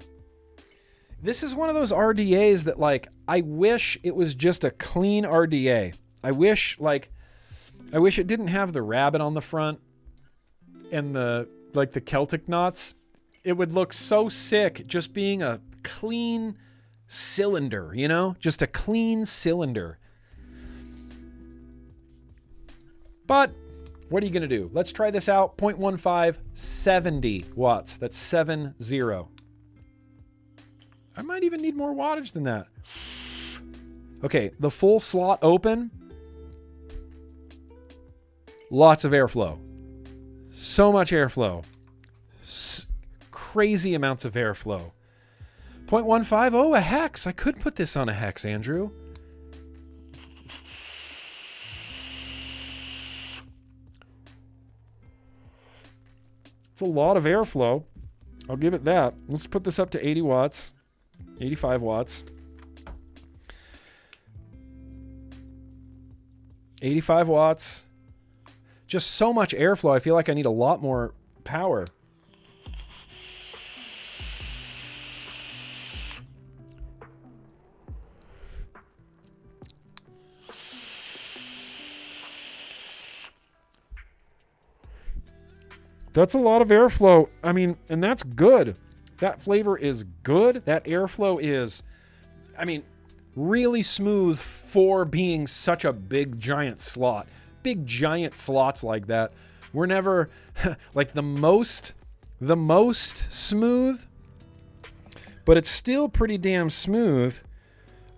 This is one of those RDAs that, like, I wish it was just a clean RDA. I wish it didn't have the rabbit on the front and the Celtic knots. It would look so sick just being a clean cylinder, just a clean cylinder. But what are you going to do? Let's try this out. 0.15, 70 watts. That's 70. I might even need more wattage than that. Okay, the full slot open. Lots of airflow. So much airflow. Crazy amounts of airflow. 0.15. Oh, a hex. I could put this on a hex, Andrew. It's a lot of airflow. I'll give it that. Let's put this up to 80 watts, 85 watts. 85 watts. Just so much airflow. I feel like I need a lot more power. That's a lot of airflow. I mean, and that's good. That flavor is good. That airflow is, I mean, really smooth for being such a big giant slot. Big giant slots like that were never like the most smooth, but it's still pretty damn smooth.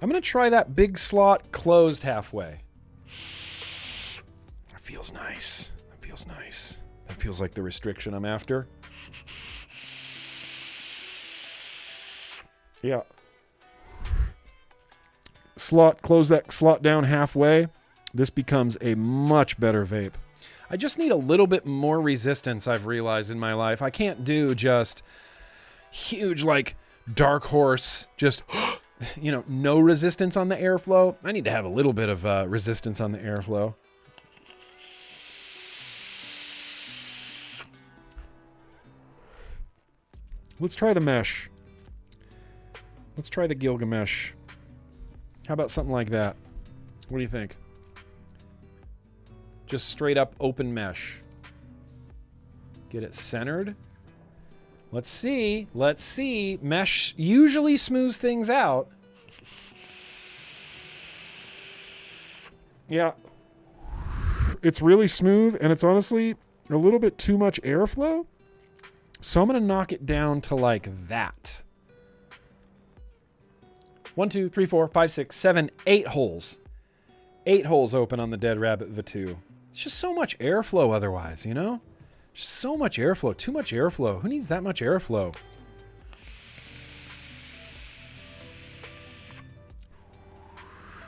I'm going to try that big slot closed halfway. That feels nice. That feels nice. That feels like the restriction I'm after. Yeah. Close that slot down halfway. This becomes a much better vape. I just need a little bit more resistance, I've realized in my life. I can't do just huge, like, dark horse, just, you know, no resistance on the airflow. I need to have a little bit of resistance on the airflow. Let's try the mesh. Let's try the Gilgamesh. How about something like that? What do you think? Just straight up open mesh. Get it centered. Let's see. Let's see. Mesh usually smooths things out. Yeah. It's really smooth, and it's honestly a little bit too much airflow. So I'm going to knock it down to like that. 1, 2, 3, 4, 5, 6, 7, 8 holes. 8 holes open on the Dead Rabbit V2. It's just so much airflow otherwise, you know? Just so much airflow. Too much airflow. Who needs that much airflow?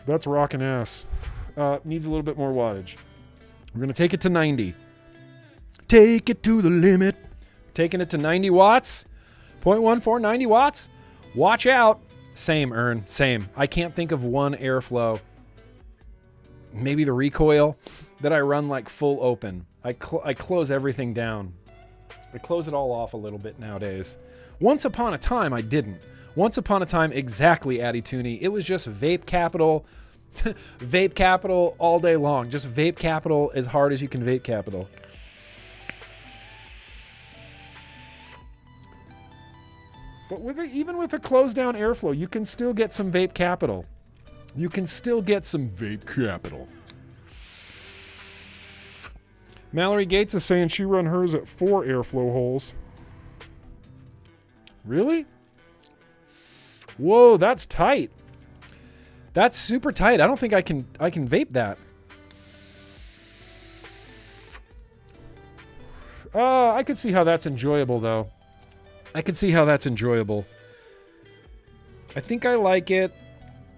That's rockin' ass. Needs a little bit more wattage. We're going to take it to 90. Take it to the limit. Taking it to 90 watts. 0.14, 90 watts. Watch out. Same, Ern. Same. I can't think of one airflow. Maybe the recoil that I run like full open. I close everything down. I close it all off a little bit nowadays. Once upon a time, I didn't. Once upon a time, exactly, Addy Tooney. It was just vape capital. Vape capital all day long. Just vape capital as hard as you can vape capital. But even with a closed down airflow, you can still get some vape capital. You can still get some vape capital. Mallory Gates is saying she run hers at 4 airflow holes. Really? Whoa, that's tight. That's super tight. I don't think I can vape that. I could see how that's enjoyable though. I can see how that's enjoyable. I think I like it.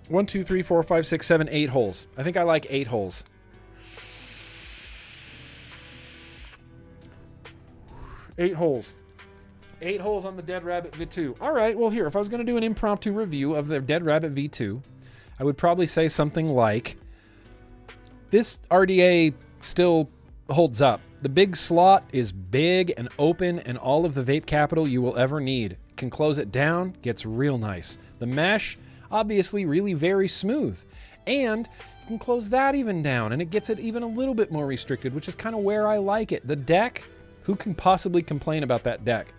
1, 2, 3, 4, 5, 6, 7, 8 holes. I think I like 8 holes. 8 holes. 8 holes on the Dead Rabbit V2. All right, well here, if I was going to do an impromptu review of the Dead Rabbit V2, I would probably say something like, this RDA still holds up. The big slot is big and open, and all of the vape capital you will ever need. Can close it down, gets real nice. The mesh, obviously really very smooth. And you can close that even down, and it gets it even a little bit more restricted, which is kind of where I like it. The deck, who can possibly complain about that deck?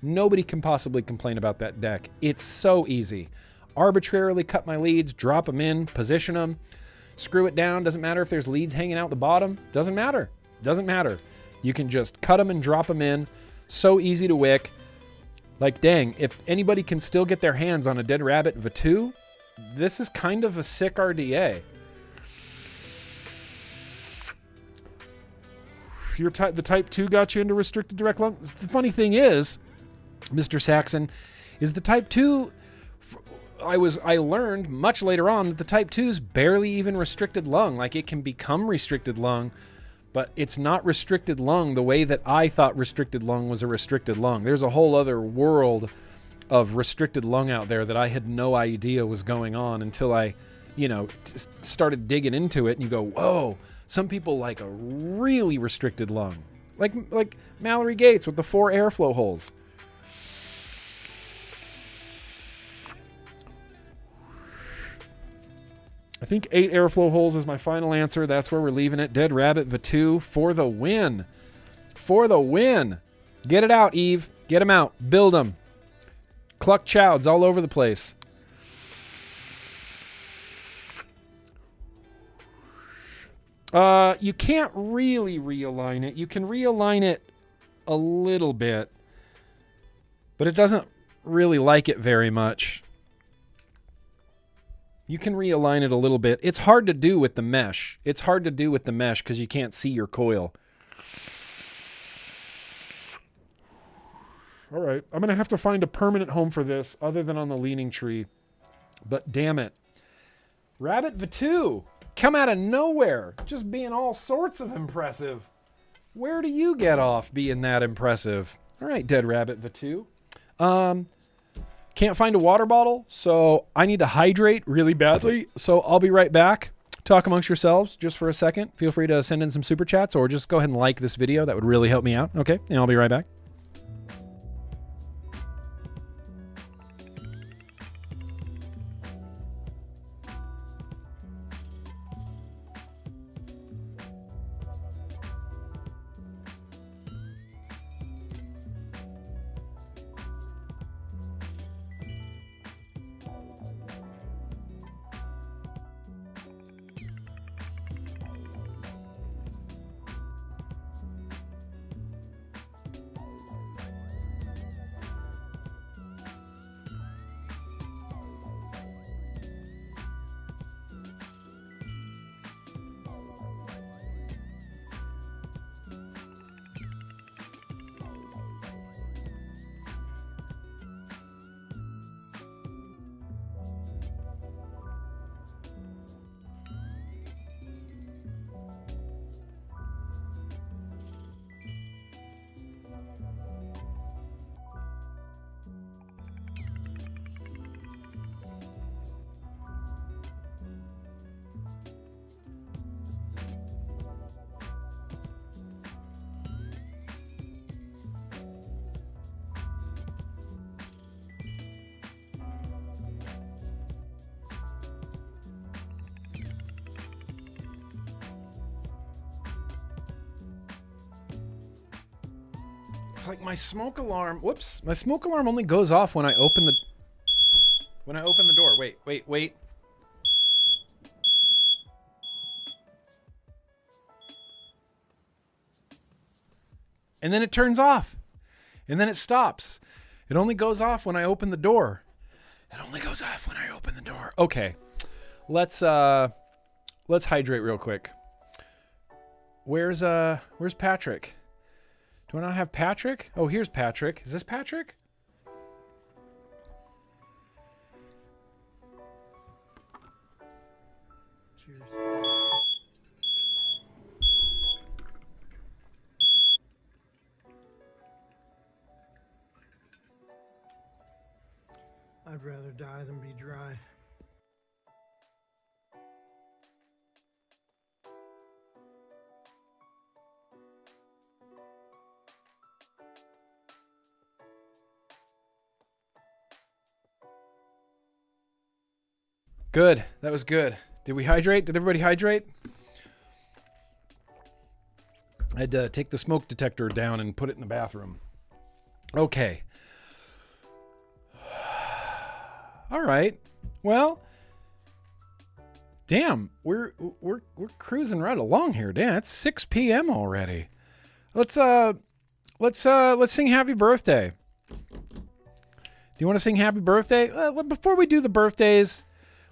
Nobody can possibly complain about that deck. It's so easy. Arbitrarily cut my leads, drop them in, position them, screw it down. Doesn't matter if there's leads hanging out the bottom. Doesn't matter. Doesn't matter. You can just cut them and drop them in. So easy to wick. Like, dang, if anybody can still get their hands on a Dead Rabbit V2, this is kind of a sick RDA. The Type 2 got you into restricted direct lump. The funny thing is, Mr. Saxon, is the Type 2 I learned much later on that the type 2's barely even restricted lung. Like, it can become restricted lung, but it's not restricted lung the way that I thought restricted lung was a restricted lung. There's a whole other world of restricted lung out there that I had no idea was going on until I, started digging into it, and you go, whoa, some people like a really restricted lung. Like Mallory Gates with the 4 airflow holes. I think 8 airflow holes is my final answer. That's where we're leaving it. Dead Rabbit Vatu for the win. For the win. Get it out, Eve. Get them out. Build them. Cluck chowds all over the place. You can't really realign it. You can realign it a little bit, but it doesn't really like it very much. You can realign it a little bit. It's hard to do with the mesh. It's hard to do with the mesh because you can't see your coil. All right, I'm going to have to find a permanent home for this other than on the leaning tree. But damn it. Rabbit Vatu, come out of nowhere, just being all sorts of impressive. Where do you get off being that impressive? All right, Dead Rabbit Vatu. Can't find a water bottle, so I need to hydrate really badly. So I'll be right back. Talk amongst yourselves just for a second. Feel free to send in some super chats or just go ahead and like this video. That would really help me out. Okay, and I'll be right back. It's like my smoke alarm. Whoops. My smoke alarm only goes off when I open the door. Wait. And then it turns off. And then it stops. It only goes off when I open the door. Okay. Let's hydrate real quick. Where's Patrick? Do I not have Patrick? Oh, here's Patrick. Is this Patrick? Cheers. I'd rather die than be dry. Good. That was good. Did we hydrate? Did everybody hydrate? I had to take the smoke detector down and put it in the bathroom. Okay. All right. Well, damn, we're cruising right along here. Damn, it's 6 p.m. already. Let's sing happy birthday. Do you want to sing happy birthday? Before we do the birthdays,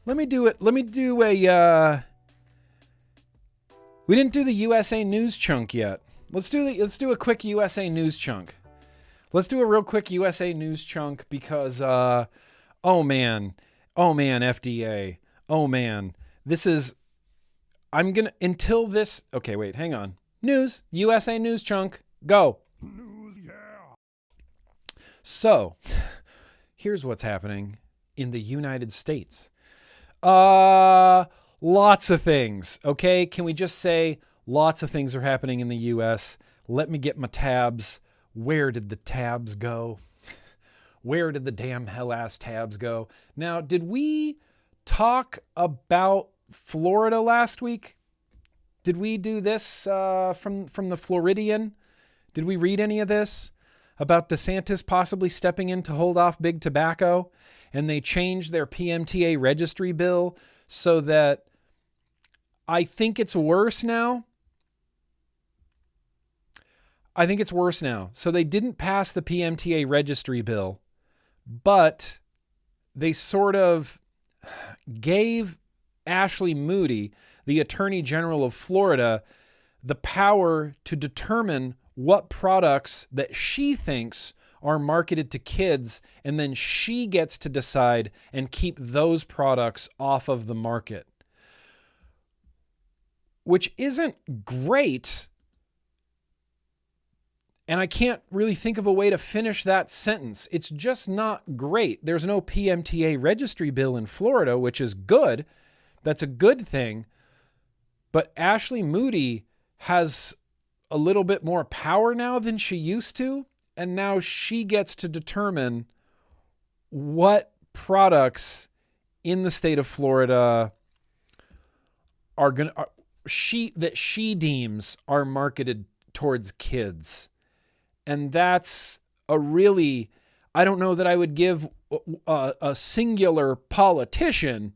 let me do a we didn't do the USA News chunk yet. Let's do a quick USA News chunk. Let's do a real quick USA News chunk because oh man, Oh man, FDA. Oh man. Until this, okay, wait, hang on. News, USA News chunk, go. News, yeah. So, here's what's happening in the United States. Lots of things, okay? Can we just say lots of things are happening in the US? Let me get my tabs. Where did the tabs go? Where did the damn hell-ass tabs go? Now, did we talk about Florida last week? Did we do this from the Floridian? Did we read any of this about DeSantis possibly stepping in to hold off big tobacco? And they changed their PMTA registry bill so that I think it's worse now. So they didn't pass the PMTA registry bill, but they sort of gave Ashley Moody, the Attorney General of Florida, the power to determine what products that she thinks are marketed to kids, and then she gets to decide and keep those products off of the market. Which isn't great. And I can't really think of a way to finish that sentence. It's just not great. There's no PMTA registry bill in Florida, which is good. That's a good thing. But Ashley Moody has a little bit more power now than she used to. And now she gets to determine what products in the state of Florida she deems are marketed towards kids. And that's a really, I don't know that I would give a singular politician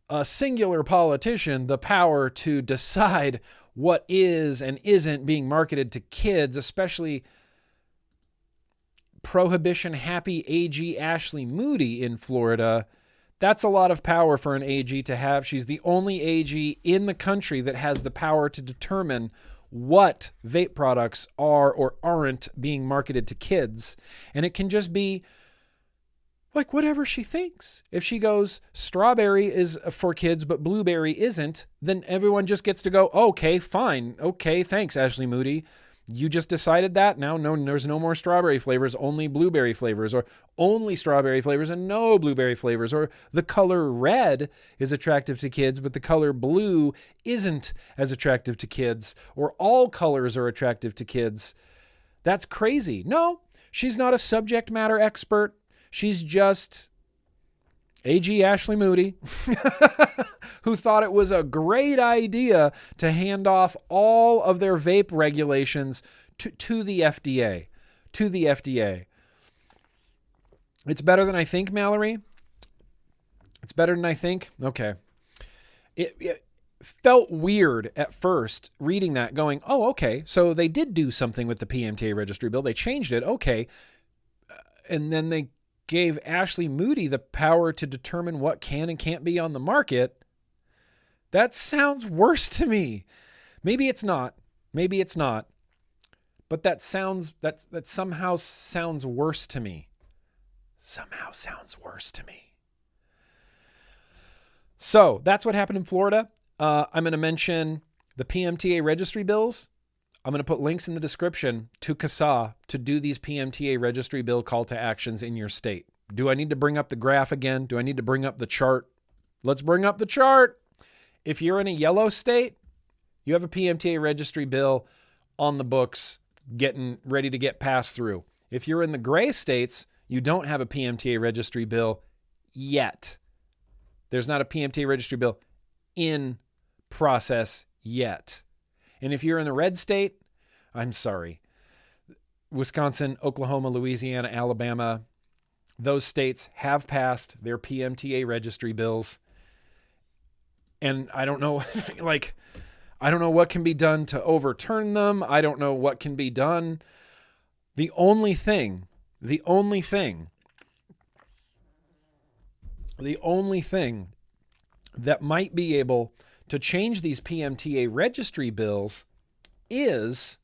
the power to decide what is and isn't being marketed to kids, especially prohibition happy AG Ashley Moody in Florida. That's a lot of power for an AG to have. She's the only AG in the country that has the power to determine what vape products are or aren't being marketed to kids. And it can just be like whatever she thinks. If she goes, strawberry is for kids, but blueberry isn't, then everyone just gets to go, okay, fine. Okay, thanks, Ashley Moody. You just decided that. Now, no, there's no more strawberry flavors, only blueberry flavors, or only strawberry flavors and no blueberry flavors, or the color red is attractive to kids, but the color blue isn't as attractive to kids, or all colors are attractive to kids. That's crazy. No, she's not a subject matter expert. She's just AG Ashley Moody, who thought it was a great idea to hand off all of their vape regulations to the FDA. To the FDA. It's better than I think, Mallory. It's better than I think. Okay. It felt weird at first reading that, going, oh, okay, so they did do something with the PMTA registry bill. They changed it. Okay. And then they gave Ashley Moody the power to determine what can and can't be on the market. That sounds worse to me. Maybe it's not. But that somehow sounds worse to me. So that's what happened in Florida. I'm going to mention the PMTA registry bills. I'm going to put links in the description to CASA to do these PMTA registry bill call to actions in your state. Do I need to bring up the graph again? Do I need to bring up the chart? Let's bring up the chart. If you're in a yellow state, you have a PMTA registry bill on the books getting ready to get passed through. If you're in the gray states, you don't have a PMTA registry bill yet. There's not a PMTA registry bill in process yet. And if you're in the red state, I'm sorry, Wisconsin, Oklahoma, Louisiana, Alabama, those states have passed their PMTA registry bills. And I don't know, I don't know what can be done to overturn them. I don't know what can be done. The only thing that might be able to change these PMTA registry bills is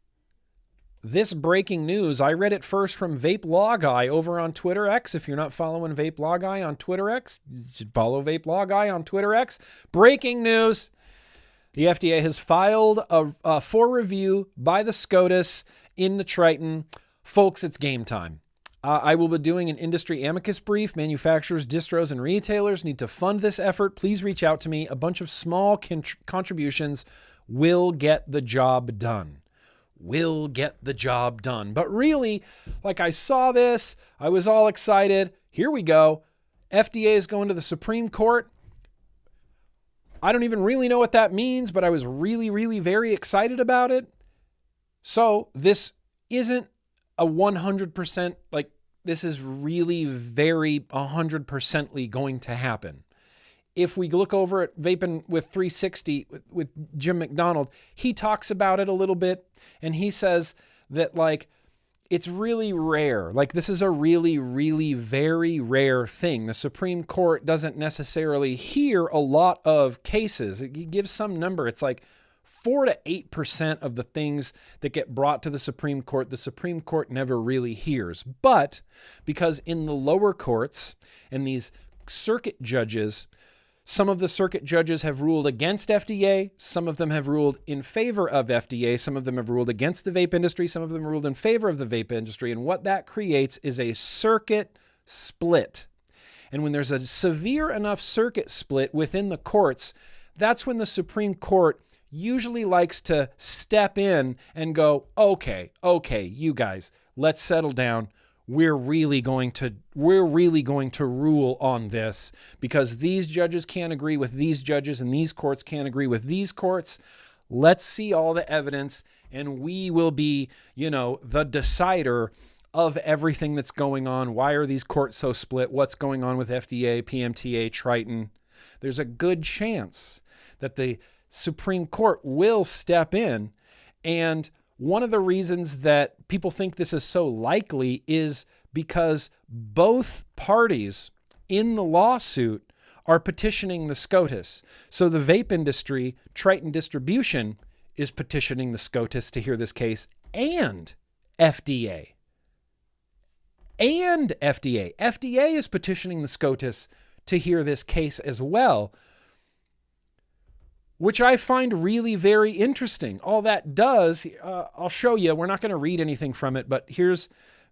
this breaking news, I read it first from Vape Law Guy over on Twitter X. If you're not following Vape Law Guy on Twitter X, you should follow Vape Law Guy on Twitter X. Breaking news. The FDA has filed for review by the SCOTUS in the Triton. Folks, it's game time. I will be doing an industry amicus brief. Manufacturers, distros, and retailers need to fund this effort. Please reach out to me. A bunch of small contributions will get the job done. Will get the job done. But really, like, I saw this, I was all excited. Here we go. FDA is going to the Supreme Court. I don't even really know what that means, but I was really, really very excited about it. So this isn't a 100%, like, this is really very 100%ly going to happen. If we look over at Vaping with 360 with Jim McDonald, he talks about it a little bit, and he says that, like, it's really rare. Like, this is a really, really very rare thing. The Supreme Court doesn't necessarily hear a lot of cases. It gives some number. It's like 4 to 8% of the things that get brought to the Supreme Court never really hears. But because in the lower courts and these circuit judges, some of the circuit judges have ruled against FDA. Some of them have ruled in favor of FDA. Some of them have ruled against the vape industry. Some of them have ruled in favor of the vape industry. And what that creates is a circuit split. And when there's a severe enough circuit split within the courts, that's when the Supreme Court usually likes to step in and go, okay, you guys, let's settle down. We're really going to rule on this because these judges can't agree with these judges and these courts can't agree with these courts. Let's see all the evidence and we will be, the decider of everything that's going on. Why are these courts so split? What's going on with FDA, PMTA, Triton? There's a good chance that the Supreme Court will step in. And one of the reasons that people think this is so likely is because both parties in the lawsuit are petitioning the SCOTUS. So the vape industry, Triton Distribution, is petitioning the SCOTUS to hear this case, and FDA. FDA is petitioning the SCOTUS to hear this case as well, which I find really very interesting. All that does, I'll show you. We're not going to read anything from it, but here's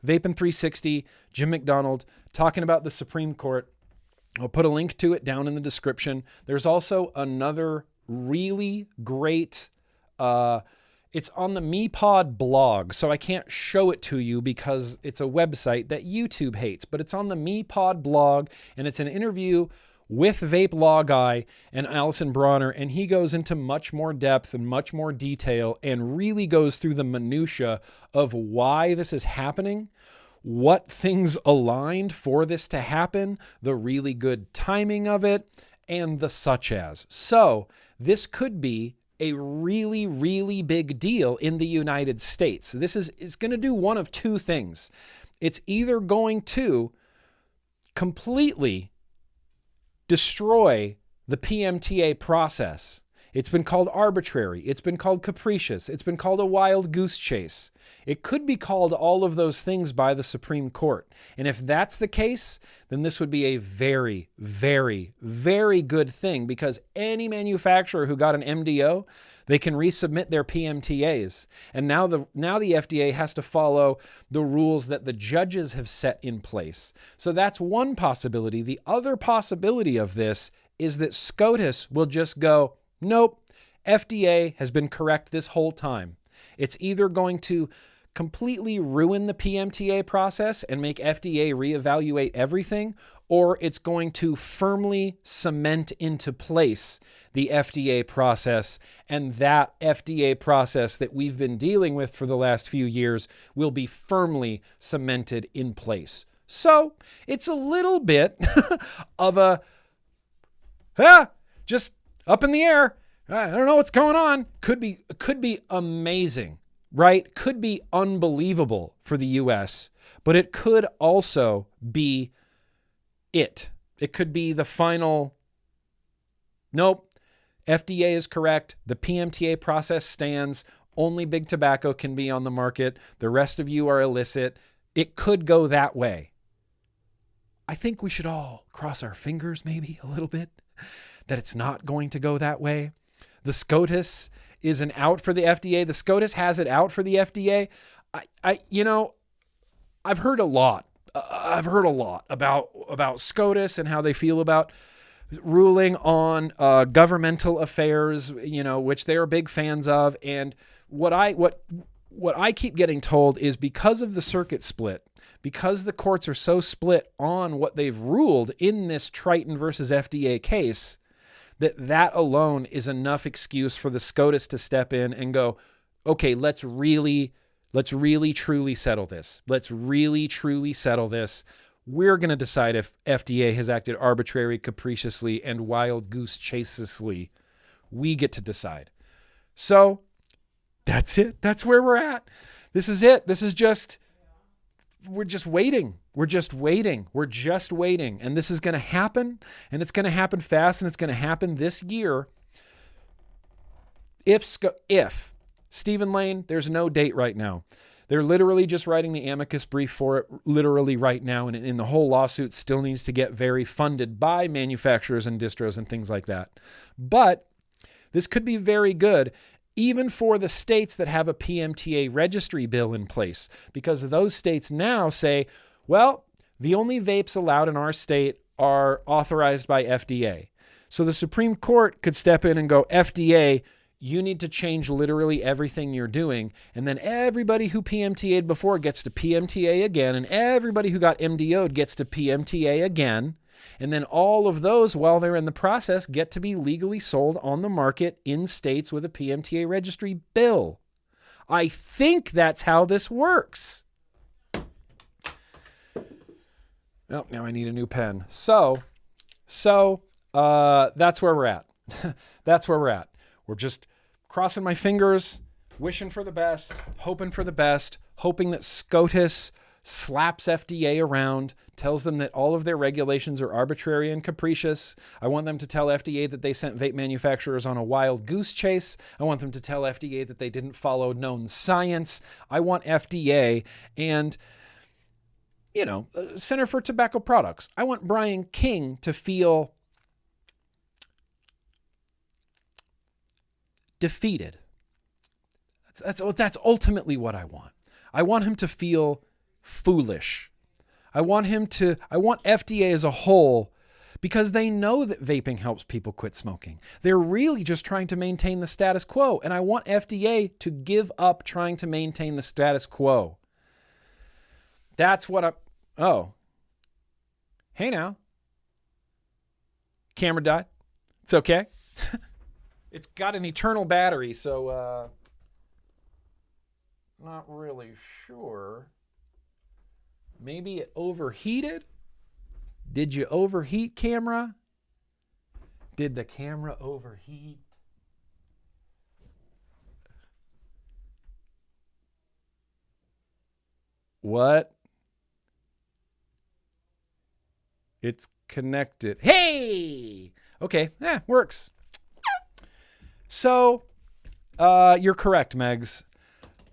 Vaping 360, Jim McDonald, talking about the Supreme Court. I'll put a link to it down in the description. There's also another really great, it's on the MePod blog, so I can't show it to you because it's a website that YouTube hates, but it's on the MePod blog, and it's an interview with Vape Law Guy and Allison Bronner, and he goes into much more depth and much more detail and really goes through the minutia of why this is happening, what things aligned for this to happen, the really good timing of it, and the such as. So this could be a really, really big deal in the United States. This is going to do one of two things. It's either going to completely destroy the PMTA process. It's been called arbitrary. It's been called capricious. It's been called a wild goose chase. It could be called all of those things by the Supreme Court. And if that's the case, then this would be a very, very, very good thing because any manufacturer who got an MDO, they can resubmit their PMTAs. And now the FDA has to follow the rules that the judges have set in place. So that's one possibility. The other possibility of this is that SCOTUS will just go, nope, FDA has been correct this whole time. It's either going to completely ruin the PMTA process and make FDA reevaluate everything, or it's going to firmly cement into place the FDA process, and that FDA process that we've been dealing with for the last few years will be firmly cemented in place. So it's a little bit of a, just up in the air. I don't know what's going on. Could be amazing, right? Could be unbelievable for the US, but it could also be it. It could be the final, nope, FDA is correct. The PMTA process stands. only big tobacco can be on the market. The rest of you are illicit. It could go that way. I think we should all cross our fingers maybe a little bit that it's not going to go that way. The SCOTUS is an out for the FDA. The SCOTUS has it out for the FDA. I've heard a lot. About SCOTUS and how they feel about ruling on governmental affairs, which they are big fans of. And what I keep getting told is because of the circuit split, because the courts are so split on what they've ruled in this Triton versus FDA case, that alone is enough excuse for the SCOTUS to step in and go, okay, let's really truly settle this. Let's really truly settle this. We're going to decide if FDA has acted arbitrary, capriciously, and wild goose chasesly. We get to decide. So that's it. That's where we're at. This is it. We're just waiting. We're just waiting. And this is going to happen, and it's going to happen fast, and it's going to happen this year. If Stephen Lane, there's no date right now. They're literally just writing the amicus brief for it literally right now, and the whole lawsuit still needs to get very funded by manufacturers and distros and things like that. But this could be very good, even for the states that have a PMTA registry bill in place, because those states now say, well, the only vapes allowed in our state are authorized by FDA. So the Supreme Court could step in and go, FDA, you need to change literally everything you're doing. And then everybody who PMTA'd before gets to PMTA again. And everybody who got MDO'd gets to PMTA again. And then all of those, while they're in the process, get to be legally sold on the market in states with a PMTA registry bill. I think that's how this works. Oh, now I need a new pen. So that's where we're at. That's where we're at. We're just crossing my fingers, wishing for the best, hoping for the best, hoping that SCOTUS slaps FDA around, tells them that all of their regulations are arbitrary and capricious. I want them to tell FDA that they sent vape manufacturers on a wild goose chase. I want them to tell FDA that they didn't follow known science. I want FDA and, Center for Tobacco Products. I want Brian King to feel defeated. That's ultimately what I want. I want him to feel foolish. I want FDA as a whole, because they know that vaping helps people quit smoking. They're really just trying to maintain the status quo. And I want FDA to give up trying to maintain the status quo. That's what hey now. Camera died. It's okay. It's got an eternal battery, so not really sure. Maybe it overheated? Did you overheat, camera? Did the camera overheat? What? It's connected. Hey! Okay, works. So, you're correct, Megs.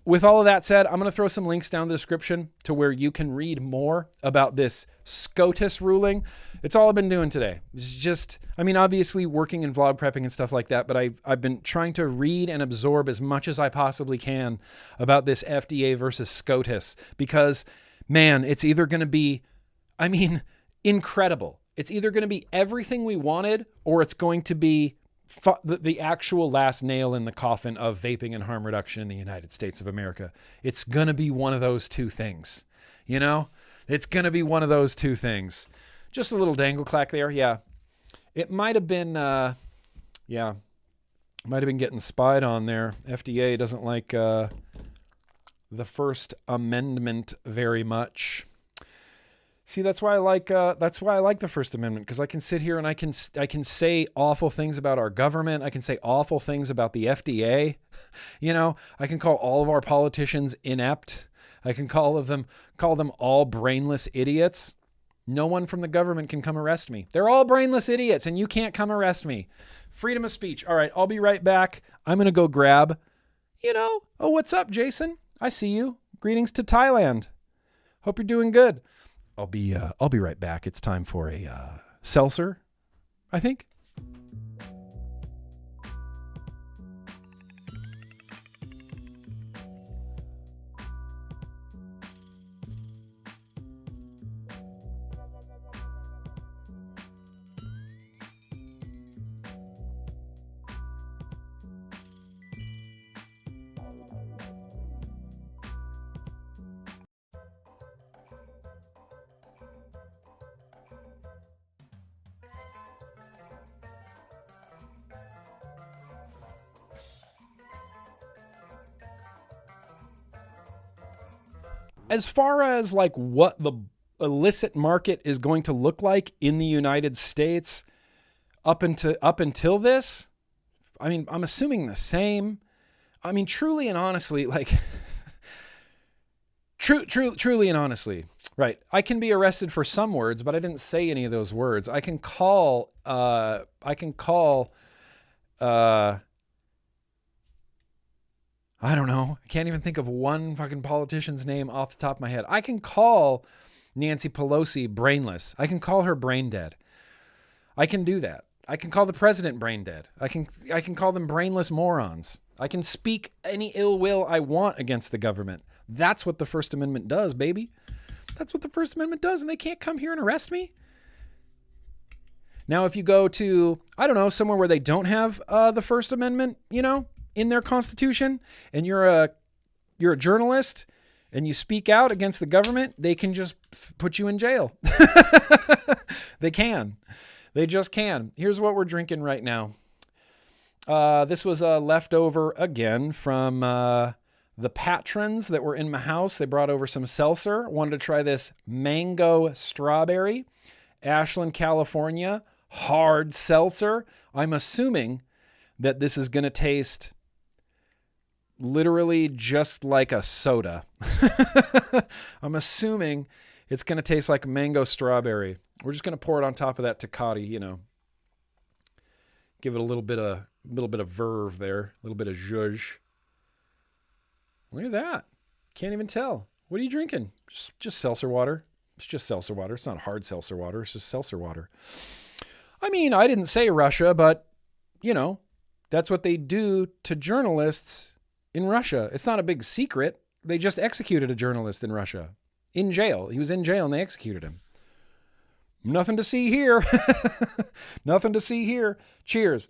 With all of that said, I'm going to throw some links down in the description to where you can read more about this SCOTUS ruling. It's all I've been doing today. It's just, obviously working in vlog prepping and stuff like that, but I've been trying to read and absorb as much as I possibly can about this FDA versus SCOTUS, because, man, it's either going to be, incredible. It's either going to be everything we wanted, or it's going to be the actual last nail in the coffin of vaping and harm reduction in the United States of America. It's going to be one of those two things. It's going to be one of those two things. Just a little Dangleclack there. Yeah. It might have been, might have been getting spied on there. FDA doesn't like the First Amendment very much. See, that's why I like the First Amendment, because I can sit here and I can say awful things about our government. I can say awful things about the FDA. I can call all of our politicians inept. I can call them all brainless idiots. No one from the government can come arrest me. They're all brainless idiots, and you can't come arrest me. Freedom of speech. All right, I'll be right back. I'm going to go grab you know, oh, what's up, Jason? I see you. Greetings to Thailand. Hope you're doing good. I'll be right back. It's time for a seltzer, I think. As far as like what the illicit market is going to look like in the United States up until this, I mean, I'm assuming the same. I mean, truly and honestly, like truly and honestly, right? I can be arrested for some words, but I didn't say any of those words. I can call I don't know. I can't even think of one fucking politician's name off the top of my head. I can call Nancy Pelosi brainless. I can call her brain dead. I can do that. I can call the president brain dead. I can call them brainless morons. I can speak any ill will I want against the government. That's what the First Amendment does, baby. That's what the First Amendment does, and they can't come here and arrest me. Now, if you go to, I don't know, somewhere where they don't have the First Amendment, you know, in their constitution, and you're a journalist and you speak out against the government, they can just put you in jail. They just can. Here's what we're drinking right now. This was a leftover again from the patrons that were in my house. They brought over some seltzer. Wanted to try this mango strawberry, Ashland, California, hard seltzer. I'm assuming that this is going to taste literally just like a soda. I'm assuming it's going to taste like mango strawberry. We're just going to pour it on top of that Tecate, you know. Give it a little bit of verve there, a little bit of zhuzh. Look at that. Can't even tell. What are you drinking? Just seltzer water. It's just seltzer water. It's not hard seltzer water. It's just seltzer water. I mean, I didn't say Russia, but, you know, that's what they do to journalists in Russia. It's not a big secret. They just executed a journalist in Russia in jail. He was in jail and they executed him. Nothing to see here. Nothing to see here. Cheers.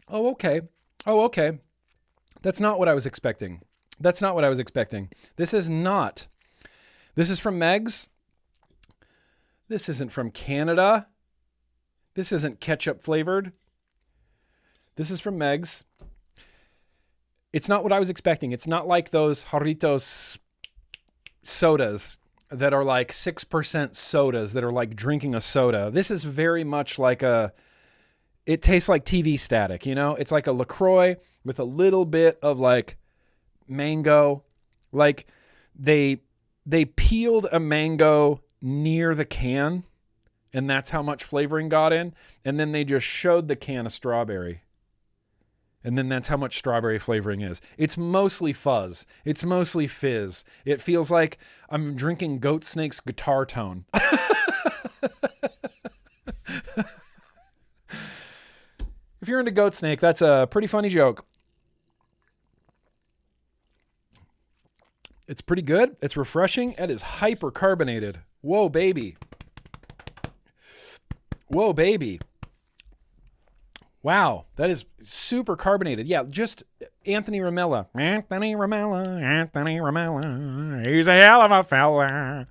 Oh, okay. That's not what I was expecting. This is from Meg's. This isn't from Canada. This isn't ketchup flavored. This is from Meg's. It's not what I was expecting. It's not like those Jarritos sodas that are like 6% sodas that are like drinking a soda. This is very much like it tastes like TV static, you know? It's like a LaCroix with a little bit of like mango. Like they peeled a mango near the can, and that's how much flavoring got in. And then they just showed the can of strawberry. And then that's how much strawberry flavoring is. It's mostly fuzz. It's mostly fizz. It feels like I'm drinking Goatsnake's guitar tone. If you're into Goatsnake, that's a pretty funny joke. It's pretty good. It's refreshing. It is hyper carbonated. Whoa, baby. Wow, that is super carbonated. Yeah, just Anthony Ramella. He's a hell of a fella.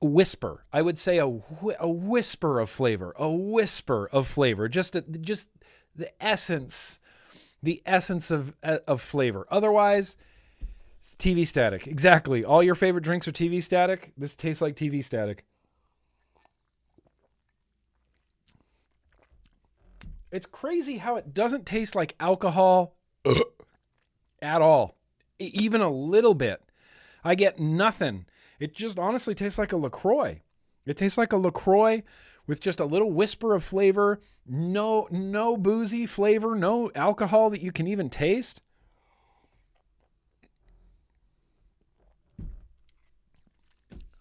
Whisper. I would say a whisper of flavor. Just the essence of flavor. Otherwise, it's TV static. Exactly. All your favorite drinks are TV static. This tastes like TV static. It's crazy how it doesn't taste like alcohol at all. Even a little bit. I get nothing. It just honestly tastes like a LaCroix. It tastes like a LaCroix with just a little whisper of flavor, no boozy flavor, no alcohol that you can even taste.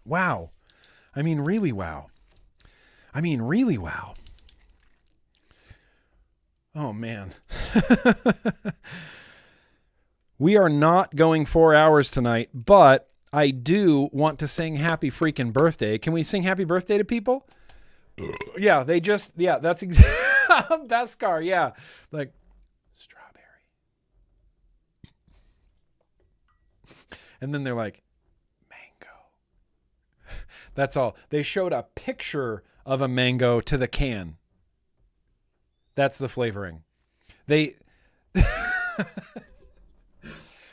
Wow. I mean, really wow. Oh, man. We are not going 4 hours tonight, but I do want to sing happy freaking birthday. Can we sing happy birthday to people? Yeah, that's Beskar, yeah. Like, strawberry. And then they're like, mango. That's all. They showed a picture of a mango to the can. That's the flavoring.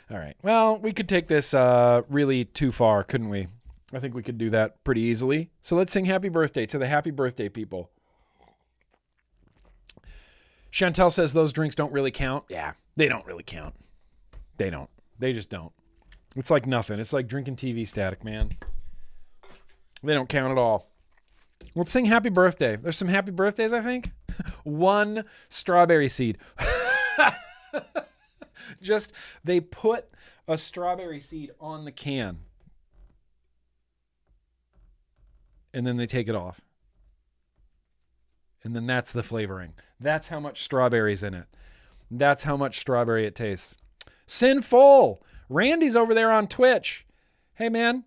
All right. Well, we could take this really too far, couldn't we? I think we could do that pretty easily. So let's sing happy birthday to the happy birthday people. Chantel says those drinks don't really count. Yeah, they don't really count. They don't. They just don't. It's like nothing. It's like drinking TV static, man. They don't count at all. Let's sing happy birthday. There's some happy birthdays, I think. 1 strawberry seed. Just, they put a strawberry seed on the can. And then they take it off. And then that's the flavoring. That's how much strawberry's in it. That's how much strawberry it tastes. Sinful. Randy's over there on Twitch. Hey, man.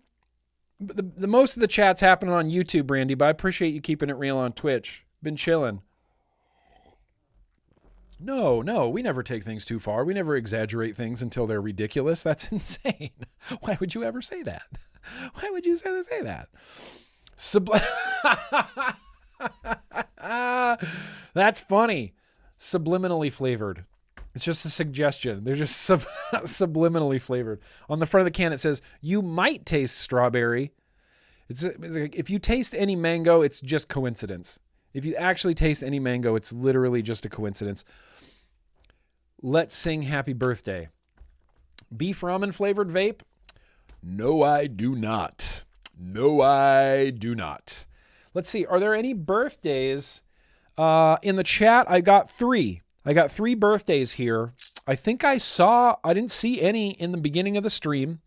The most of the chat's happening on YouTube, Randy, but I appreciate you keeping it real on Twitch. Been chilling. No, we never take things too far. We never exaggerate things until they're ridiculous. That's insane. Why would you ever say that? Why would you say that? That's funny. Subliminally flavored. It's just a suggestion. They're just subliminally flavored. On the front of the can, it says, you might taste strawberry. It's like, if you taste any mango, it's just coincidence. If you actually taste any mango, it's literally just a coincidence. Let's sing happy birthday. Beef ramen flavored vape? No, I do not. Let's see. Are there any birthdays in the chat? I got 3. I got 3 birthdays here. I think I didn't see any in the beginning of the stream.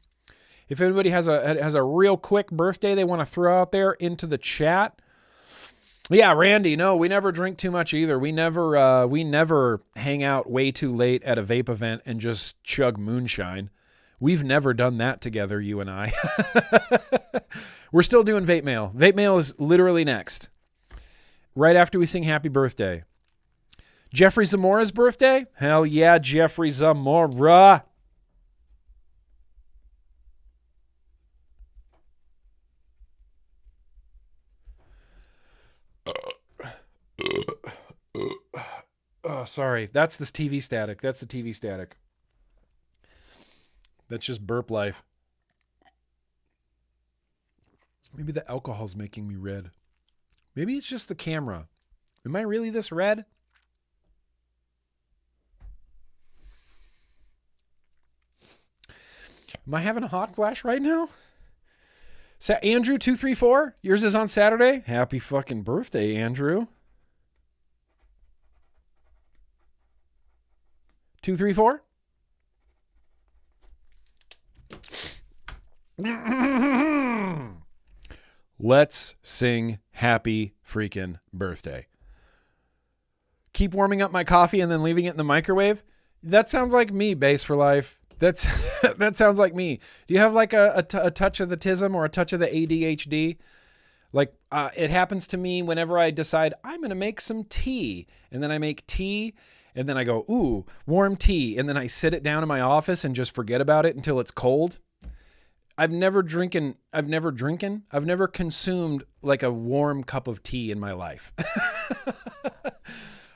If anybody has a real quick birthday they want to throw out there into the chat. Yeah, Randy, no, we never drink too much either. We never hang out way too late at a vape event and just chug moonshine. We've never done that together, you and I. We're still doing Vape Mail. Vape Mail is literally next. Right after we sing happy birthday. Jeffrey Zamora's birthday? Hell yeah, Jeffrey Zamora. Oh, sorry. That's this TV static. That's the TV static. That's just burp life. Maybe the alcohol's making me red. Maybe it's just the camera. Am I really this red? Am I having a hot flash right now? Andrew 234, yours is on Saturday. Happy fucking birthday, Andrew. 234. Let's sing happy freaking birthday. Keep warming up my coffee and then leaving it in the microwave. That sounds like me, Base for Life. That sounds like me. Do you have like a touch of the tism or a touch of the ADHD? Like it happens to me whenever I decide I'm going to make some tea. And then I make tea and then I go, ooh, warm tea. And then I sit it down in my office and just forget about it until it's cold. I've never consumed like a warm cup of tea in my life.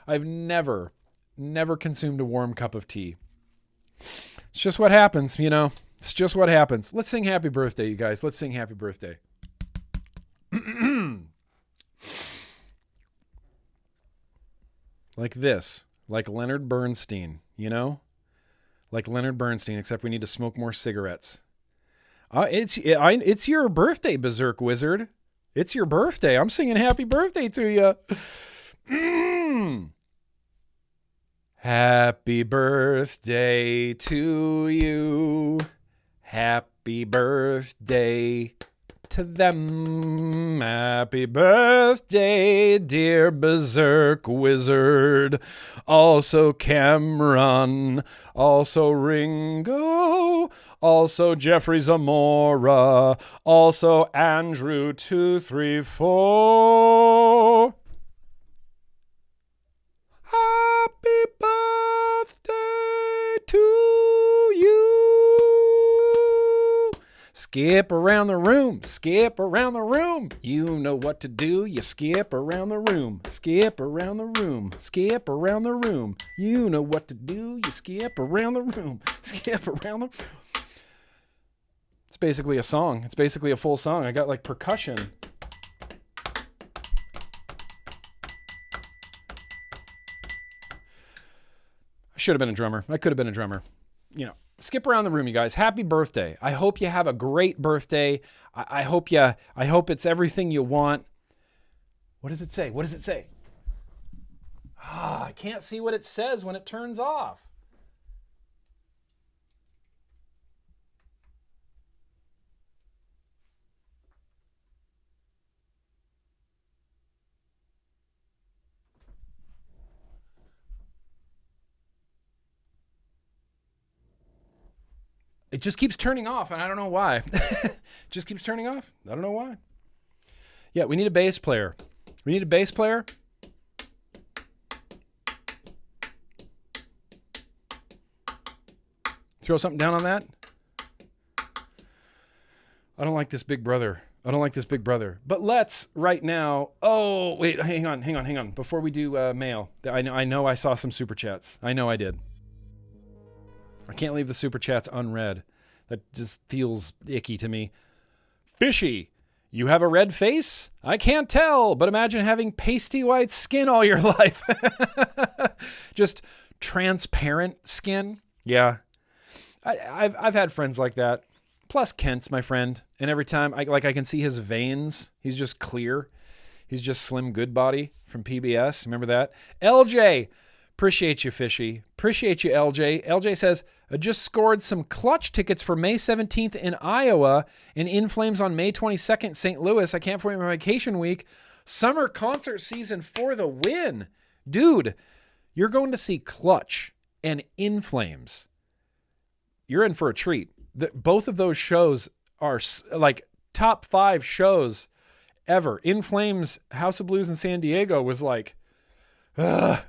I've never consumed a warm cup of tea. It's just what happens, you know. It's just what happens. Let's sing happy birthday, you guys. Let's sing happy birthday. Like this. Like Leonard Bernstein, you know? Like Leonard Bernstein, except we need to smoke more cigarettes. It's your birthday, Berserk Wizard. It's your birthday. I'm singing happy birthday to you. Happy birthday to you. Happy birthday to them. Happy birthday, dear Berserk Wizard. Also Cameron. Also Ringo. Also Jeffrey Zamora. Also Andrew 234. Happy birthday to you. Skip around the room, skip around the room. You know what to do, you skip around the room. Skip around the room, skip around the room. You know what to do, you skip around the room. Skip around the room. It's basically a song. It's basically a full song. I got like percussion. I should have been a drummer. I could have been a drummer. You know, skip around the room, you guys. Happy birthday. I hope you have a great birthday. I hope it's everything you want. What does it say? What does it say? I can't see what it says when it turns off. It just keeps turning off, and I don't know why. It just keeps turning off. I don't know why. Yeah, we need a bass player. We need a bass player. Throw something down on that. I don't like this big brother. I don't like this big brother. But let's right now. Oh, wait, hang on. Before we do mail, I know I saw some super chats. I know I did. I can't leave the super chats unread. That just feels icky to me. Fishy, you have a red face? I can't tell, but imagine having pasty white skin all your life. Just transparent skin. Yeah. I've had friends like that. Plus Kent's my friend. And every time I can see his veins. He's just clear. He's just Slim Goodbody from PBS. Remember that? LJ. Appreciate you, Fishy. Appreciate you, LJ. LJ says, I just scored some clutch tickets for May 17th in Iowa and In Flames on May 22nd, St. Louis. I can't wait my vacation week. Summer concert season for the win. Dude, you're going to see Clutch and In Flames. You're in for a treat. Both of those shows are like top 5 shows ever. In Flames, House of Blues in San Diego was like,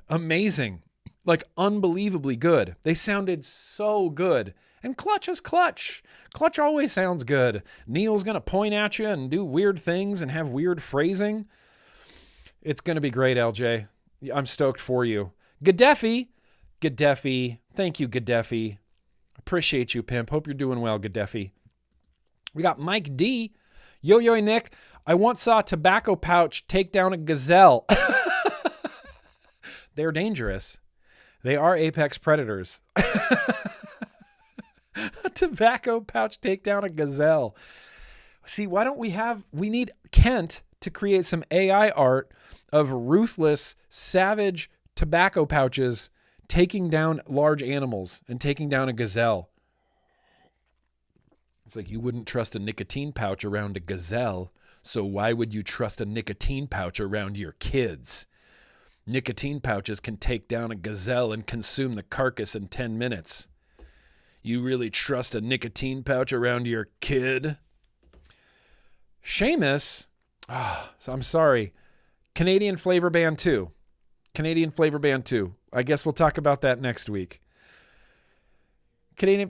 amazing, like unbelievably good. They sounded so good. And Clutch is Clutch. Clutch always sounds good. Neil's going to point at you and do weird things and have weird phrasing. It's going to be great, LJ. I'm stoked for you. Gaddafi. Thank you, Gaddafi. Appreciate you, pimp. Hope you're doing well, Gaddafi. We got Mike D. Yo, Nick. I once saw a tobacco pouch take down a gazelle. They're dangerous. They are apex predators. A tobacco pouch take down a gazelle. See, why don't we need Kent to create some AI art of ruthless, savage tobacco pouches taking down large animals and taking down a gazelle. It's like you wouldn't trust a nicotine pouch around a gazelle, so why would you trust a nicotine pouch around your kids? Nicotine pouches can take down a gazelle and consume the carcass in 10 minutes. You really trust a nicotine pouch around your kid? Seamus, so I'm sorry. Canadian Flavor Band 2. Canadian Flavor Band 2. I guess we'll talk about that next week. Canadian...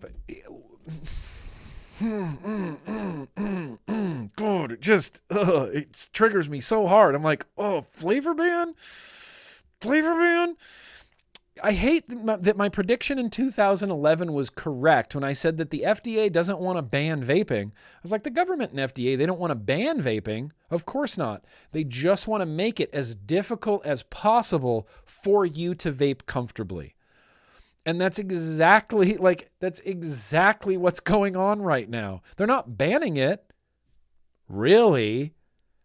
God, it triggers me so hard. I'm like, Flavor Band? Flavor Band? I hate that my prediction in 2011 was correct when I said that the FDA doesn't want to ban vaping. I was like, the government and FDA, they don't want to ban vaping. Of course not. They just want to make it as difficult as possible for you to vape comfortably. And that's exactly what's going on right now. They're not banning it. Really?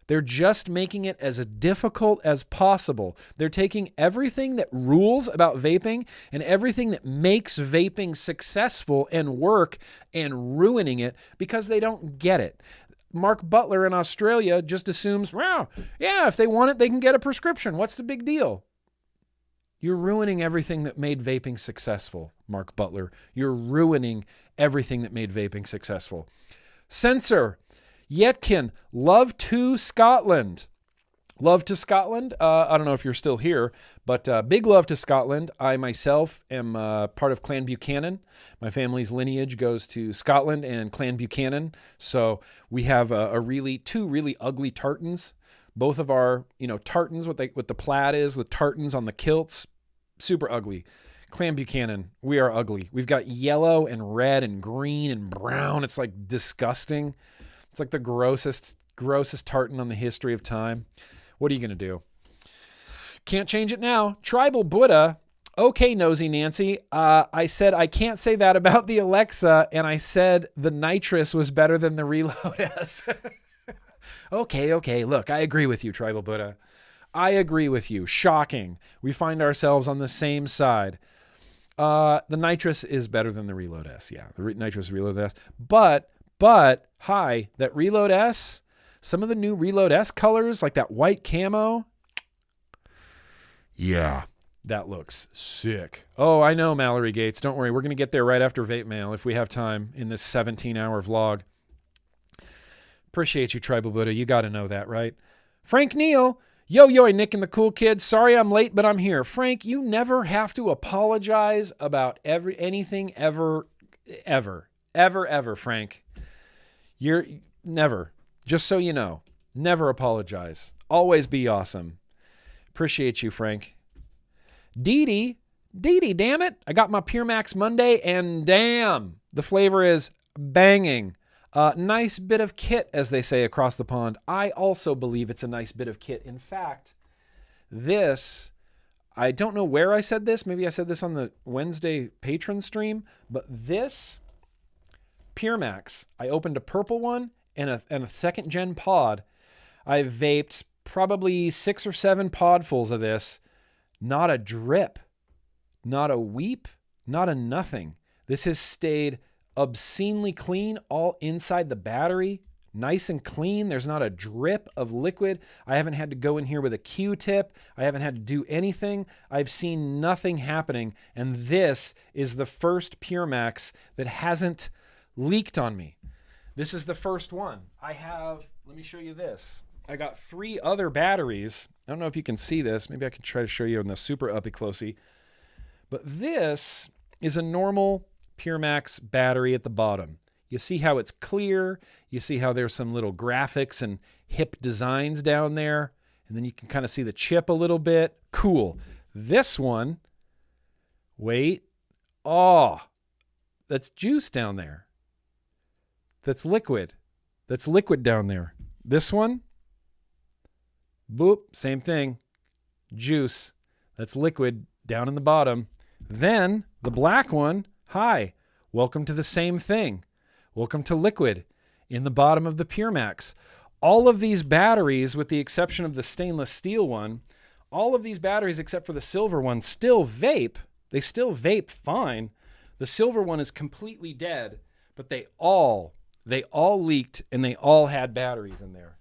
They're just making it as difficult as possible. They're taking everything that rules about vaping and everything that makes vaping successful and work and ruining it because they don't get it. Mark Butler in Australia just assumes, well, yeah, if they want it, they can get a prescription. What's the big deal? You're ruining everything that made vaping successful, Mark Butler. You're ruining everything that made vaping successful. Censor. Yetkin, love to Scotland. Love to Scotland. I don't know if you're still here, but big love to Scotland. I myself am part of Clan Buchanan. My family's lineage goes to Scotland and Clan Buchanan. So we have two really ugly tartans. Both of our, tartans, what the plaid is, the tartans on the kilts, super ugly. Clan Buchanan, we are ugly. We've got yellow and red and green and brown. It's like disgusting. It's like the grossest tartan on the history of time. What are you going to do? Can't change it now. Tribal Buddha. Okay, Nosy Nancy. I said I can't say that about the Alexa, and I said the nitrous was better than the Reload S. Okay. Look, I agree with you, Tribal Buddha. I agree with you. Shocking. We find ourselves on the same side. The nitrous is better than the Reload S. Yeah, the nitrous Reload S. But hi, that Reload S, some of the new Reload S colors, like that white camo, yeah, that looks sick. Oh, I know, Mallory Gates. Don't worry. We're going to get there right after Vape Mail if we have time in this 17-hour vlog. Appreciate you, Tribal Buddha. You got to know that, right? Frank Neal. Yo, Nick and the cool kids. Sorry I'm late, but I'm here. Frank, you never have to apologize about anything ever, Frank. You're never, just so you know, never apologize. Always be awesome. Appreciate you, Frank. Dee Dee, damn it. I got my Pure Max Monday and damn, the flavor is banging. Nice bit of kit, as they say across the pond. I also believe it's a nice bit of kit. In fact, this, I don't know where I said this. Maybe I said this on the Wednesday patron stream, but this Pure Max, I opened a purple one and a second gen pod. I vaped probably 6 or 7 podfuls of this. Not a drip, not a weep, not a nothing. This has stayed obscenely clean all inside the battery. Nice and clean. There's not a drip of liquid. I haven't had to go in here with a Q-tip. I haven't had to do anything. I've seen nothing happening. And this is the first Pure Max that hasn't leaked on me. This is the first one. Let me show you this. I got 3 other batteries. I don't know if you can see this. Maybe I can try to show you in the super uppy closey. But this is a normal Pure Max battery at the bottom. You see how it's clear. You see how there's some little graphics and hip designs down there. And then you can kind of see the chip a little bit. Cool. This one, wait. Oh, that's juice down there. That's liquid. That's liquid down there. This one, boop, same thing. Juice. That's liquid down in the bottom. Then the black one, hi, welcome to the same thing. Welcome to liquid in the bottom of the Pure Max. All of these batteries, with the exception of the stainless steel one, all of these batteries except for the silver one still vape. They still vape fine. The silver one is completely dead, but they all leaked and they all had batteries in there,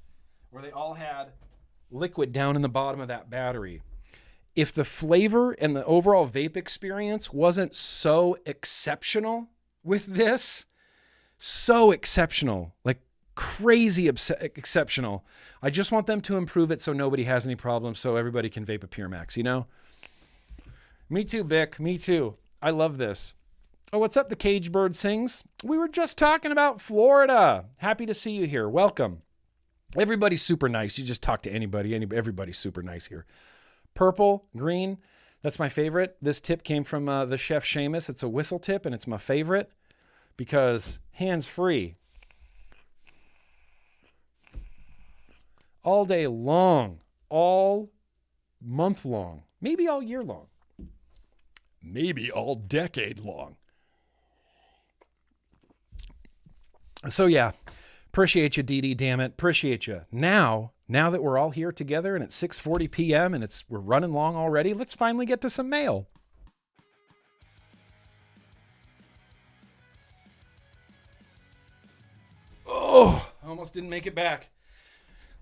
or they all had liquid down in the bottom of that battery. If the flavor and the overall vape experience wasn't so exceptional with this, so exceptional, like crazy exceptional, I just want them to improve it so nobody has any problems, so everybody can vape a Pure Max, you know? Me too, Vic. Me too. I love this. Oh, what's up, the Cage Bird Sings? We were just talking about Florida. Happy to see you here. Welcome. Everybody's super nice. You just talk to anybody. Everybody's super nice here. Purple, green, that's my favorite. This tip came from the chef Seamus. It's a whistle tip, and it's my favorite because hands-free. All day long, all month long, maybe all year long, maybe all decade long. So yeah, appreciate you, Dee Dee, damn it. Appreciate you. Now, Now that we're all here together and it's 6:40 p.m. and we're running long already, let's finally get to some mail. Oh, I almost didn't make it back.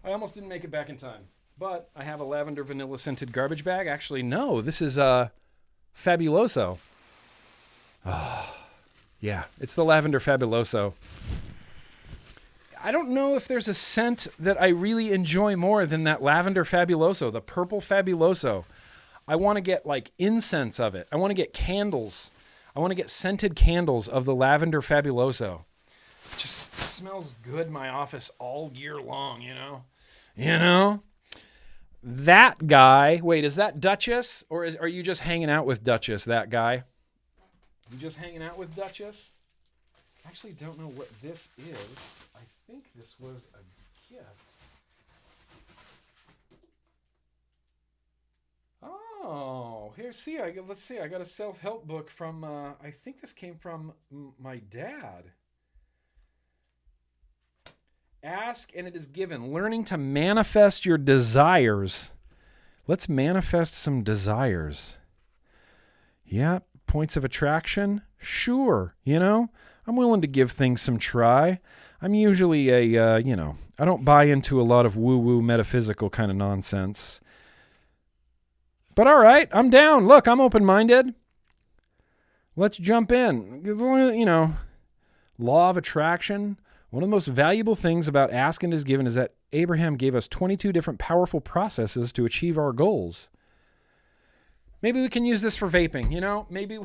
I almost didn't make it back in time. But I have a lavender vanilla scented garbage bag. Actually, no, this is Fabuloso. Oh, yeah, it's the lavender Fabuloso. I don't know if there's a scent that I really enjoy more than that lavender Fabuloso, the purple Fabuloso. I want to get like incense of it. I want to get candles. I want to get scented candles of the lavender Fabuloso. It just smells good in my office all year long, you know? You know? That guy, wait, is that Duchess? Or are you just hanging out with Duchess, that guy? You just hanging out with Duchess? I actually don't know what this is. I think this was a gift. Oh, here, see, let's see. I got a self-help book from, I think this came from my dad. Ask and it is given. Learning to manifest your desires. Let's manifest some desires. Yeah, points of attraction. Sure, you know, I'm willing to give things some try. I'm usually I don't buy into a lot of woo-woo metaphysical kind of nonsense. But all right, I'm down. Look, I'm open-minded. Let's jump in. You know, law of attraction. One of the most valuable things about Ask and Is Given is that Abraham gave us 22 different powerful processes to achieve our goals. Maybe we can use this for vaping, you know? Maybe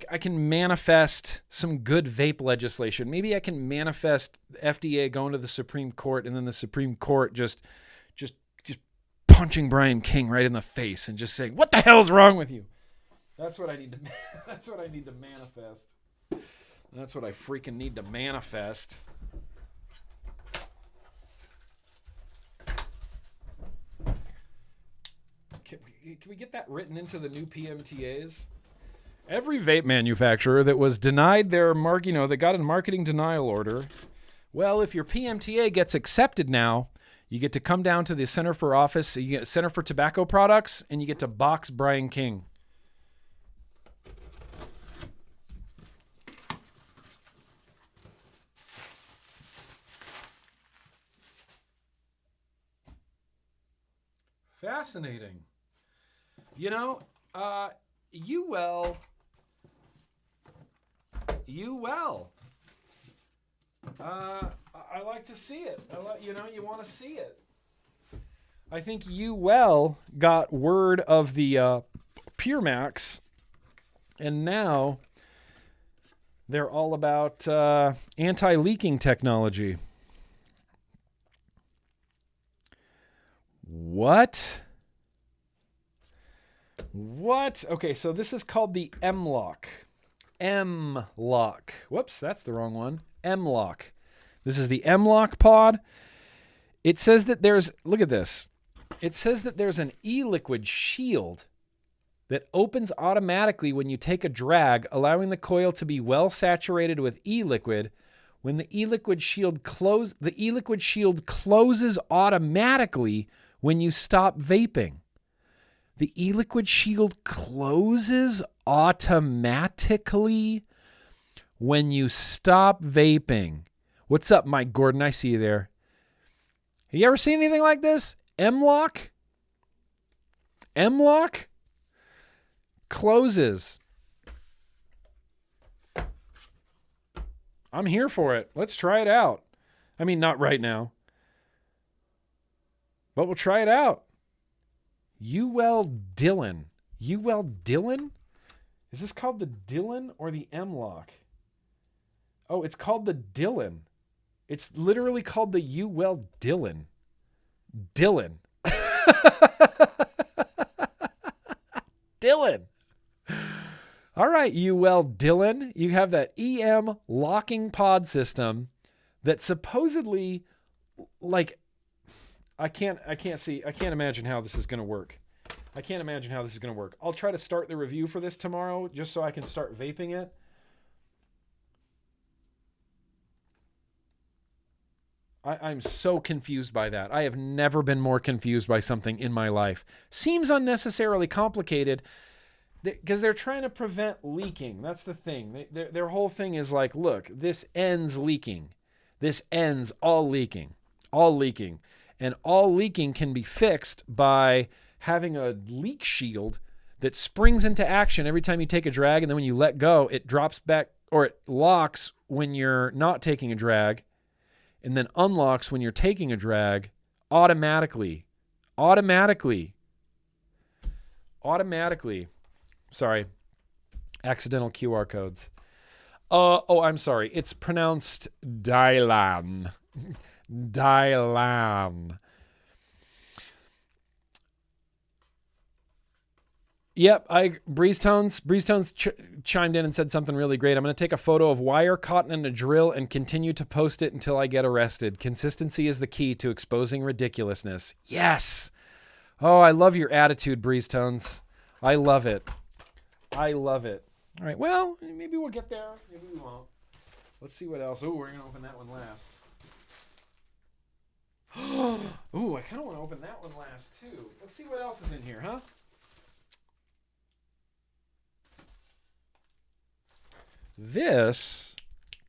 I can manifest some good vape legislation. Maybe I can manifest FDA going to the Supreme Court and then the Supreme Court just punching Brian King right in the face and just saying, "What the hell's wrong with you?" That's what I need to manifest. That's what I freaking need to manifest. Can we get that written into the new PMTAs? Every vape manufacturer that was denied their that got a marketing denial order, well, if your PMTA gets accepted now, you get to come down to the Center for Tobacco Products, and you get to box Brian King. Fascinating. You know, you well. I like to see it. You want to see it. I think you well got word of the Pure Max, and now they're all about anti-leaking technology. What? Okay, so this is called the M-Lock. M-Lock. Whoops, that's the wrong one. M-Lock. This is the M-Lock pod. It says that look at this. It says that there's an e-liquid shield that opens automatically when you take a drag, allowing the coil to be well saturated with e-liquid. When the e-liquid shield closes automatically when you stop vaping. The e-liquid shield closes automatically when you stop vaping. What's up, Mike Gordon? I see you there. Have you ever seen anything like this? M-Lock? M-Lock closes. I'm here for it. Let's try it out. I mean, not right now, but we'll try it out. Dylan. Dylan? Is this called the Dylan or the M-Lock? Oh, it's called the Dylan. It's literally called the Dylan. Dylan. Dylan. All right, Dylan. You have that EM locking pod system that supposedly, like, I can't imagine how this is going to work. I'll try to start the review for this tomorrow just so I can start vaping it. I'm so confused by that. I have never been more confused by something in my life. Seems unnecessarily complicated because they're trying to prevent leaking. That's the thing. Their whole thing is like, look, this ends leaking. This ends all leaking. All leaking. And all leaking can be fixed by having a leak shield that springs into action every time you take a drag, and then when you let go, it drops back, or it locks when you're not taking a drag, and then unlocks when you're taking a drag automatically. Sorry. Accidental QR codes. I'm sorry. It's pronounced Dylan. Dylan. Yep, Breeze Tones chimed in and said something really great. I'm going to take a photo of wire, cotton, and a drill and continue to post it until I get arrested. Consistency is the key to exposing ridiculousness. Yes. Oh, I love your attitude, Breeze Tones. I love it. All right, well, maybe we'll get there. Maybe we won't. Let's see what else. Oh, we're going to open that one last. Oh, I kind of want to open that one last, too. Let's see what else is in here, huh? This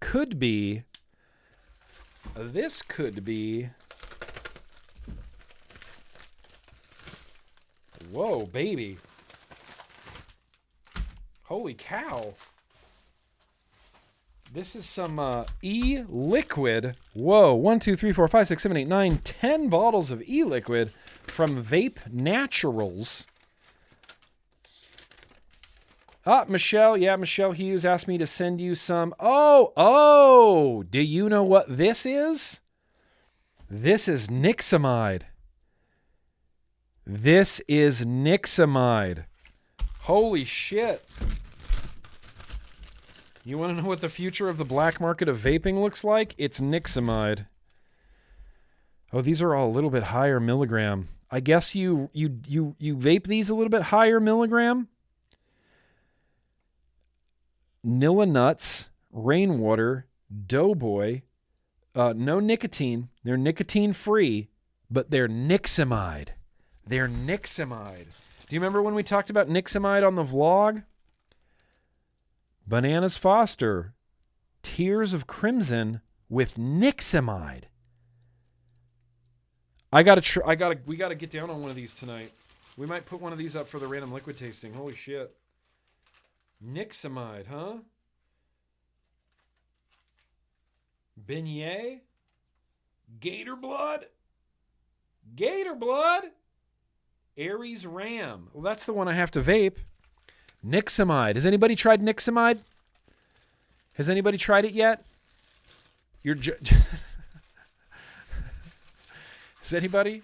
could be, whoa, baby. Holy cow. This is some e-liquid. Whoa, 1, 2, 3, 4, 5, 6, 7, 8, 9, 10 bottles of e-liquid from Vape Naturals. Michelle Hughes asked me to send you some. Oh, do you know what this is? This is Nixamide. Holy shit. You want to know what the future of the black market of vaping looks like? It's Nixamide. Oh, these are all a little bit higher milligram. I guess you vape these a little bit higher milligram? Nilla Nuts, Rainwater, Doughboy, no nicotine. They're nicotine free, but they're Nixamide. Do you remember when we talked about Nixamide on the vlog? Bananas Foster, Tears of Crimson with Nixamide. We gotta get down on one of these tonight. We might put one of these up for the random liquid tasting. Holy shit. Nixamide, huh? Beignet? Gator Blood? Aries Ram. Well, that's the one I have to vape. Nixamide. Has anybody tried Nixamide? Has anybody tried it yet? Has anybody?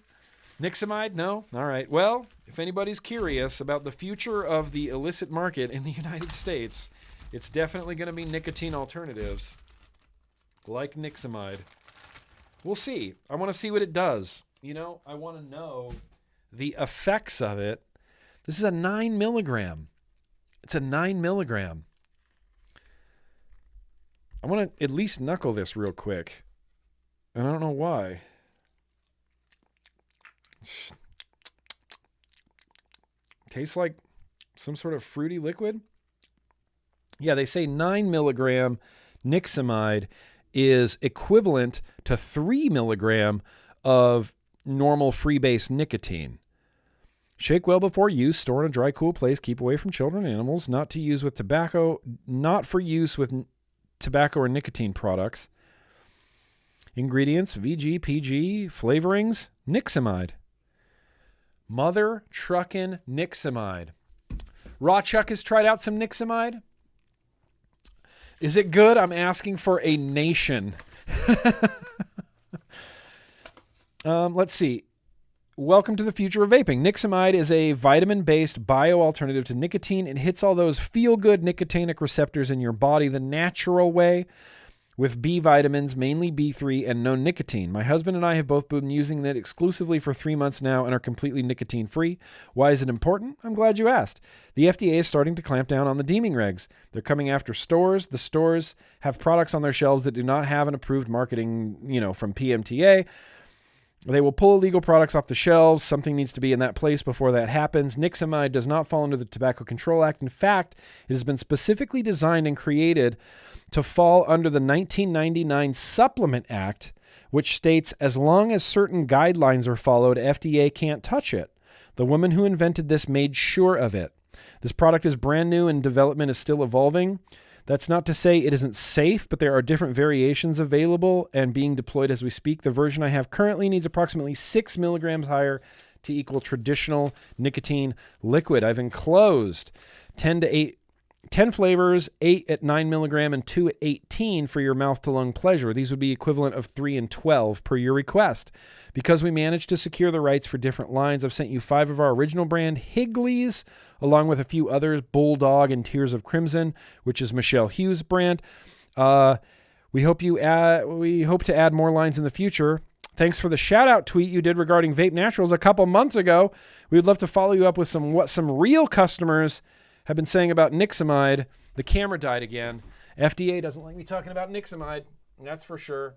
Nixamide? No? All right. Well, if anybody's curious about the future of the illicit market in the United States, it's definitely going to be nicotine alternatives like Nixamide. We'll see. I want to see what it does. You know, I want to know the effects of it. This is a 9 milligram. It's a 9 milligram. I want to at least knuckle this real quick. And I don't know why. Tastes like some sort of fruity liquid. Yeah, they say 9 milligram Nixamide is equivalent to 3 milligram of normal freebase nicotine. Shake well before use. Store in a dry, cool place. Keep away from children and animals. Not to use with tobacco. Not for use with tobacco or nicotine products. Ingredients: VG, PG. Flavorings: Nixamide. Mother truckin' Nixamide. Raw Chuck has tried out some Nixamide. Is it good? I'm asking for a nation. Let's see. Welcome to the future of vaping. Nixamide is a vitamin-based bio-alternative to nicotine. It hits all those feel-good nicotinic receptors in your body the natural way with B vitamins, mainly B3, and no nicotine. My husband and I have both been using it exclusively for 3 months now and are completely nicotine-free. Why is it important? I'm glad you asked. The FDA is starting to clamp down on the deeming regs. They're coming after stores. The stores have products on their shelves that do not have an approved marketing, from PMTA. They will pull illegal products off the shelves. Something needs to be in that place before that happens. Nixamide does not fall under the Tobacco Control Act. In fact, it has been specifically designed and created to fall under the 1999 Supplement Act, which states as long as certain guidelines are followed, FDA can't touch it. The woman who invented this made sure of it. This product is brand new and development is still evolving. That's not to say it isn't safe, but there are different variations available and being deployed as we speak. The version I have currently needs approximately 6 milligrams higher to equal traditional nicotine liquid. I've enclosed 10 flavors, 8 at 9 milligram and 2 at 18 for your mouth-to-lung pleasure. These would be equivalent of 3 and 12 per your request. Because we managed to secure the rights for different lines, I've sent you 5 of our original brand Higley's, along with a few others, Bulldog and Tears of Crimson, which is Michelle Hughes' brand. We hope to add more lines in the future. Thanks for the shout-out tweet you did regarding Vape Naturals a couple months ago. We would love to follow you up with what some real customers have been saying about Nixamide. The camera died again. FDA doesn't like me talking about Nixamide. That's for sure.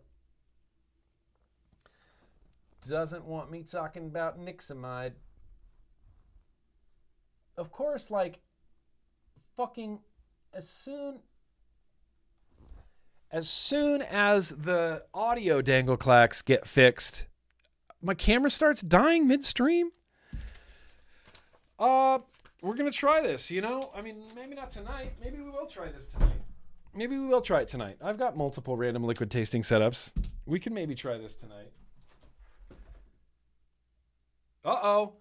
Doesn't want me talking about Nixamide. Of course, fucking as soon as the audio Dangleclacks get fixed, my camera starts dying midstream. We're going to try this, maybe not tonight. Maybe we will try this tonight. Maybe we will try it tonight. I've got multiple random liquid tasting setups. We can maybe try this tonight. Uh-oh.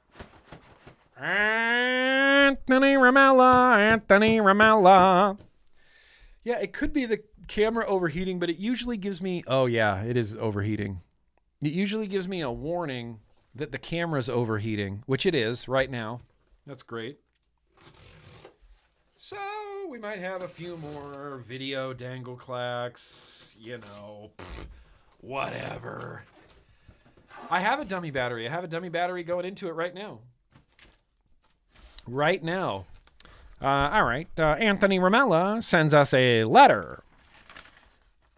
Anthony Ramella. Yeah, it could be the camera overheating, but it usually gives me... Oh, yeah, it is overheating. It usually gives me a warning that the camera's overheating, which it is right now. That's great. So we might have a few more video Dangleclacks, whatever. I have a dummy battery. Going into it right now. All right. Anthony Ramella sends us a letter.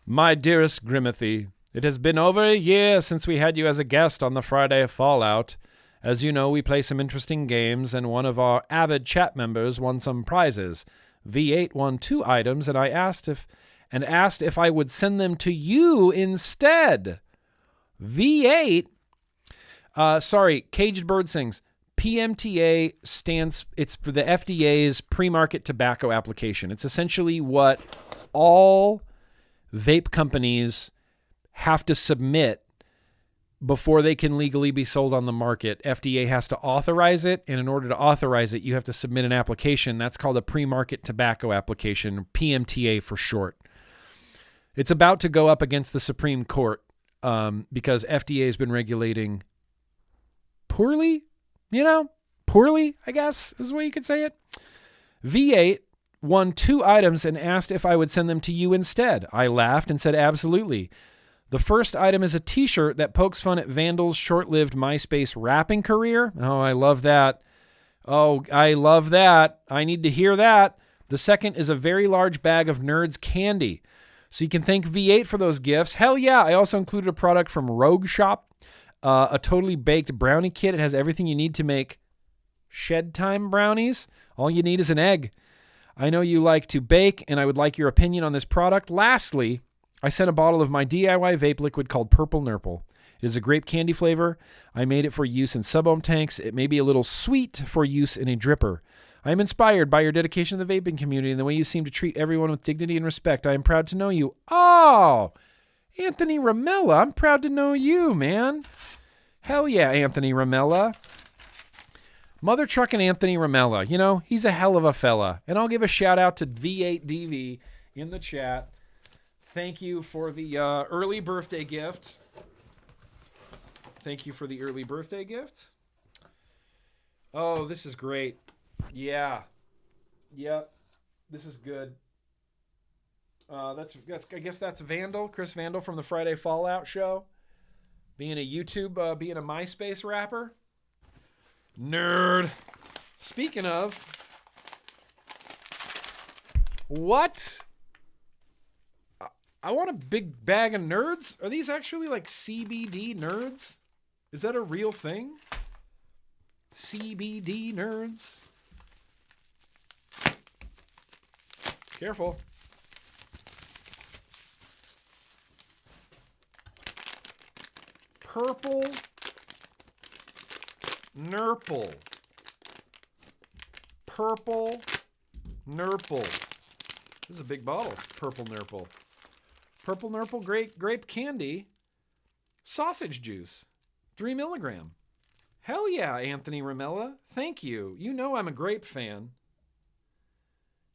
My dearest Grimothy, it has been over a year since we had you as a guest on the Friday Fallout. As you know, we play some interesting games, and one of our avid chat members won some prizes. V8 won 2 items, and I asked if I would send them to you instead. V8, Caged Bird sings. PMTA it's for the FDA's pre-market tobacco application. It's essentially what all vape companies have to submit before they can legally be sold on the market. FDA has to authorize it, and in order to authorize it, you have to submit an application. That's called a pre-market tobacco application, PMTA for short. It's about to go up against the Supreme Court because FDA has been regulating poorly, I guess is the way you could say it. V8 won 2 items and asked if I would send them to you instead. I laughed and said, absolutely. The first item is a t-shirt that pokes fun at Vandal's short-lived MySpace rapping career. Oh, I love that. I need to hear that. The second is a very large bag of Nerds candy. So you can thank V8 for those gifts. Hell yeah. I also included a product from Rogue Shop, a totally baked brownie kit. It has everything you need to make shed time brownies. All you need is an egg. I know you like to bake, and I would like your opinion on this product. Lastly, I sent a bottle of my DIY vape liquid called Purple Nurple. It is a grape candy flavor. I made it for use in sub-ohm tanks. It may be a little sweet for use in a dripper. I am inspired by your dedication to the vaping community and the way you seem to treat everyone with dignity and respect. I am proud to know you. Oh, Anthony Ramella. I'm proud to know you, man. Hell yeah, Anthony Ramella. Mother Truckin' Anthony Ramella. He's a hell of a fella. And I'll give a shout out to V8DV in the chat. Thank you for the early birthday gift. Oh, this is great. Yeah. Yep. This is good. That's I guess that's Vandal, Chris Vandal from the Friday Fallout show. Being a YouTube, being a MySpace rapper. Nerd. Speaking of, what? I want a big bag of nerds. Are these actually like CBD nerds? Is that a real thing? CBD nerds. Careful. Purple Nurple. Purple Nurple. This is a big bottle. Purple Nurple. Purple Nurple grape candy. Sausage juice. 3 milligram. Hell yeah, Anthony Ramella. Thank you. You know I'm a grape fan.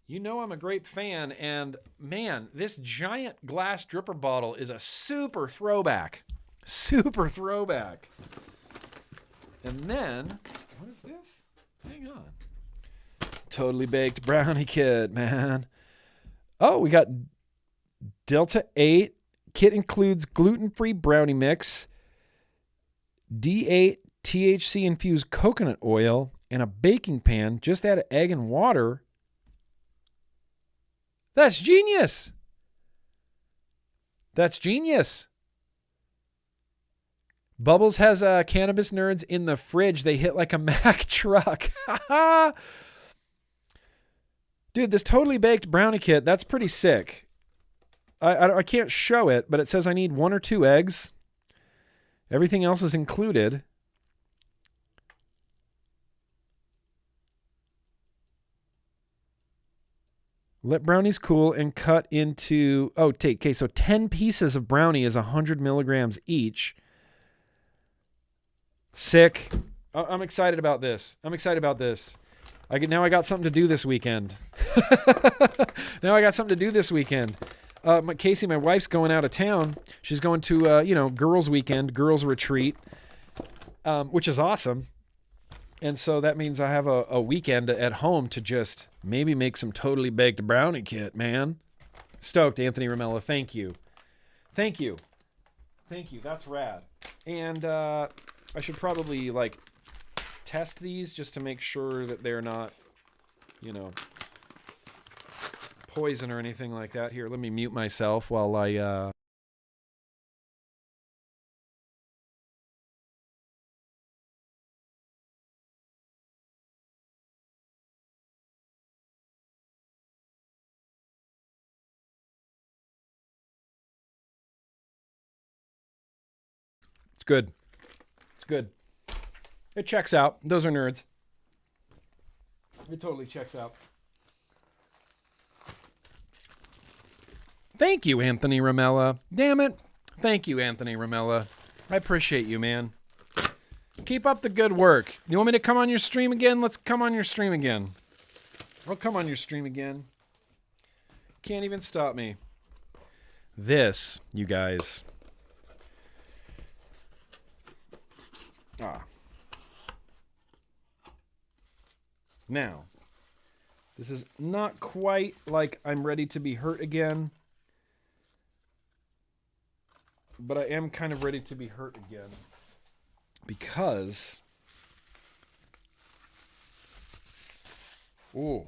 You know I'm a grape fan. And man, this giant glass dripper bottle is a super throwback. Super throwback. And then, what is this? Hang on. Totally baked brownie kit, man. Oh, we got Delta 8. Kit includes gluten-free brownie mix, D8 THC-infused coconut oil, and a baking pan. Just add egg and water. That's genius. That's genius. Bubbles has cannabis nerds in the fridge. They hit like a Mack truck. Dude, this totally baked brownie kit, that's pretty sick. I can't show it, but it says I need 1 or 2 eggs. Everything else is included. Let brownies cool and cut into... Oh, okay, so 10 pieces of brownie is 100 milligrams each. Sick. I'm excited about this. I'm excited about this. Now I got something to do this weekend. Now I got something to do this weekend. Casey, my wife's going out of town. She's going to, girls' weekend, girls' retreat, which is awesome. And so that means I have a weekend at home to just maybe make some totally baked brownie kit, man. Stoked, Anthony Ramella. Thank you. Thank you. Thank you. That's rad. And I should probably, test these just to make sure that they're not, poison or anything like that. Here, let me mute myself while I... It's good. It's good. It checks out. Those are nerds. It totally checks out. Thank you, Anthony Ramella. Damn it. Thank you, Anthony Ramella. I appreciate you, man. Keep up the good work. You want me to come on your stream again? Let's come on your stream again. I'll come on your stream again. Can't even stop me. This, you guys... Now, this is not quite like I'm ready to be hurt again, but I am kind of ready to be hurt again because, ooh,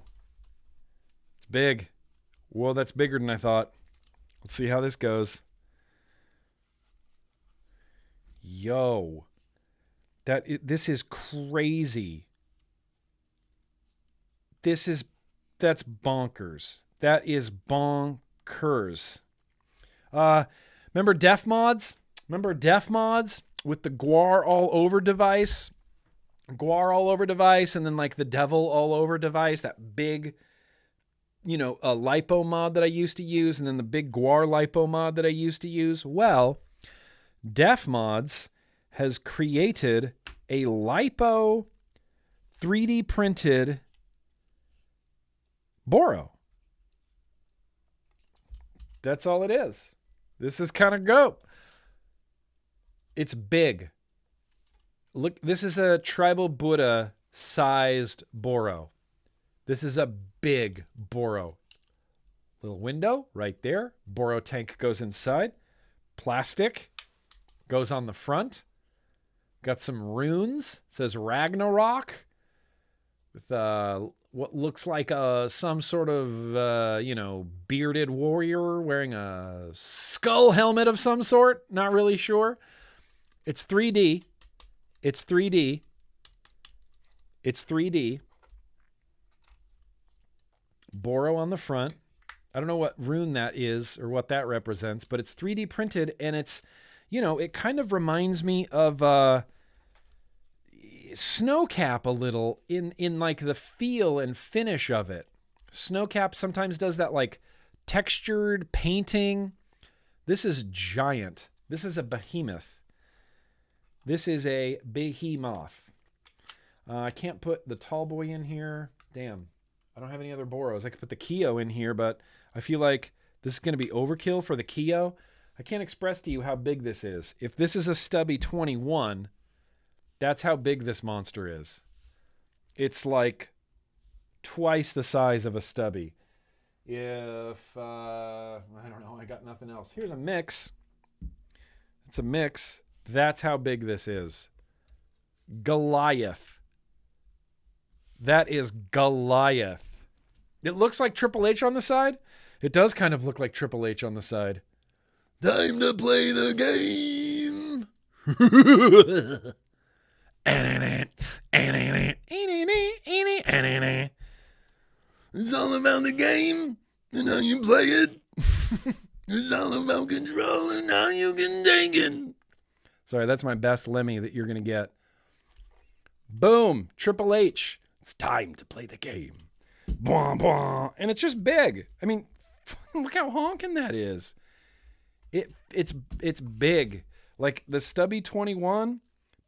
it's big. Whoa, that's bigger than I thought. Let's see how this goes. Yo. This is crazy. That's bonkers. That is bonkers. Remember Def Mods? Remember Def Mods with the Guar all over device? Guar all over device and then the devil all over device, that big, a lipo mod that I used to use and then the big Guar lipo mod that I used to use. Well, Def Mods has created a lipo 3D printed Boro. That's all it is. This is kind of dope. It's big. Look, this is a tribal Buddha sized Boro. This is a big Boro. Little window right there. Boro tank goes inside. Plastic goes on the front. Got some runes. It says Ragnarok with what looks like some sort of, bearded warrior wearing a skull helmet of some sort. Not really sure. It's 3D. It's 3D. It's 3D. Boro on the front. I don't know what rune that is or what that represents, but it's 3D printed, and it's, it kind of reminds me of Snowcap a little in like the feel and finish of it. Snowcap sometimes does that like textured painting. This is giant. This is a behemoth. This is a behemoth. I can't put the tall boy in here. Damn. I don't have any other Boros. I could put the Keo in here, but I feel like this is going to be overkill for the Keo. I can't express to you how big this is. If this is a stubby 21, that's how big this monster is. It's like twice the size of a stubby. I don't know, I got nothing else. Here's a mix. It's a mix. That's how big this is. Goliath. That is Goliath. It looks like Triple H on the side. It does kind of look like Triple H on the side. Time to play the game. It's all about the game and how you play it. It's all about control and how you can take it. Sorry, that's my best Lemmy that you're going to get. Boom. Triple H. It's time to play the game. Bwah, bwah. And it's just big. I mean, look how honking that is. It's big. Like the Stubby 21,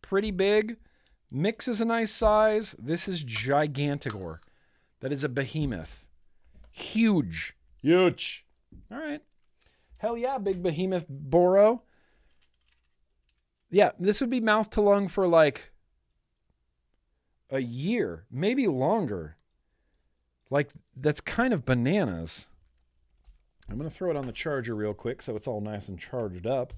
pretty big. Mix is a nice size. This is gigantigor. That is a behemoth. Huge. Huge. All right. Hell yeah, big behemoth Boro. Yeah, this would be mouth to lung for like a year, maybe longer. Like, that's kind of bananas. I'm going to throw it on the charger real quick so it's all nice and charged up.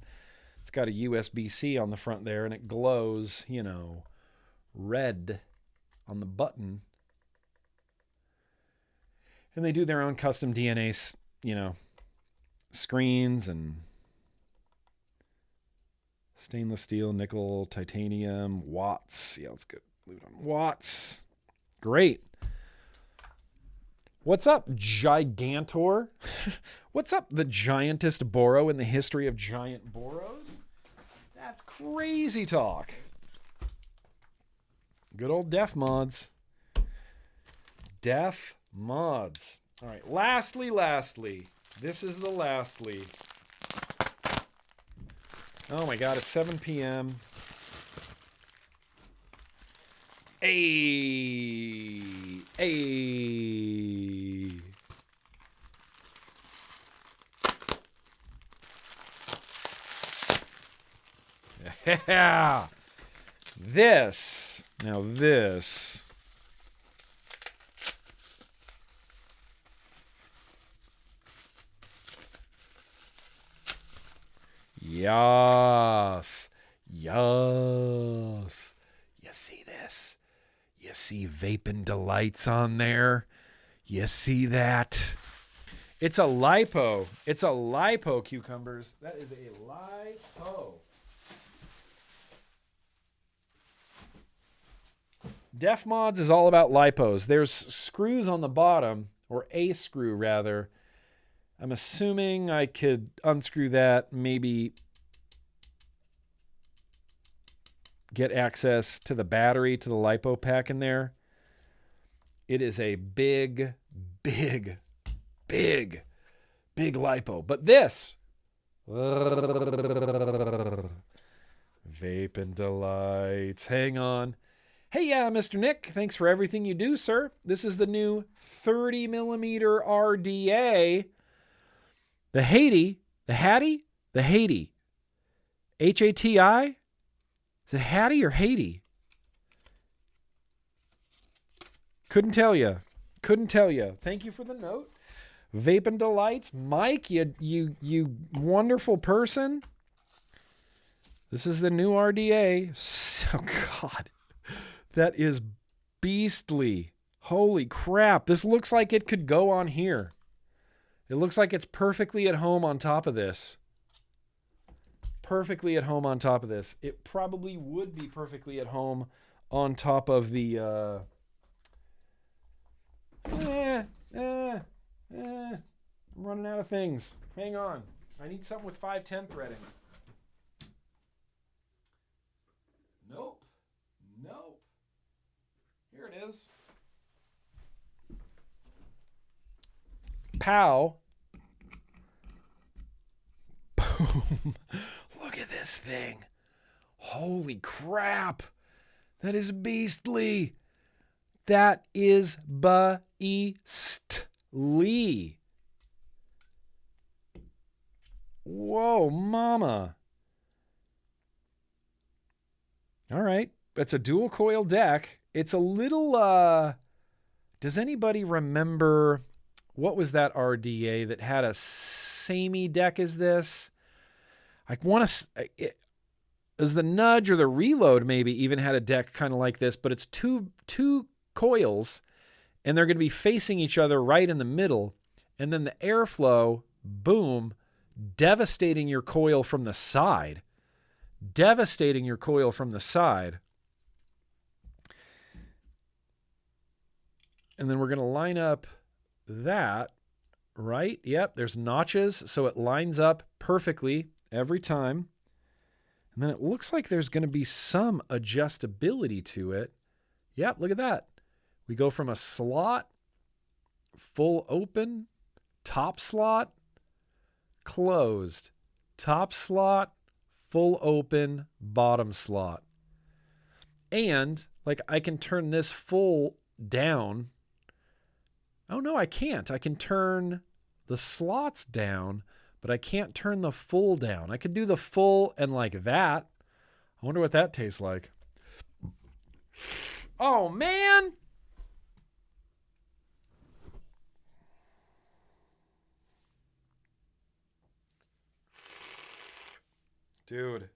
It's got a USB-C on the front there, and it glows, red on the button. And they do their own custom DNA, screens and stainless steel, nickel, titanium, watts. Yeah, let's go. Leave it on watts. Great. What's up, Gigantor? What's up, the giantest Boro in the history of giant Boros? That's crazy talk. Good old Def Mods. Def Mods. All right, lastly. This is the lastly. Oh my God, it's 7 p.m. Hey. Yeah. This. Now this. Yes. Yes. You see this? You see Vaping Delights on there? You see that? It's a lipo. It's a lipo, cucumbers. That is a lipo. Def Mods is all about lipos. There's screws on the bottom, or a screw rather. I'm assuming I could unscrew that, maybe get access to the battery, to the lipo pack in there. It is a big lipo. But this, Vaping Delights. Hang on. Hey, Mr. Nick, thanks for everything you do, sir. This is the new 30 millimeter RDA. The Haiti. Hati? Is it Hattie or Haiti? Couldn't tell you. Thank you for the note. Vaping Delights. Mike, you wonderful person. This is the new RDA. Oh, God. That is beastly. Holy crap. This looks like it could go on here. It looks like it's perfectly at home on top of this. Perfectly at home on top of this. It probably would be perfectly at home on top of the... I'm running out of things. Hang on. I need something with 510 threading. Nope. Here it is. Pow. Boom. Look at this thing. Holy crap. That is beastly. That is beastly. Whoa, mama. All right. That's a dual coil deck. It's a little, does anybody remember, what was that RDA that had a samey deck as this? I want to, as the Nudge or the Reload maybe even had a deck kind of like this, but it's two coils, and they're going to be facing each other right in the middle, and then the airflow, boom, devastating your coil from the side. Devastating your coil from the side. And then we're going to line up that, right? Yep, there's notches, so it lines up perfectly every time. And then it looks like there's going to be some adjustability to it. Yep, look at that. We go from a slot, full open, top slot, closed, top slot, full open, bottom slot. And like I can turn this full down. Oh no, I can't. I can turn the slots down, but I can't turn the full down. I could do the full and like that. I wonder what that tastes like. Oh man. Dude,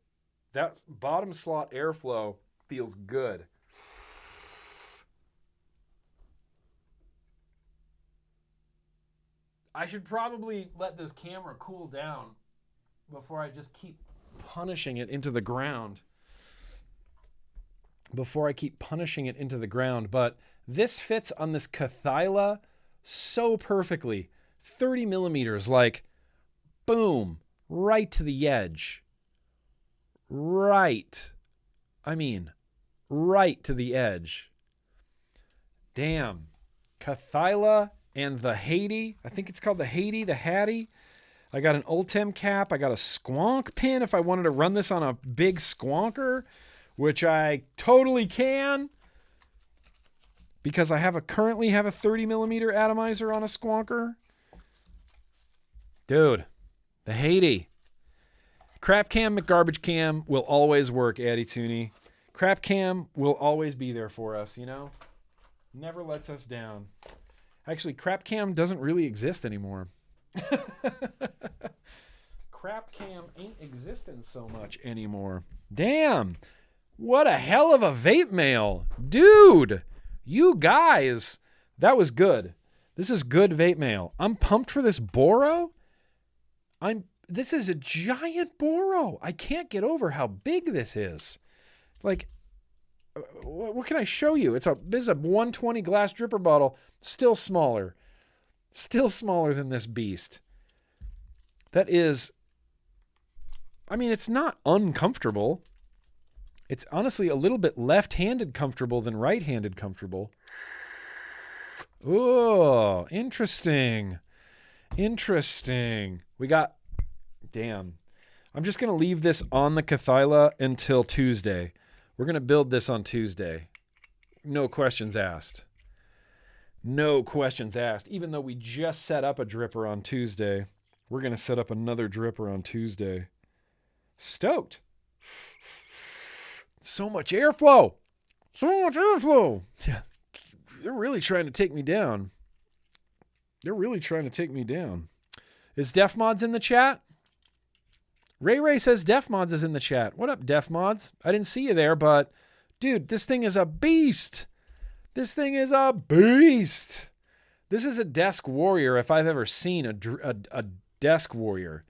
that bottom slot airflow feels good. I should probably let this camera cool down before I just keep punishing it into the ground. But this fits on this Cathyla so perfectly. 30 millimeters, like, boom, right to the edge. Right to the edge. Damn. Cathyla and the Haiti. I think it's called the Haiti, the Hattie. I got an Ultem cap. I got a squonk pin if I wanted to run this on a big squonker, which I totally can because I currently have a 30 millimeter atomizer on a squonker. Dude, the Haiti. Crap cam, McGarbage cam will always work, Addy Tooney. Crap cam will always be there for us, you know? Never lets us down. Actually, crap cam doesn't really exist anymore. Crap cam ain't existing so much anymore. Damn. What a hell of a vape mail. Dude, you guys, that was good. This is good vape mail. I'm pumped for this Boro. This is a giant Boro. I can't get over how big this is. Like, what can I show you? This is a 120 glass dripper bottle, still smaller than this beast. That is, I mean, it's not uncomfortable. It's honestly a little bit left-handed comfortable than right-handed comfortable. Oh, interesting. We got, damn. I'm just going to leave this on the Cathyla until Tuesday. We're going to build this on Tuesday. No questions asked. Even though we just set up a dripper on Tuesday, we're going to set up another dripper on Tuesday. Stoked. So much airflow. Yeah. They're really trying to take me down. They're really trying to take me down. Is Def Mods in the chat? Ray says Def Mods is in the chat. What up, Def Mods? I didn't see you there, but dude, this thing is a beast. This thing is a beast. This is a desk warrior if I've ever seen a desk warrior.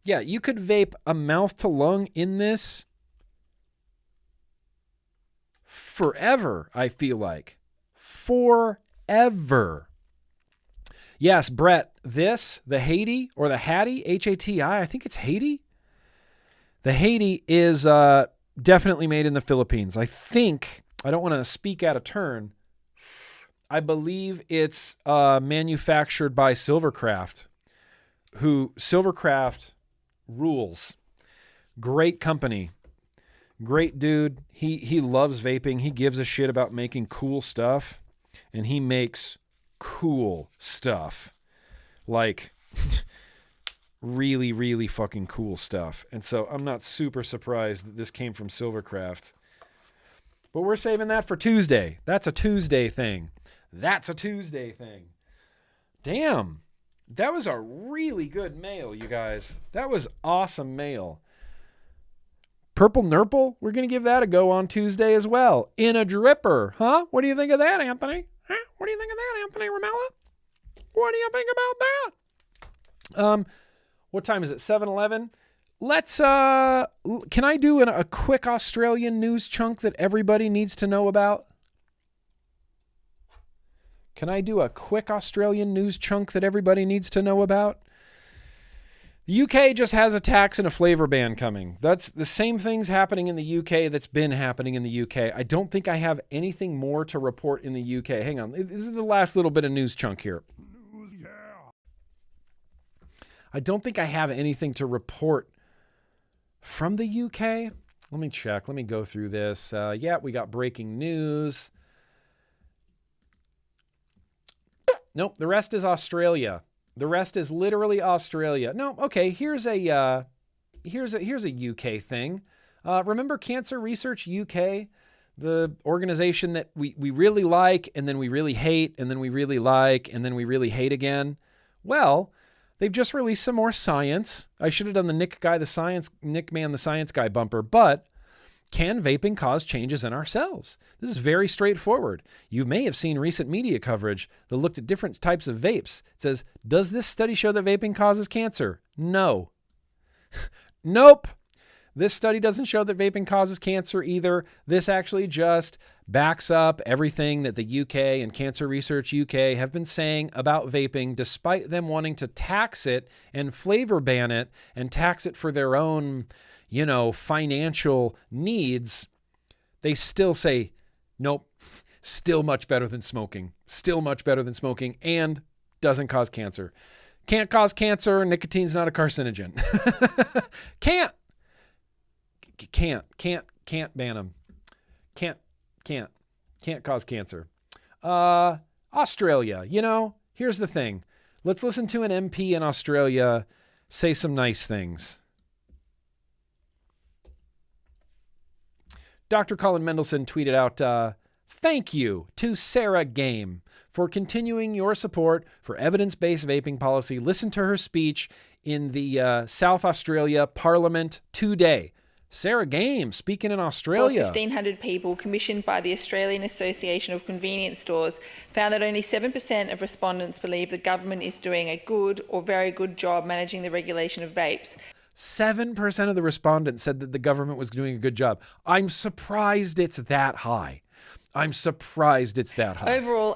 Yeah, you could vape a mouth to lung in this forever, I feel like. Forever. Yes, Brett, this, the Haiti or the Hattie, H-A-T-I, I think it's Haiti. The Haiti is definitely made in the Philippines. I think, I don't want to speak out of turn, I believe it's manufactured by Silvercraft, who Silvercraft rules. Great company. Great dude. He loves vaping. He gives a shit about making cool stuff, and he makes cool stuff. Like really, really fucking cool stuff. And so I'm not super surprised that this came from Silvercraft. But we're saving that for Tuesday. That's a Tuesday thing. That's a Tuesday thing. Damn. That was a really good mail, you guys. That was awesome mail. Purple Nurple, we're going to give that a go on Tuesday as well. In a dripper, huh? What do you think of that, Anthony? Huh? What do you think of that, Anthony Ramella? What do you think about that? What time is it? 7:11. Let's, can I do a quick Australian news chunk that everybody needs to know about? Can I do a quick Australian news chunk that everybody needs to know about? The UK just has a tax and a flavor ban coming. That's the same things happening in the UK that's been happening in the UK. I don't think I have anything more to report in the UK. Hang on. This is the last little bit of news chunk here. I don't think I have anything to report from the UK. Let me check. Let me go through this. Yeah, we got breaking news. Nope, the rest is Australia. The rest is literally Australia. No, okay, here's a UK thing. Remember Cancer Research UK, the organization that we really like, and then we really hate, and then we really like, and then we really hate again? Well, they've just released some more science. I should have done the Nick Man the Science Guy bumper, but can vaping cause changes in our cells? This is very straightforward. You may have seen recent media coverage that looked at different types of vapes. It says, does this study show that vaping causes cancer? No. Nope. This study doesn't show that vaping causes cancer either. This actually just backs up everything that the UK and Cancer Research UK have been saying about vaping, despite them wanting to tax it and flavor ban it and tax it for their own, financial needs. They still say, nope, still much better than smoking. Still much better than smoking and doesn't cause cancer. Can't cause cancer. Nicotine's not a carcinogen. Can't ban them. Can't cause cancer. Australia, here's the thing. Let's listen to an MP in Australia say some nice things. Dr. Colin Mendelsohn tweeted out, thank you to Sarah Game for continuing your support for evidence-based vaping policy. Listen to her speech in the South Australia Parliament today. Sarah Game, speaking in Australia. 1,500 people commissioned by the Australian Association of Convenience Stores found that only 7% of respondents believe the government is doing a good or very good job managing the regulation of vapes. 7% of the respondents said that the government was doing a good job. I'm surprised it's that high. Overall,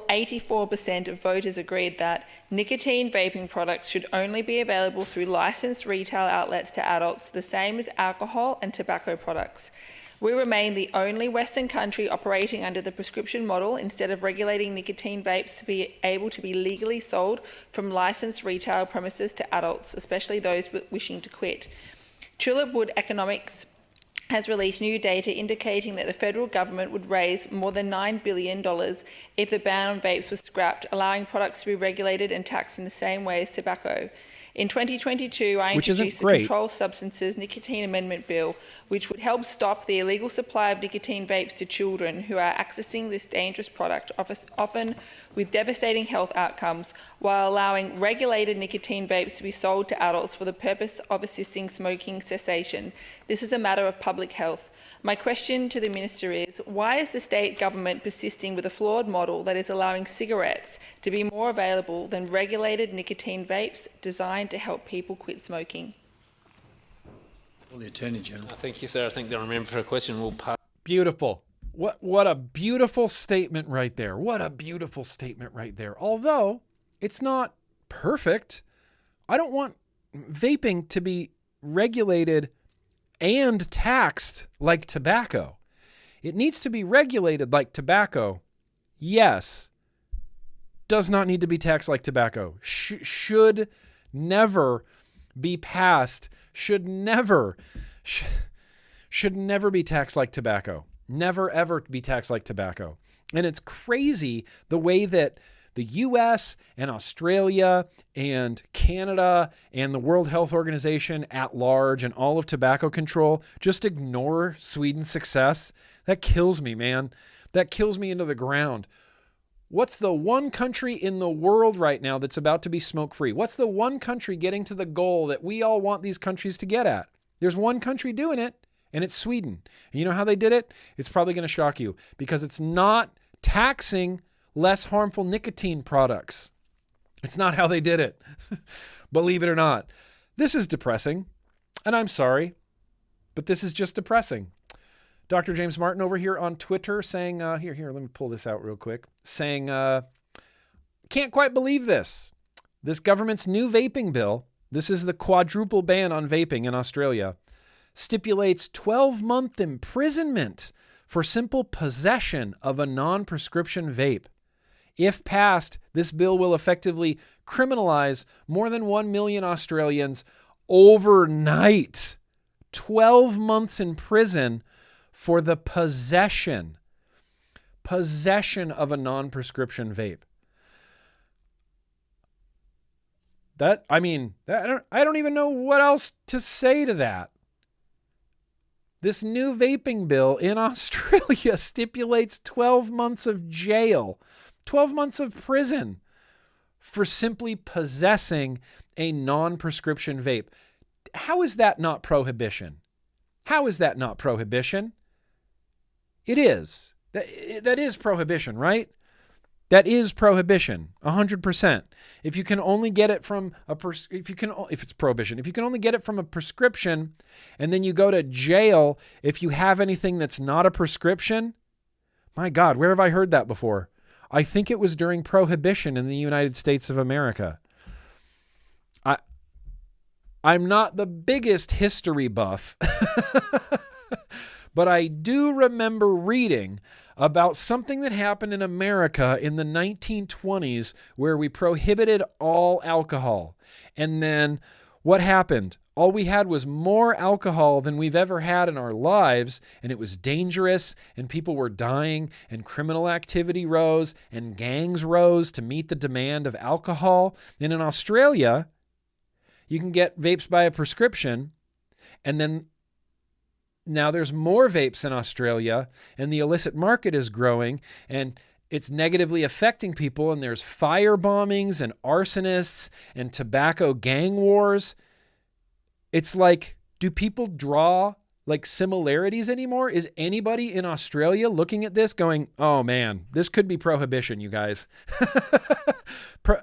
84% of voters agreed that nicotine vaping products should only be available through licensed retail outlets to adults, the same as alcohol and tobacco products. We remain the only Western country operating under the prescription model instead of regulating nicotine vapes to be able to be legally sold from licensed retail premises to adults, especially those wishing to quit. Tulip Wood Economics has released new data indicating that the federal government would raise more than $9 billion if the ban on vapes was scrapped, allowing products to be regulated and taxed in the same way as tobacco. In 2022, I Which isn't introduced the great. Controlled Substances Nicotine Amendment Bill, which would help stop the illegal supply of nicotine vapes to children who are accessing this dangerous product, often with devastating health outcomes, while allowing regulated nicotine vapes to be sold to adults for the purpose of assisting smoking cessation. This is a matter of public health. My question to the Minister is, why is the state government persisting with a flawed model that is allowing cigarettes to be more available than regulated nicotine vapes designed to help people quit smoking? Well, the Attorney General. Thank you, sir. I think the remember for a question will pass. Beautiful. What a beautiful statement right there. What a beautiful statement right there. Although it's not perfect, I don't want vaping to be regulated and taxed like tobacco. It needs to be regulated like tobacco. Yes. Does not need to be taxed like tobacco. Should never be passed. Should never be taxed like tobacco. Never, ever be taxed like tobacco. And it's crazy the way that the US and Australia and Canada and the World Health Organization at large and all of tobacco control just ignore Sweden's success. That kills me, man. That kills me into the ground. What's the one country in the world right now that's about to be smoke-free? What's the one country getting to the goal that we all want these countries to get at? There's one country doing it, and it's Sweden. And you know how they did it? It's probably going to shock you because it's not taxing less harmful nicotine products. It's not how they did it. Believe it or not. This is depressing, and I'm sorry, but this is just depressing. Dr. James Martin over here on Twitter saying, here, let me pull this out real quick, saying, can't quite believe this. This government's new vaping bill, this is the quadruple ban on vaping in Australia, stipulates 12-month imprisonment for simple possession of a non-prescription vape. If passed, this bill will effectively criminalize more than 1 million Australians overnight. 12 months in prison for the possession of a non-prescription vape. I don't even know what else to say to that. This new vaping bill in Australia stipulates 12 months of jail, 12 months of prison for simply possessing a non-prescription vape. How is that not prohibition? How is that not prohibition? It is. That is prohibition, right? That is prohibition, 100%. If you can only get it from if it's prohibition, if you can only get it from a prescription, and then you go to jail if you have anything that's not a prescription, my God, where have I heard that before? I think it was during Prohibition in the United States of America. I'm not the biggest history buff, but I do remember reading about something that happened in America in the 1920s where we prohibited all alcohol. And then what happened? All we had was more alcohol than we've ever had in our lives, and it was dangerous, and people were dying, and criminal activity rose, and gangs rose to meet the demand of alcohol. And in Australia, you can get vapes by a prescription, and then now there's more vapes in Australia, and the illicit market is growing, and it's negatively affecting people, and there's fire bombings and arsonists and tobacco gang wars. It's like, do people draw like similarities anymore? Is anybody in Australia looking at this going, oh man, this could be prohibition, you guys.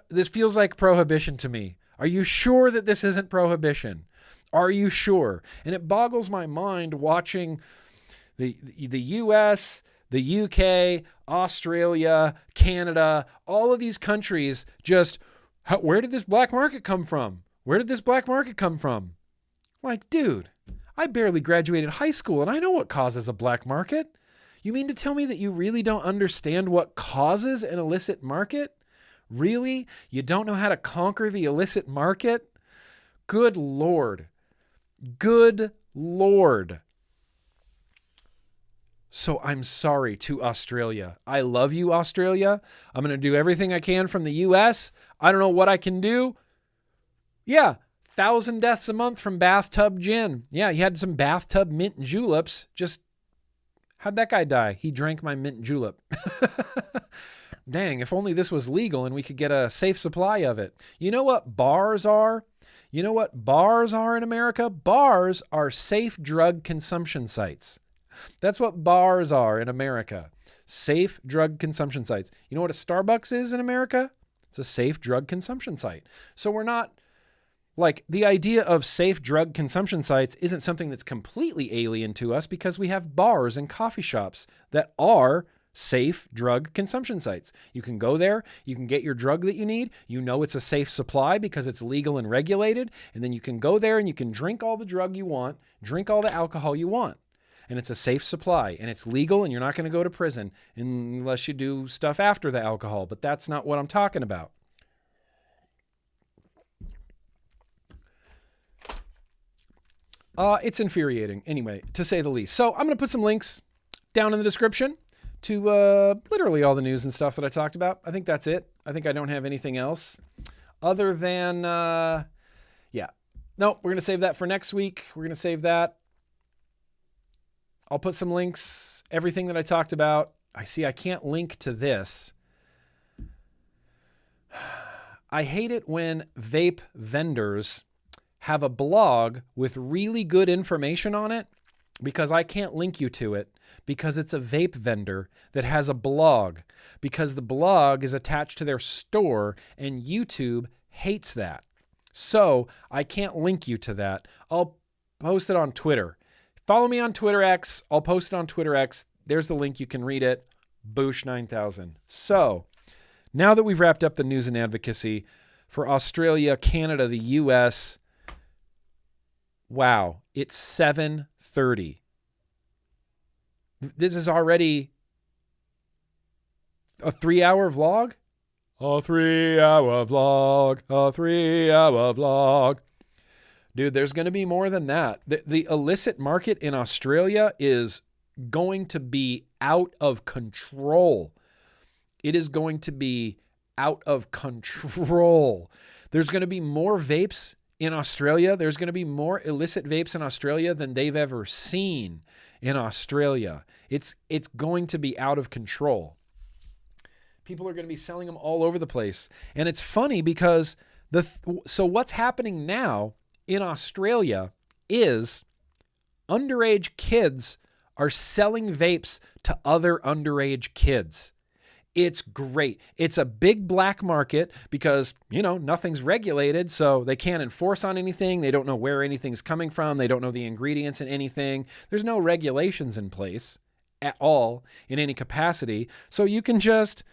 This feels like prohibition to me. Are you sure that this isn't prohibition? Are you sure? And it boggles my mind watching the US, the UK, Australia, Canada, all of these countries just, where did this black market come from? Where did this black market come from? Like, dude, I barely graduated high school and I know what causes a black market. You mean to tell me that you really don't understand what causes an illicit market? Really? You don't know how to conquer the illicit market? Good Lord. Good Lord. So I'm sorry to Australia. I love you, Australia. I'm going to do everything I can from the US. I don't know what I can do. Yeah, 1,000 deaths a month from bathtub gin. Yeah, he had some bathtub mint juleps. Just, how'd that guy die? He drank my mint julep. Dang, if only this was legal and we could get a safe supply of it. You know what bars are? You know what bars are in America? Bars are safe drug consumption sites. That's what bars are in America. Safe drug consumption sites. You know what a Starbucks is in America? It's a safe drug consumption site. So we're not, like, the idea of safe drug consumption sites isn't something that's completely alien to us because we have bars and coffee shops that are safe drug consumption sites. You can go there, you can get your drug that you need, you know it's a safe supply because it's legal and regulated, and then you can go there and you can drink all the drug you want, drink all the alcohol you want. And it's a safe supply, and it's legal, and you're not going to go to prison unless you do stuff after the alcohol, but that's not what I'm talking about. It's infuriating, anyway, to say the least. So I'm going to put some links down in the description to literally all the news and stuff that I talked about. I think that's it. I think I don't have anything else other than, yeah. No, we're going to save that for next week. We're going to save that. I'll put some links, everything that I talked about. I see I can't link to this. I hate it when vape vendors have a blog with really good information on it because I can't link you to it because it's a vape vendor that has a blog because the blog is attached to their store and YouTube hates that. So I can't link you to that. I'll post it on Twitter. Follow me on Twitter X. I'll post it on Twitter X. There's the link. You can read it. Boosh 9000. So now that we've wrapped up the news and advocacy for Australia, Canada, the US, wow, it's 7:30. This is already a 3-hour vlog? A 3-hour vlog. A 3-hour vlog. Dude, there's going to be more than that. The illicit market in Australia is going to be out of control. It is going to be out of control. There's going to be more vapes in Australia. There's going to be more illicit vapes in Australia than they've ever seen in Australia. It's going to be out of control. People are going to be selling them all over the place. And it's funny because so what's happening now in Australia is underage kids are selling vapes to other underage kids. It's great. It's a big black market because, you know, nothing's regulated, so they can't enforce on anything. They don't know where anything's coming from. They don't know the ingredients in anything. There's no regulations in place at all in any capacity. So you can just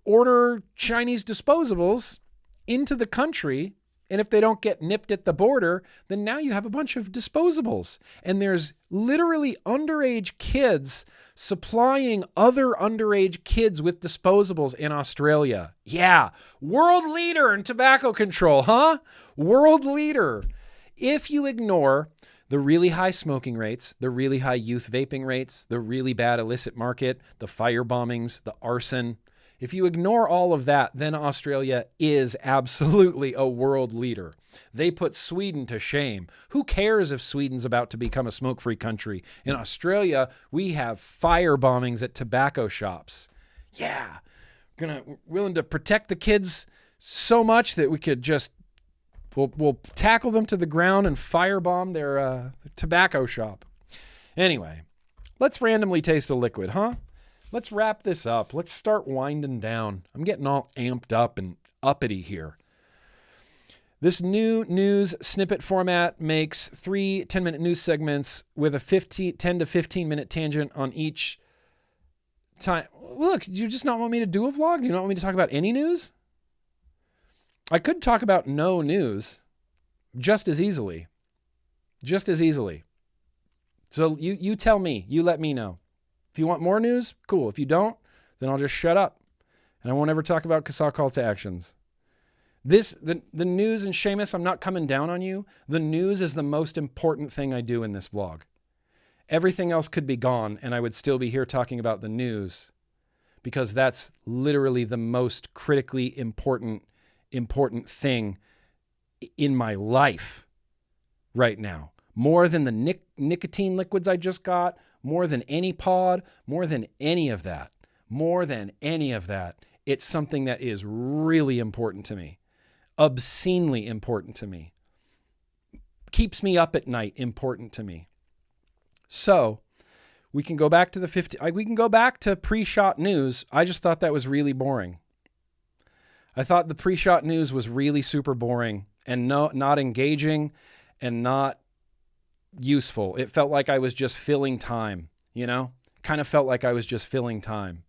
order Chinese disposables into the country, and if they don't get nipped at the border, then now you have a bunch of disposables. And there's literally underage kids supplying other underage kids with disposables in Australia. Yeah, world leader in tobacco control, huh? World leader. If you ignore the really high smoking rates, the really high youth vaping rates, the really bad illicit market, the fire bombings, the arson, if you ignore all of that, then Australia is absolutely a world leader. They put Sweden to shame. Who cares if Sweden's about to become a smoke-free country? In Australia, we have fire bombings at tobacco shops. Yeah, willing to protect the kids so much that we could just, we'll tackle them to the ground and firebomb their tobacco shop. Anyway, let's randomly taste a liquid, huh? Let's wrap this up. Let's start winding down. I'm getting all amped up and uppity here. This new news snippet format makes 3 10-minute news segments with a 10 to 15-minute tangent on each time. Look, do you just not want me to do a vlog? Do you not want me to talk about any news? I could talk about no news just as easily. Just as easily. So you tell me. You let me know. If you want more news, cool. If you don't, then I'll just shut up. And I won't ever talk about CASA call to actions. The news, and Seamus, I'm not coming down on you. The news is the most important thing I do in this vlog. Everything else could be gone, and I would still be here talking about the news because that's literally the most critically important thing in my life right now. More than the nicotine liquids I just got, more than any pod, more than any of that. More than any of that. It's something that is really important to me. Obscenely important to me. Keeps me up at night, important to me. So, we can go back to we can go back to pre-shot news. I just thought that was really boring. I thought the pre-shot news was really super boring and not engaging and not useful. It felt like I was just filling time, you know? Kind of felt like I was just filling time.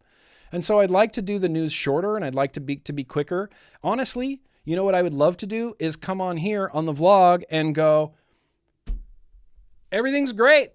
And so I'd like to do the news shorter, and I'd like to be quicker. Honestly, you know what I would love to do is come on here on the vlog and go, everything's great.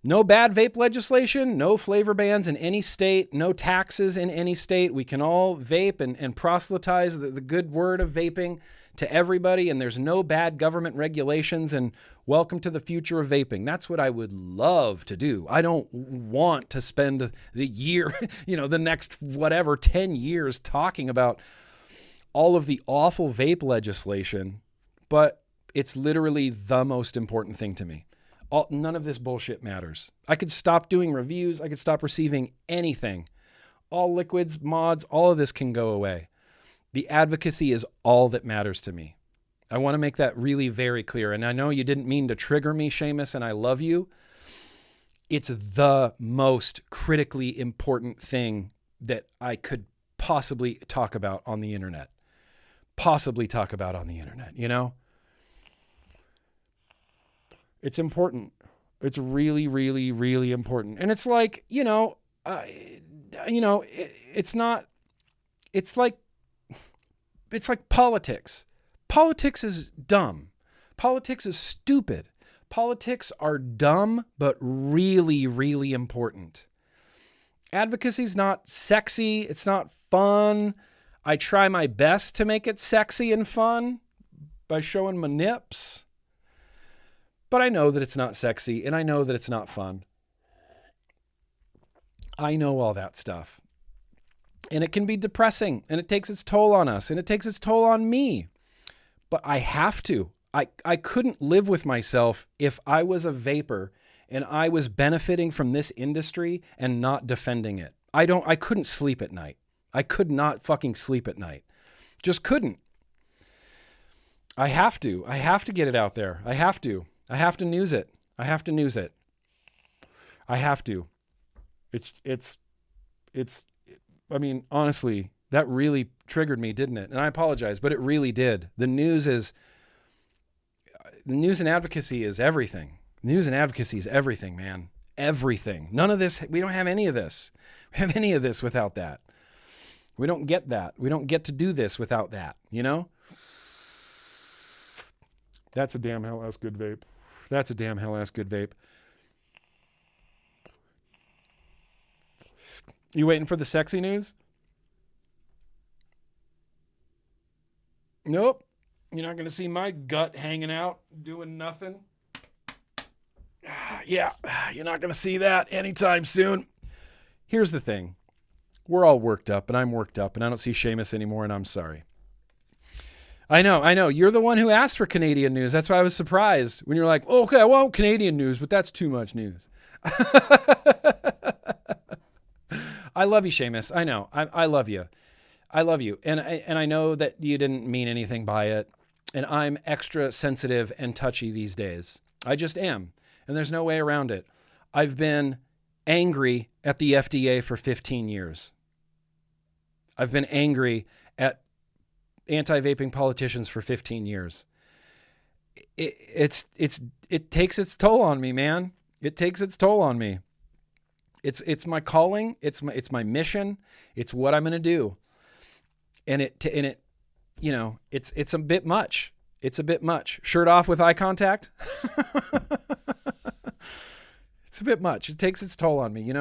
No bad vape legislation, no flavor bans in any state, no taxes in any state. We can all vape and proselytize the good word of vaping to everybody, and there's no bad government regulations, and welcome to the future of vaping. That's what I would love to do. I don't want to spend the year, the next 10 years talking about all of the awful vape legislation, but it's literally the most important thing to me. None of this bullshit matters. I could stop doing reviews. I could stop receiving anything. All liquids, mods, all of this can go away. The advocacy is all that matters to me. I want to make that really very clear. And I know you didn't mean to trigger me, Seamus, and I love you. It's the most critically important thing that I could possibly talk about on the internet. It's important. It's really, really, really important. And it's like, it's like politics. Politics is dumb. Politics is stupid. Politics are dumb, but really, really important. Advocacy is not sexy. It's not fun. I try my best to make it sexy and fun by showing my nips. But I know that it's not sexy, and I know that it's not fun. I know all that stuff. And it can be depressing, and it takes its toll on us, and it takes its toll on me. But I have to. I couldn't live with myself if I was a vapor and I was benefiting from this industry and not defending it. I couldn't sleep at night. I could not fucking sleep at night. Just couldn't. I have to. I have to get it out there. I have to. I have to news it. I have to news it. I have to. I mean, honestly, that really triggered me, didn't it? And I apologize, but it really did. The news and advocacy is everything. News and advocacy is everything, man. Everything. None of this, we don't have any of this. We have any of this without that. We don't get that. We don't get to do this without that, That's a damn hell-ass good vape. That's a damn hell-ass good vape. You waiting for the sexy news? Nope. You're not going to see my gut hanging out, doing nothing. Yeah, you're not going to see that anytime soon. Here's the thing. We're all worked up, and I'm worked up, and I don't see Seamus anymore, and I'm sorry. I know. You're the one who asked for Canadian news. That's why I was surprised when you're like, okay, I want Canadian news, but that's too much news. I love you, Seamus. I know. I love you. I love you. And I know that you didn't mean anything by it. And I'm extra sensitive and touchy these days. I just am. And there's no way around it. I've been angry at the FDA for 15 years. I've been angry at anti-vaping politicians for 15 years. It takes its toll on me, man. It takes its toll on me. It's my calling. It's my mission. It's what I'm going to do. And it's a bit much. It's a bit much. Shirt off with eye contact. It's a bit much. It takes its toll on me,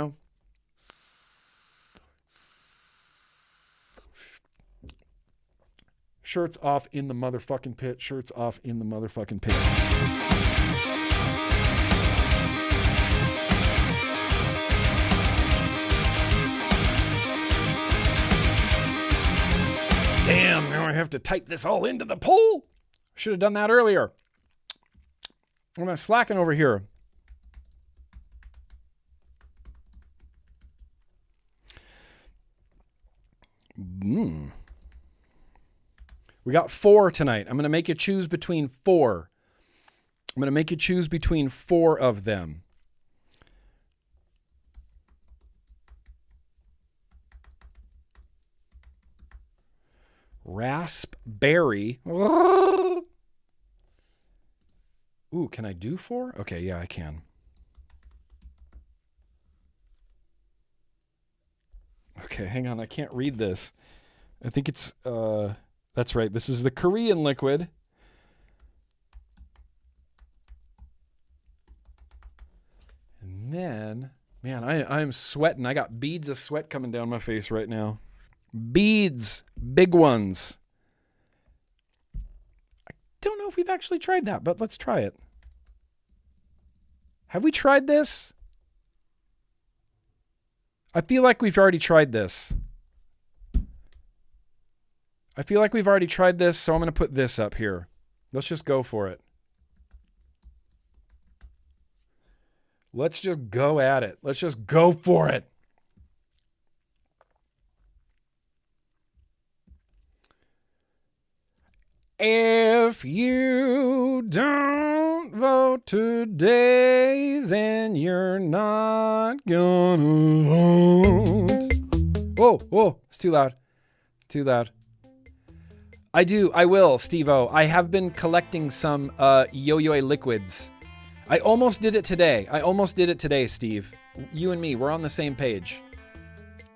Shirts off in the motherfucking pit. Shirts off in the motherfucking pit. Damn, now I have to type this all into the poll. Should have done that earlier. I'm slacking over here. We got 4 tonight. I'm going to make you choose between 4. I'm going to make you choose between 4 of them. Raspberry. Ooh, can I do 4? Okay, yeah, I can. Okay, hang on. I can't read this. I think it's, that's right. This is the Korean liquid. And then, man, I'm sweating. I got beads of sweat coming down my face right now. Beads, big ones. I don't know if we've actually tried that, but let's try it. Have we tried this? I feel like we've already tried this. So I'm going to put this up here. Let's just go for it. Let's just go at it. Let's just go for it. If you don't vote today, then you're not gonna vote. Whoa, it's too loud. I will, Steve-O. I have been collecting some yo-yo liquids. I almost did it today, Steve. You and me, we're on the same page.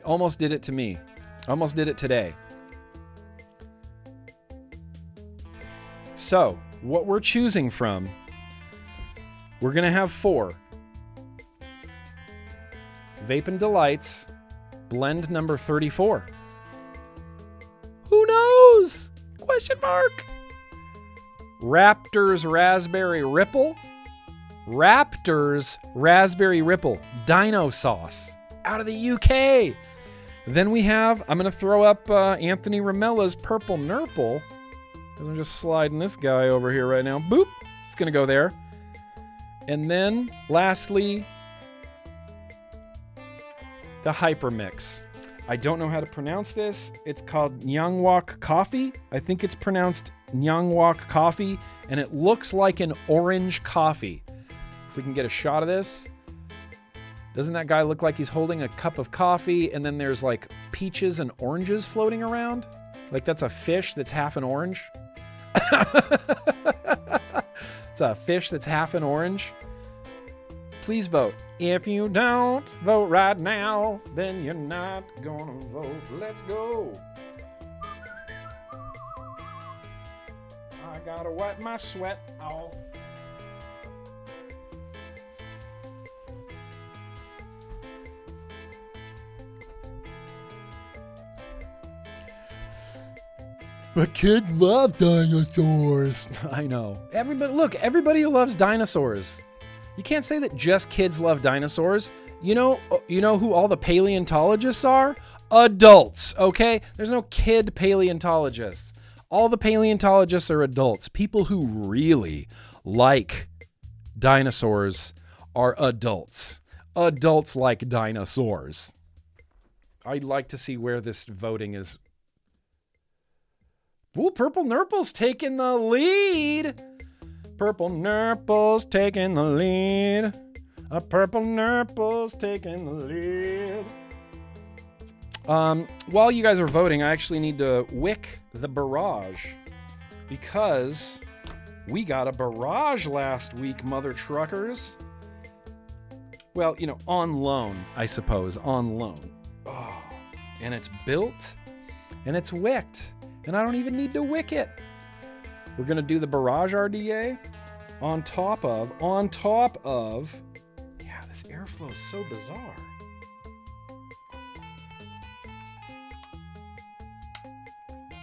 Almost did it to me. Almost did it today. So, what we're choosing from, we're going to have 4. Vaping Delights, blend number 34. Who knows? Question mark. Raptor's Raspberry Ripple. Dino Sauce out of the UK. Then we have, I'm going to throw up Anthony Ramella's Purple Nurple. I'm just sliding this guy over here right now. Boop. It's going to go there. And then, lastly, the Hypermix. I don't know how to pronounce this. It's called Nyangwok Coffee. I think it's pronounced Nyangwok Coffee, and it looks like an orange coffee. If we can get a shot of this. Doesn't that guy look like he's holding a cup of coffee, and then there's like peaches and oranges floating around? Like that's a fish that's half an orange? It's a fish that's half an orange. Please vote. If you don't vote right now, then you're not gonna vote. Let's go. I gotta wipe my sweat off. But kids love dinosaurs. I know. Everybody who loves dinosaurs. You can't say that just kids love dinosaurs. You know who all the paleontologists are? Adults, okay? There's no kid paleontologists. All the paleontologists are adults. People who really like dinosaurs are adults. Adults like dinosaurs. I'd like to see where this voting is. Ooh, Purple Nurple's taking the lead. Purple Nurple's taking the lead. A Purple Nurple's taking the lead. While you guys are voting, I actually need to wick the barrage because we got a barrage last week, mother truckers. Well, on loan, I suppose, on loan. Oh, and it's built and it's wicked. And I don't even need to wick it. We're going to do the barrage RDA on top of, yeah, this airflow is so bizarre.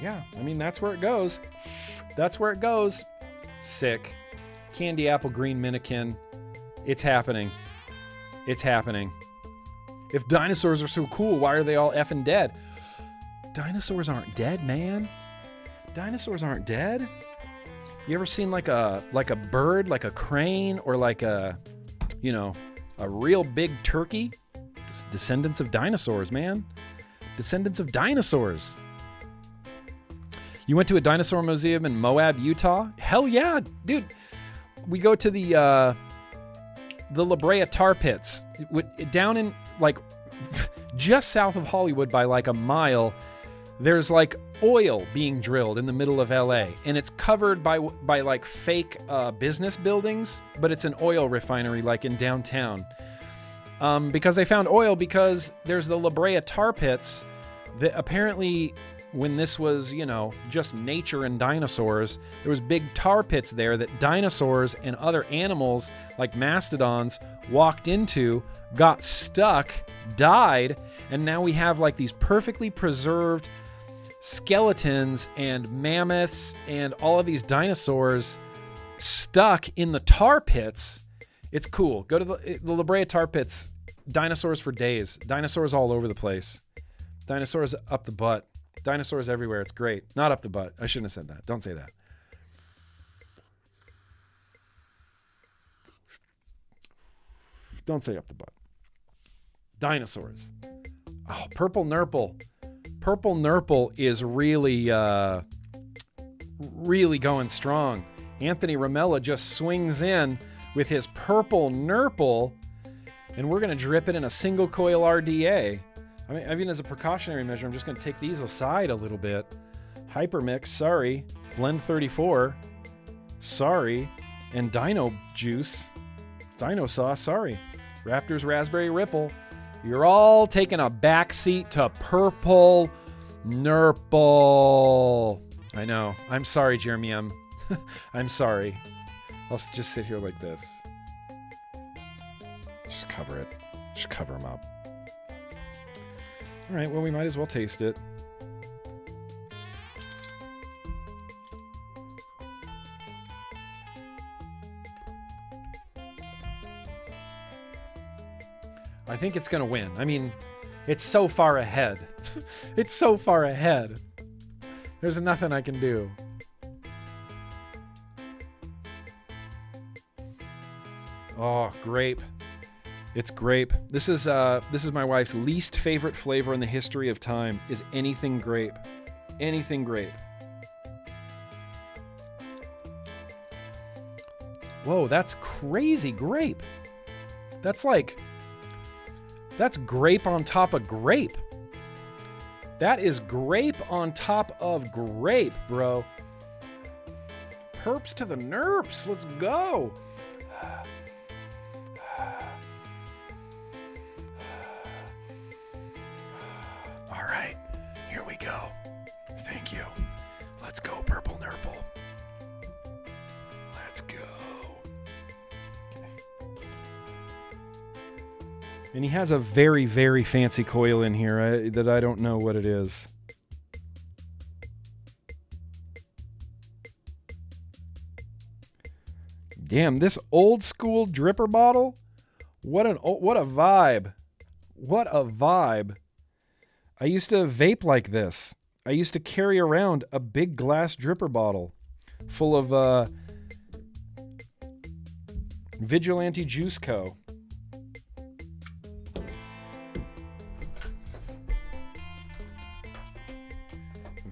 Yeah, I mean, that's where it goes. Sick. Candy apple green minikin. It's happening. If dinosaurs are so cool, why are they all effing dead? Dinosaurs aren't dead, man. Dinosaurs aren't dead. You ever seen like a bird, like a crane, or like a real big turkey? Descendants of dinosaurs, man. Descendants of dinosaurs. You went to a dinosaur museum in Moab, Utah? Hell yeah, dude. We go to the La Brea tar pits down in like just south of Hollywood by like a mile. There's like oil being drilled in the middle of LA, and it's covered by like fake business buildings, but it's an oil refinery like in downtown. Because they found oil because there's the La Brea tar pits that apparently when this was, just nature and dinosaurs, there was big tar pits there that dinosaurs and other animals like mastodons walked into, got stuck, died, and now we have like these perfectly preserved skeletons and mammoths and all of these dinosaurs stuck in the tar pits. It's cool. Go to the La Brea tar pits. Dinosaurs for days. Dinosaurs all over the place. Dinosaurs up the butt. Dinosaurs everywhere. It's great. Not up the butt. I shouldn't have said that. Don't say that. Don't say up the butt. Dinosaurs. Oh, Purple Nurple. Purple Nurple is really going strong. Anthony Ramella just swings in with his Purple Nurple, and we're going to drip it in a single coil RDA. I mean, as a precautionary measure, I'm just going to take these aside a little bit. Hypermix, sorry. Blend 34, sorry. And Dino Juice, Dino Sauce, sorry. Raptors Raspberry Ripple. You're all taking a backseat to Purple Nurple. I know. I'm sorry, Jeremy. I'm sorry. I'll just sit here like this. Just cover it. Just cover them up. All right, well, we might as well taste it. I think it's going to win. I mean, it's so far ahead. It's so far ahead. There's nothing I can do. Oh, grape. It's grape. This is my wife's least favorite flavor in the history of time is anything grape. Anything grape. Whoa, that's crazy grape. That's grape on top of grape. That is grape on top of grape, bro. Perps to the nerps. Let's go. All right, here we go. Thank you. Let's go, Purple Nurple. Let's go. And he has a very, very fancy coil in here that I don't know what it is. Damn, this old school dripper bottle. What a vibe. What a vibe. I used to vape like this. I used to carry around a big glass dripper bottle full of Vigilante Juice Co.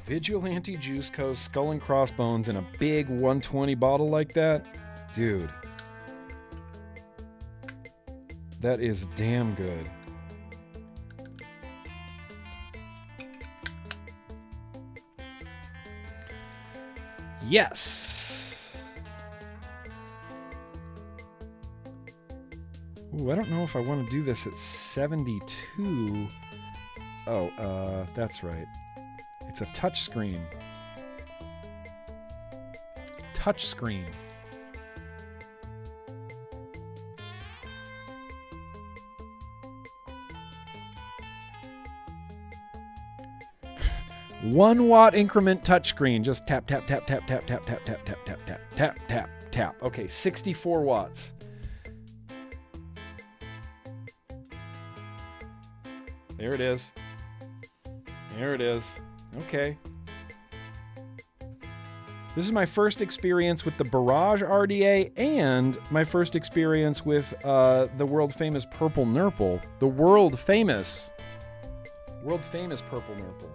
Vigilante Juice Co. Skull and Crossbones in a big 120 bottle like that. Dude. That is damn good. Yes. Ooh, I don't know if I want to do this at 72. Oh, that's right. It's a touch screen. Touch screen. One watt increment touchscreen. Just tap, tap, tap, tap, tap, tap, tap, tap, tap, tap, tap, tap, tap, tap. Okay, 64 watts. There it is. There it is. Okay. This is my first experience with the Barrage RDA and my first experience with the world famous Purple Nurple. The world famous Purple Nurple.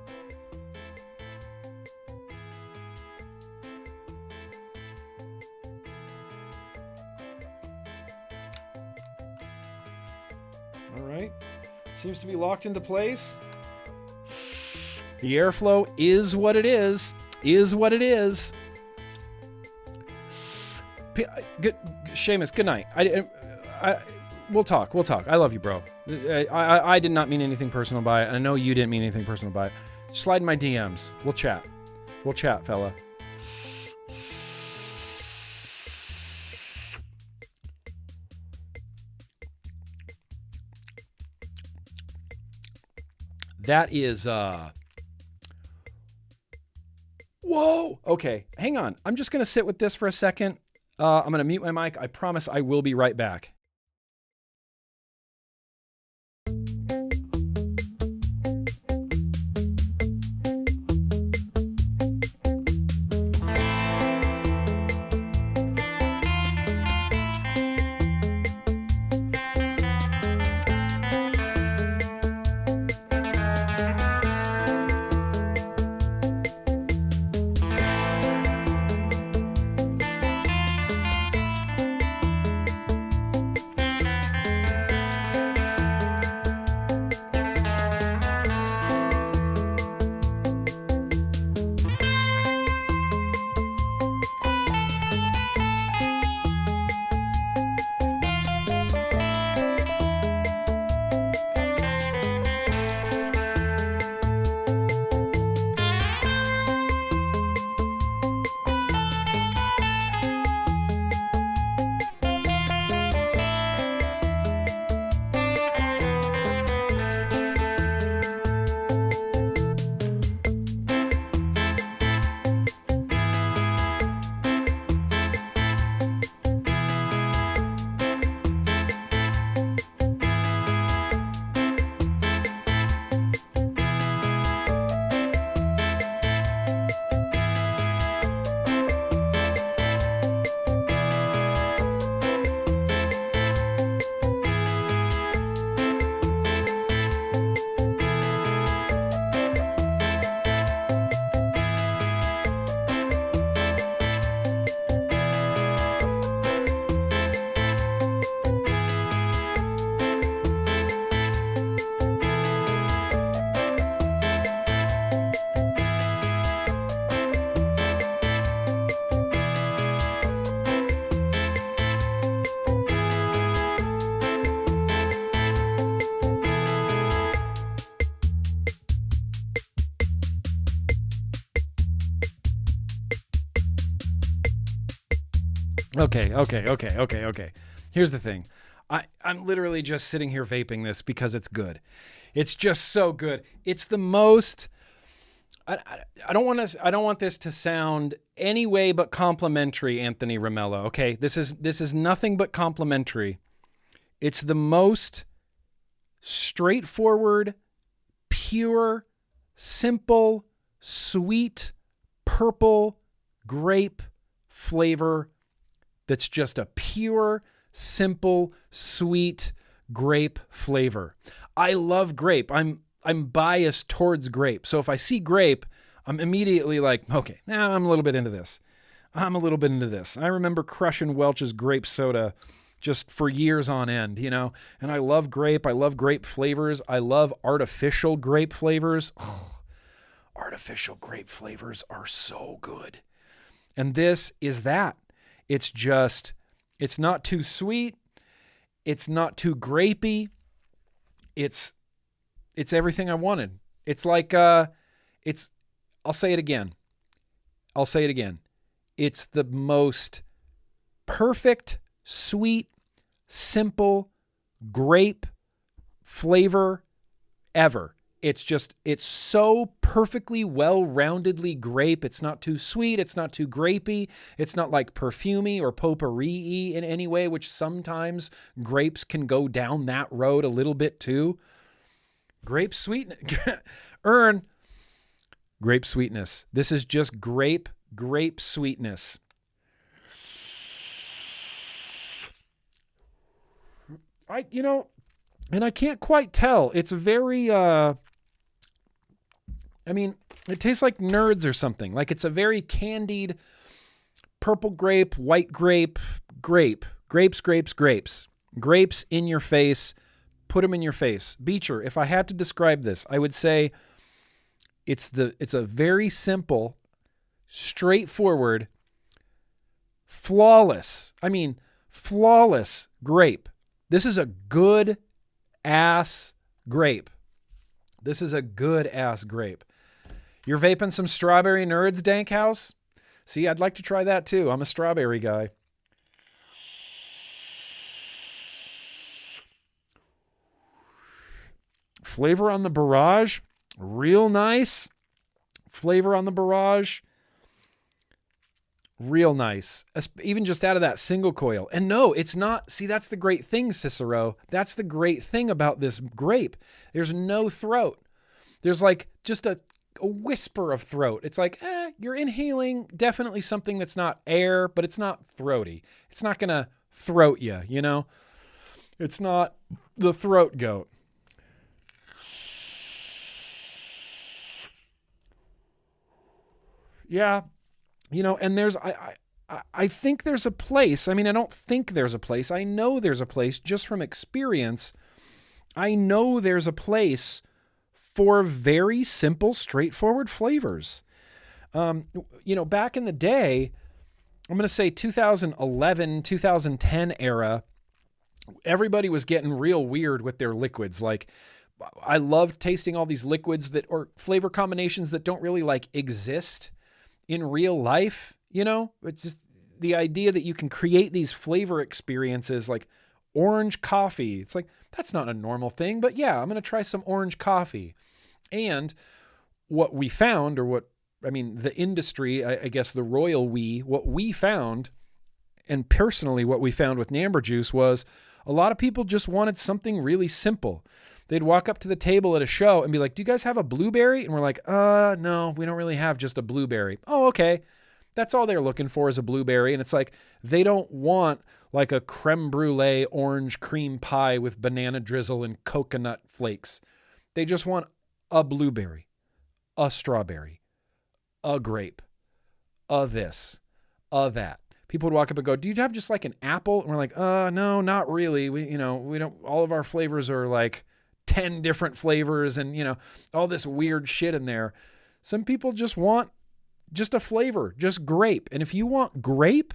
All right. Seems to be locked into place. The airflow is what it is. What it is. Good, Seamus, good night. We'll talk. I love you, bro. I did not mean anything personal by it. I know you didn't mean anything personal by it. Slide in my DMs. We'll chat, fella. That is, whoa. Okay, hang on. I'm just going to sit with this for a second. I'm going to mute my mic. I promise I will be right back. Okay. Here's the thing. I'm literally just sitting here vaping this because it's good. It's just so good. It's the most... I don't want this to sound any way but complimentary, Anthony Ramello. Okay, this is nothing but complimentary. It's the most straightforward, pure, simple, sweet, purple grape flavor that's just a pure, simple, sweet grape flavor. I love grape. I'm biased towards grape. So if I see grape, I'm immediately like, okay, now I'm a little bit into this. I remember crushing Welch's grape soda just for years on end, you know, and I love grape. I love grape flavors. I love artificial grape flavors. Oh, artificial grape flavors are so good. And this is that. It's not too sweet. It's not too grapey. It's everything I wanted. It's like, I'll say it again. It's the most perfect, sweet, simple grape flavor ever. It's so perfectly well-roundedly grape. It's not too sweet. It's not too grapey. It's not like perfumey or potpourri in any way, which sometimes grapes can go down that road a little bit too. Grape sweetness. Grape sweetness. This is just grape grape sweetness. And I can't quite tell. It's very, it tastes like Nerds or something. Like it's a very candied purple grape, white grape, grapes in your face. Put them in your face. Beecher, if I had to describe this, I would say it's a very simple, straightforward, flawless grape. This is a good ass grape. This is a good ass grape. You're vaping some strawberry Nerds, Dank House? See, I'd like to try that too. I'm a strawberry guy. Flavor on the barrage, real nice. Flavor on the barrage, real nice. Even just out of that single coil. And no, it's not. See, that's the great thing, Cicero. That's the great thing about this grape. There's no throat. There's like just a whisper of throat. It's like, you're inhaling definitely something that's not air, but it's not throaty. It's not going to throat you, you know? It's not the throat goat. Yeah, and I think there's a place. I mean, I don't think there's a place. I know there's a place just from experience. I know there's a place for very simple, straightforward flavors. Back in the day, I'm going to say 2011, 2010 era, everybody was getting real weird with their liquids. Like, I loved tasting all these liquids or flavor combinations that don't really like exist in real life. It's just the idea that you can create these flavor experiences like orange coffee. It's like, that's not a normal thing, but yeah, I'm going to try some orange coffee. And what we found, the industry, I guess the royal what we found, and personally what we found with Namber Juice was a lot of people just wanted something really simple. They'd walk up to the table at a show and be like, do you guys have a blueberry? And we're like, no, we don't really have just a blueberry. Oh, okay. That's all they're looking for is a blueberry. And it's like, they don't want like a creme brulee orange cream pie with banana drizzle and coconut flakes. They just want a blueberry, a strawberry, a grape, a this, a that. People would walk up and go, do you have just like an apple? And we're like, no, not really. We don't, all of our flavors are like 10 different flavors and, all this weird shit in there. Some people just want just a flavor, just grape. And if you want grape,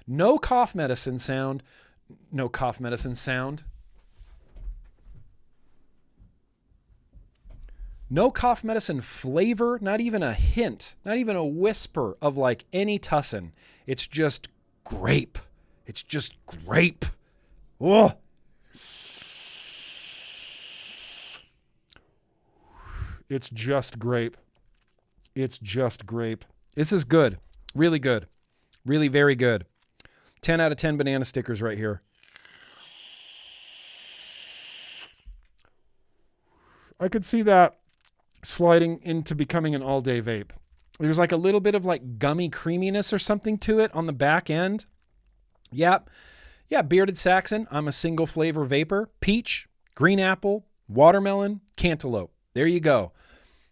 no cough medicine sound. No cough medicine flavor, not even a hint, not even a whisper of like any tussin. It's just grape. It's just grape. Oh. It's just grape. It's just grape. This is good. Really good. Really very good. 10 out of 10 banana stickers right here. I could see that sliding into becoming an all-day vape. There's like a little bit of like gummy creaminess or something to it on the back end. Yep. Yeah, Bearded Saxon. I'm a single flavor vapor. Peach, green apple, watermelon, cantaloupe. There you go.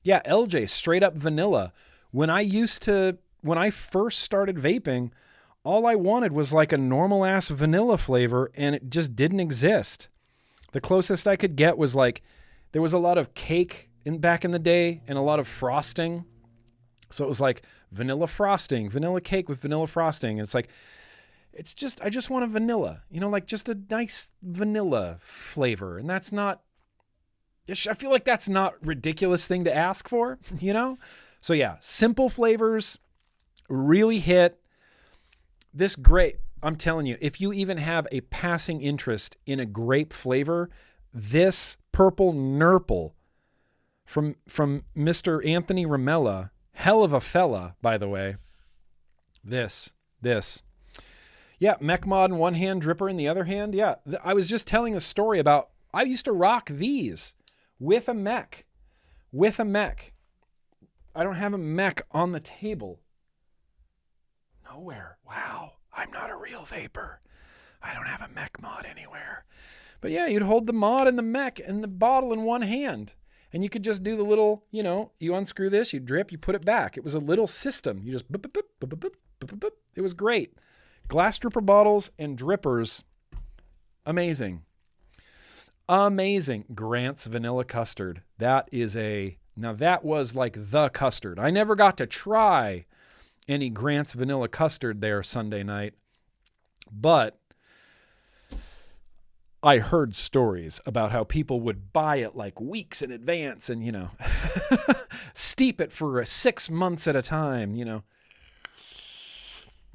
Yeah, LJ, straight up vanilla. When I first started vaping, all I wanted was like a normal ass vanilla flavor and it just didn't exist. The closest I could get was like, there was a lot of cake back in the day and a lot of frosting. So it was like vanilla frosting, vanilla cake with vanilla frosting. And it's like, I just want a vanilla, like just a nice vanilla flavor. And that's not, I feel like that's not a ridiculous thing to ask for, So yeah, simple flavors really hit. This grape, I'm telling you, if you even have a passing interest in a grape flavor, this Purple Nurple from Mr. Anthony Ramella, hell of a fella, by the way. This. Yeah, mech mod in one hand, dripper in the other hand. Yeah, I was just telling a story about, I used to rock these with a mech. a mech on the table. Nowhere. Wow. I'm not a real vapor. I don't have a mech mod anywhere. But yeah, you'd hold the mod and the mech and the bottle in one hand. And you could just do the little, you unscrew this, you drip, you put it back. It was a little system. You just boop, boop, boop, boop, boop, boop, boop, boop. It was great. Glass dripper bottles and drippers. Amazing. Amazing. Grant's Vanilla Custard. Now that was like the custard. I never got to try any Grant's Vanilla Custard there Sunday night, but I heard stories about how people would buy it like weeks in advance and, steep it for 6 months at a time,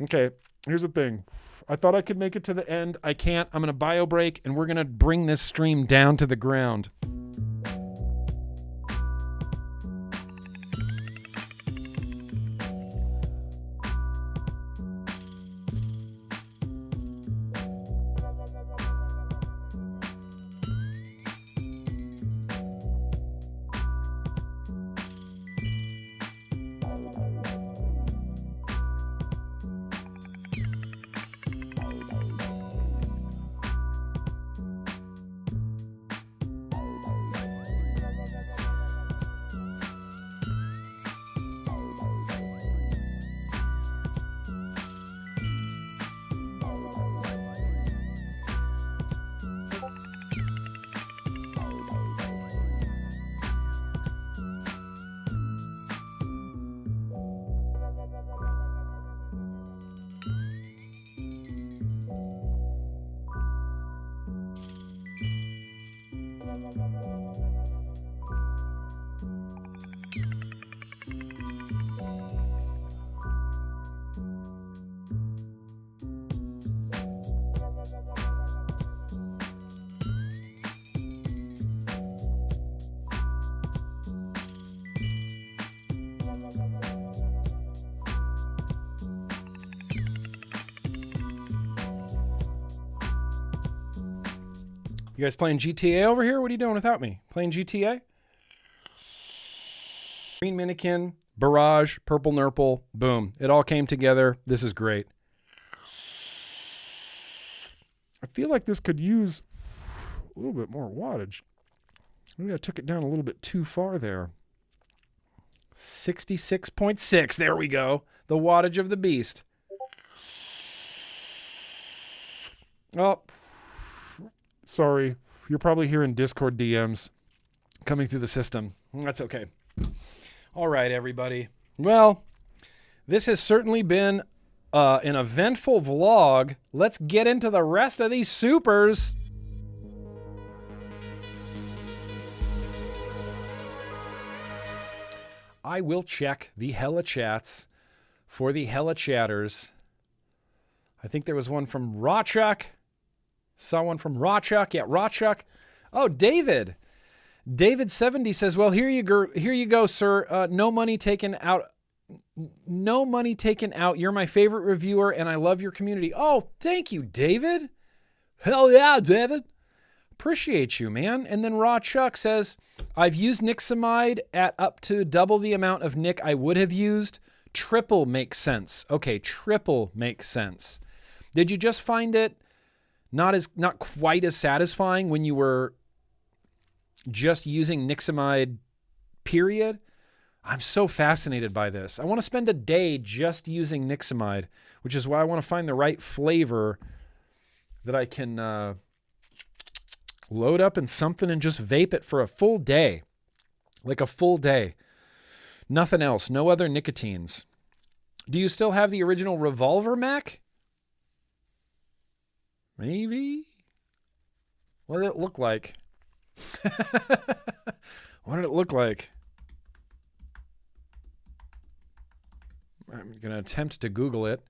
Okay, here's the thing. I thought I could make it to the end. I can't. I'm going to bio break, and we're going to bring this stream down to the ground. You guys playing GTA over here? What are you doing without me? Playing GTA? Green Minikin, Barrage, Purple Nurple, boom. It all came together. This is great. I feel like this could use a little bit more wattage. Maybe I took it down a little bit too far there. 66.6. There we go. The wattage of the beast. Oh, sorry. You're probably hearing Discord DMs coming through the system. That's okay. All right, everybody. Well, this has certainly been an eventful vlog. Let's get into the rest of these supers. I will check the Hella Chats for the Hella Chatters. I think there was one from Rawchuck. Saw one from Rawchuck. Yeah, Rawchuck. Oh, David. David70 says, well, here you go, sir. No money taken out. No money taken out. You're my favorite reviewer, and I love your community. Oh, thank you, David. Hell yeah, David. Appreciate you, man. And then Rawchuck says, I've used Nixamide at up to double the amount of Nick I would have used. Triple makes sense. Okay, triple makes sense. Did you just find it not quite as satisfying when you were just using Nixamide, period? I'm so fascinated by this. I want to spend a day just using Nixamide, which is why I want to find the right flavor that I can load up in something and just vape it for a full day. Like a full day. Nothing else. No other nicotines. Do you still have the original Revolver Mac? Maybe? What did it look like? What did it look like? I'm going to attempt to Google it.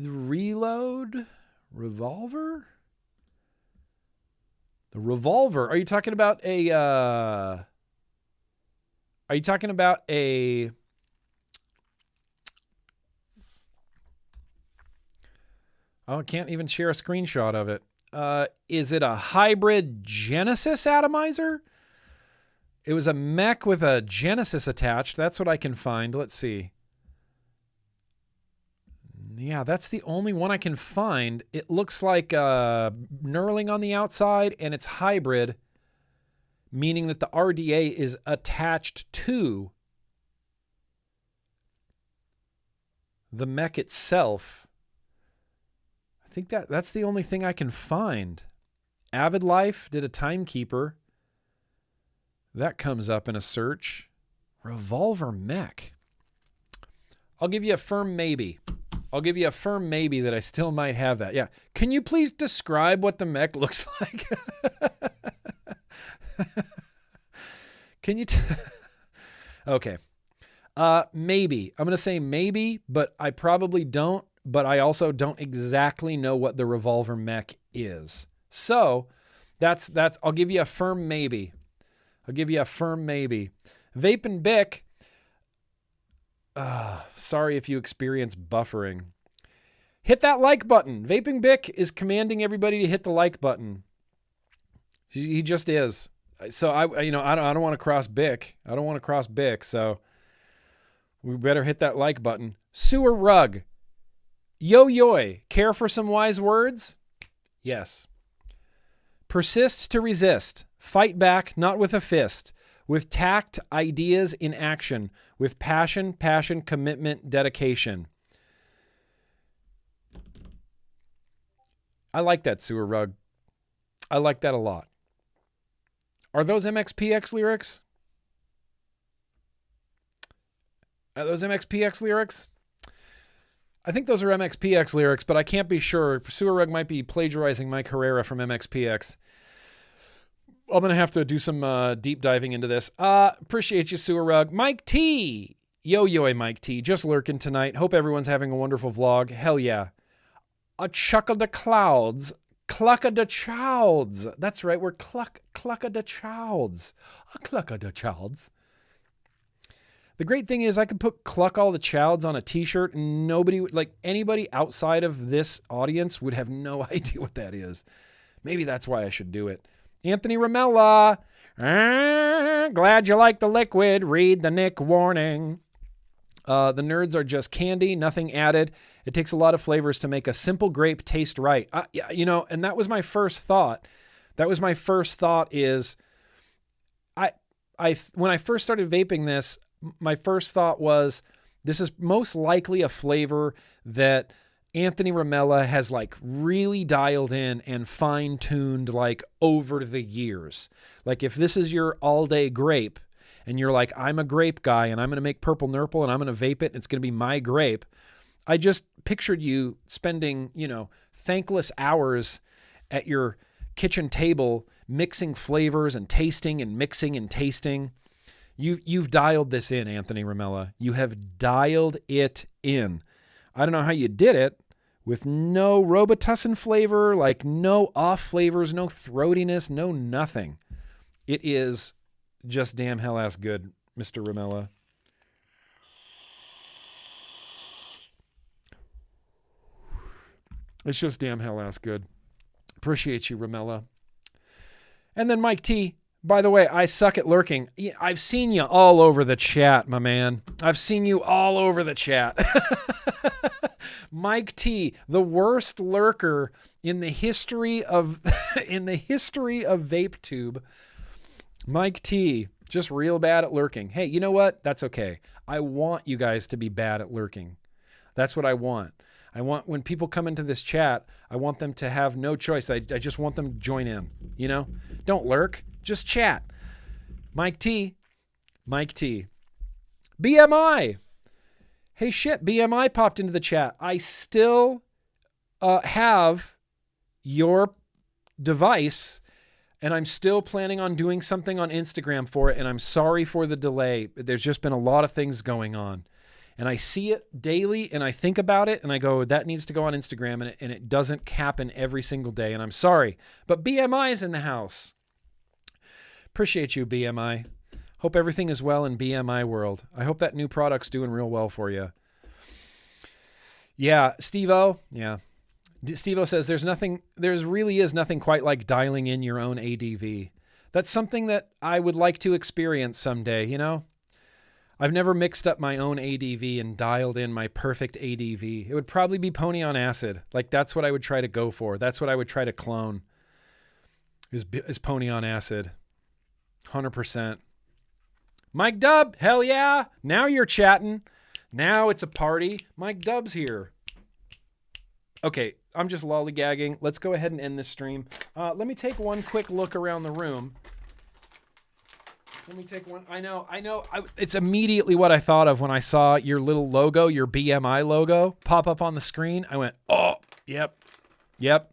Reload? Revolver? The Revolver. Are you talking about a... Oh, I can't even share a screenshot of it. Is it a hybrid Genesis atomizer? It was a mech with a Genesis attached. That's what I can find. Let's see. Yeah, that's the only one I can find. It looks like knurling on the outside, and it's hybrid, meaning that the RDA is attached to the mech itself. I think that's the only thing I can find. Avid Life did a timekeeper. That comes up in a search. Revolver mech. I'll give you a firm maybe. I'll give you a firm maybe that I still might have that. Yeah. Can you please describe what the mech looks like? Can you? Okay. Maybe. I'm going to say maybe, but I probably don't. But I also don't exactly know what the revolver mech is. So that's. I'll give you a firm maybe. I'll give you a firm maybe. Vape and Bic. Sorry if you experience buffering. Hit that like button. Vaping Bic is commanding everybody to hit the like button. He just is. So I don't want to cross Bic. I don't want to cross Bic. So we better hit that like button. Sewer Rug. Yo-yoy. Care for some wise words? Yes. Persist to resist. Fight back, not with a fist. With tact, ideas in action. With passion, commitment, dedication. I like that, Sewer Rug. I like that a lot. Are those MXPX lyrics? Are those MXPX lyrics? I think those are MXPX lyrics, but I can't be sure. Sewer Rug might be plagiarizing Mike Herrera from MXPX. I'm going to have to do some deep diving into this. Appreciate you, Sewer Rug. Mike T. Yo-yo, Mike T. Just lurking tonight. Hope everyone's having a wonderful vlog. Hell yeah. A chuckle the clouds. Clucka the chowds. That's right. We're clucka the chowds. A clucka the chowds. The great thing is I could put cluck all the chowds on a t-shirt and nobody would, like anybody outside of this audience would have no idea what that is. Maybe that's why I should do it. Anthony Ramella. Glad you like the liquid. Read the Nick warning. The nerds are just candy, nothing added. It takes a lot of flavors to make a simple grape taste right. And that was my first thought. Is when I first started vaping this, my first thought was this is most likely a flavor that Anthony Ramella has like really dialed in and fine-tuned like over the years. Like if this is your all-day grape and you're like, I'm a grape guy and I'm going to make Purple Nurple and I'm going to vape it and it's going to be my grape. I just pictured you spending, thankless hours at your kitchen table mixing flavors and tasting and mixing and tasting. You've dialed this in, Anthony Ramella. You have dialed it in. I don't know how you did it with no Robitussin flavor, like no off flavors, no throatiness, no nothing. It is just damn hell ass good, Mr. Ramella. It's just damn hell ass good. Appreciate you, Ramella. And then Mike T. By the way, I suck at lurking. I've seen you all over the chat, my man. I've seen you all over the chat. Mike T, the worst lurker in the history of VapeTube. Mike T, just real bad at lurking. Hey, you know what? That's okay. I want you guys to be bad at lurking. That's what I want. I want when people come into this chat, I want them to have no choice. I just want them to join in, Don't lurk. Just chat. Mike T. BMI. Hey, shit, BMI popped into the chat. I still have your device, and I'm still planning on doing something on Instagram for it, and I'm sorry for the delay. There's just been a lot of things going on. And I see it daily, and I think about it, and I go, that needs to go on Instagram, and it doesn't happen every single day, and I'm sorry. But BMI is in the house. Appreciate you, BMI. Hope everything is well in BMI world. I hope that new product's doing real well for you. Yeah, Steve-O. Yeah. Steve-O says there really is nothing quite like dialing in your own ADV. That's something that I would like to experience someday, you know? I've never mixed up my own ADV and dialed in my perfect ADV. It would probably be pony on acid. Like, that's what I would try to go for. That's what I would try to clone, is pony on acid. 100%. Mike Dub, hell yeah. Now you're chatting. Now it's a party. Mike Dub's here. Okay, I'm just lollygagging. Let's go ahead and end this stream. Let me take one quick look around the room. Let me take one. I know. It's immediately what I thought of when I saw your little logo, your BMI logo, pop up on the screen. I went, oh, yep. Let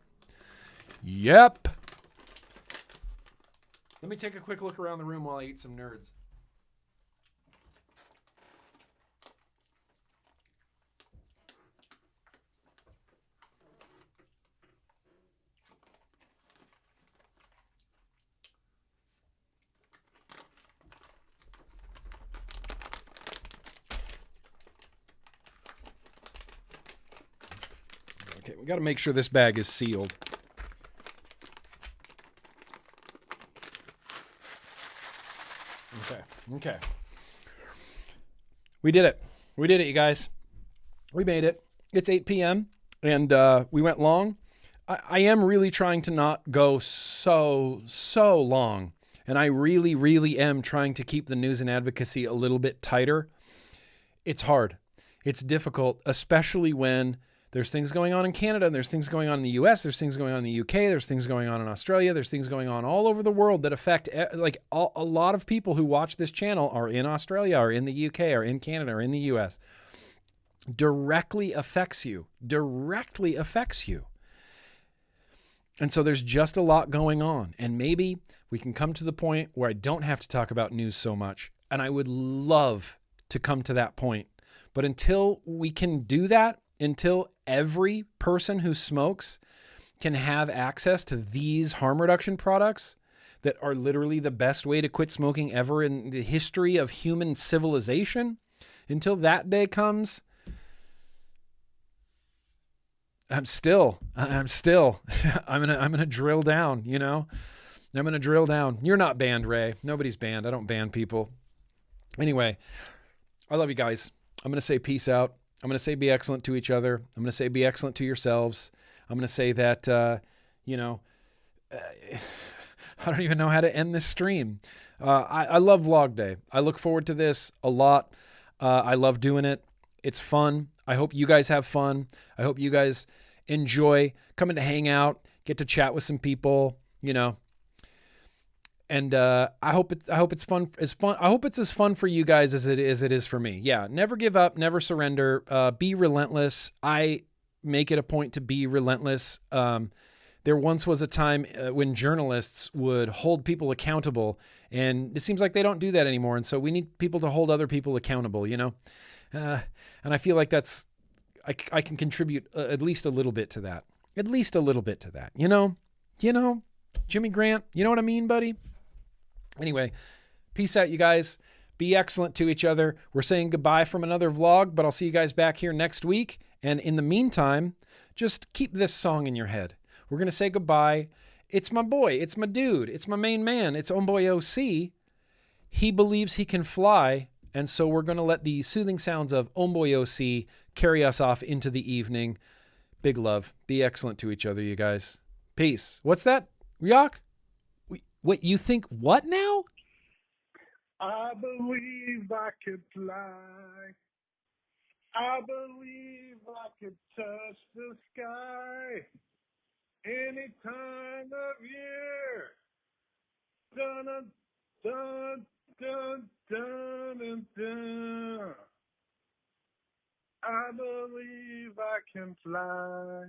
me take a quick look around the room while I eat some nerds. Okay, we got to make sure this bag is sealed. Okay. We did it, you guys. We made it. It's 8 p.m. and we went long. I am really trying to not go so long. And I really am trying to keep the news and advocacy a little bit tighter. It's hard. It's difficult, especially when there's things going on in Canada, and there's things going on in the US, there's things going on in the UK, there's things going on in Australia, there's things going on all over the world that affect, like, a lot of people who watch this channel are in Australia, or in the UK, or in Canada, or in the US. Directly affects you. And so there's just a lot going on. And maybe we can come to the point where I don't have to talk about news so much. And I would love to come to that point. But until we can do that, until every person who smokes can have access to these harm reduction products that are literally the best way to quit smoking ever in the history of human civilization, until that day comes, I'm gonna drill down, you know? I'm gonna drill down. You're not banned, Ray. Nobody's banned. I don't ban people. Anyway, I love you guys. I'm gonna say peace out. I'm going to say be excellent to each other. I'm going to say be excellent to yourselves. I'm going to say that, I don't even know how to end this stream. I love Vlog Day. I look forward to this a lot. I love doing it. It's fun. I hope you guys have fun. I hope you guys enjoy coming to hang out, get to chat with some people, you know. And I hope it's fun. I hope it's as fun for you guys as it is for me. Yeah, never give up, never surrender. Be relentless. I make it a point to be relentless. There once was a time when journalists would hold people accountable, and it seems like they don't do that anymore. And so we need people to hold other people accountable. You know, and I feel like that's I can contribute at least a little bit to that. You know, Jimmy Grant. You know what I mean, buddy? Anyway, peace out, you guys. Be excellent to each other. We're saying goodbye from another vlog, but I'll see you guys back here next week. And in the meantime, just keep this song in your head. We're going to say goodbye. It's my boy. It's my dude. It's my main man. It's Homeboy OC. He believes he can fly. And so we're going to let the soothing sounds of Homeboy OC carry us off into the evening. Big love. Be excellent to each other, you guys. Peace. What's that, Ryok? Wait, you think what now? I believe I could fly. I believe I could touch the sky any time of year. Dun dun dun dun dun dun. I believe I can fly.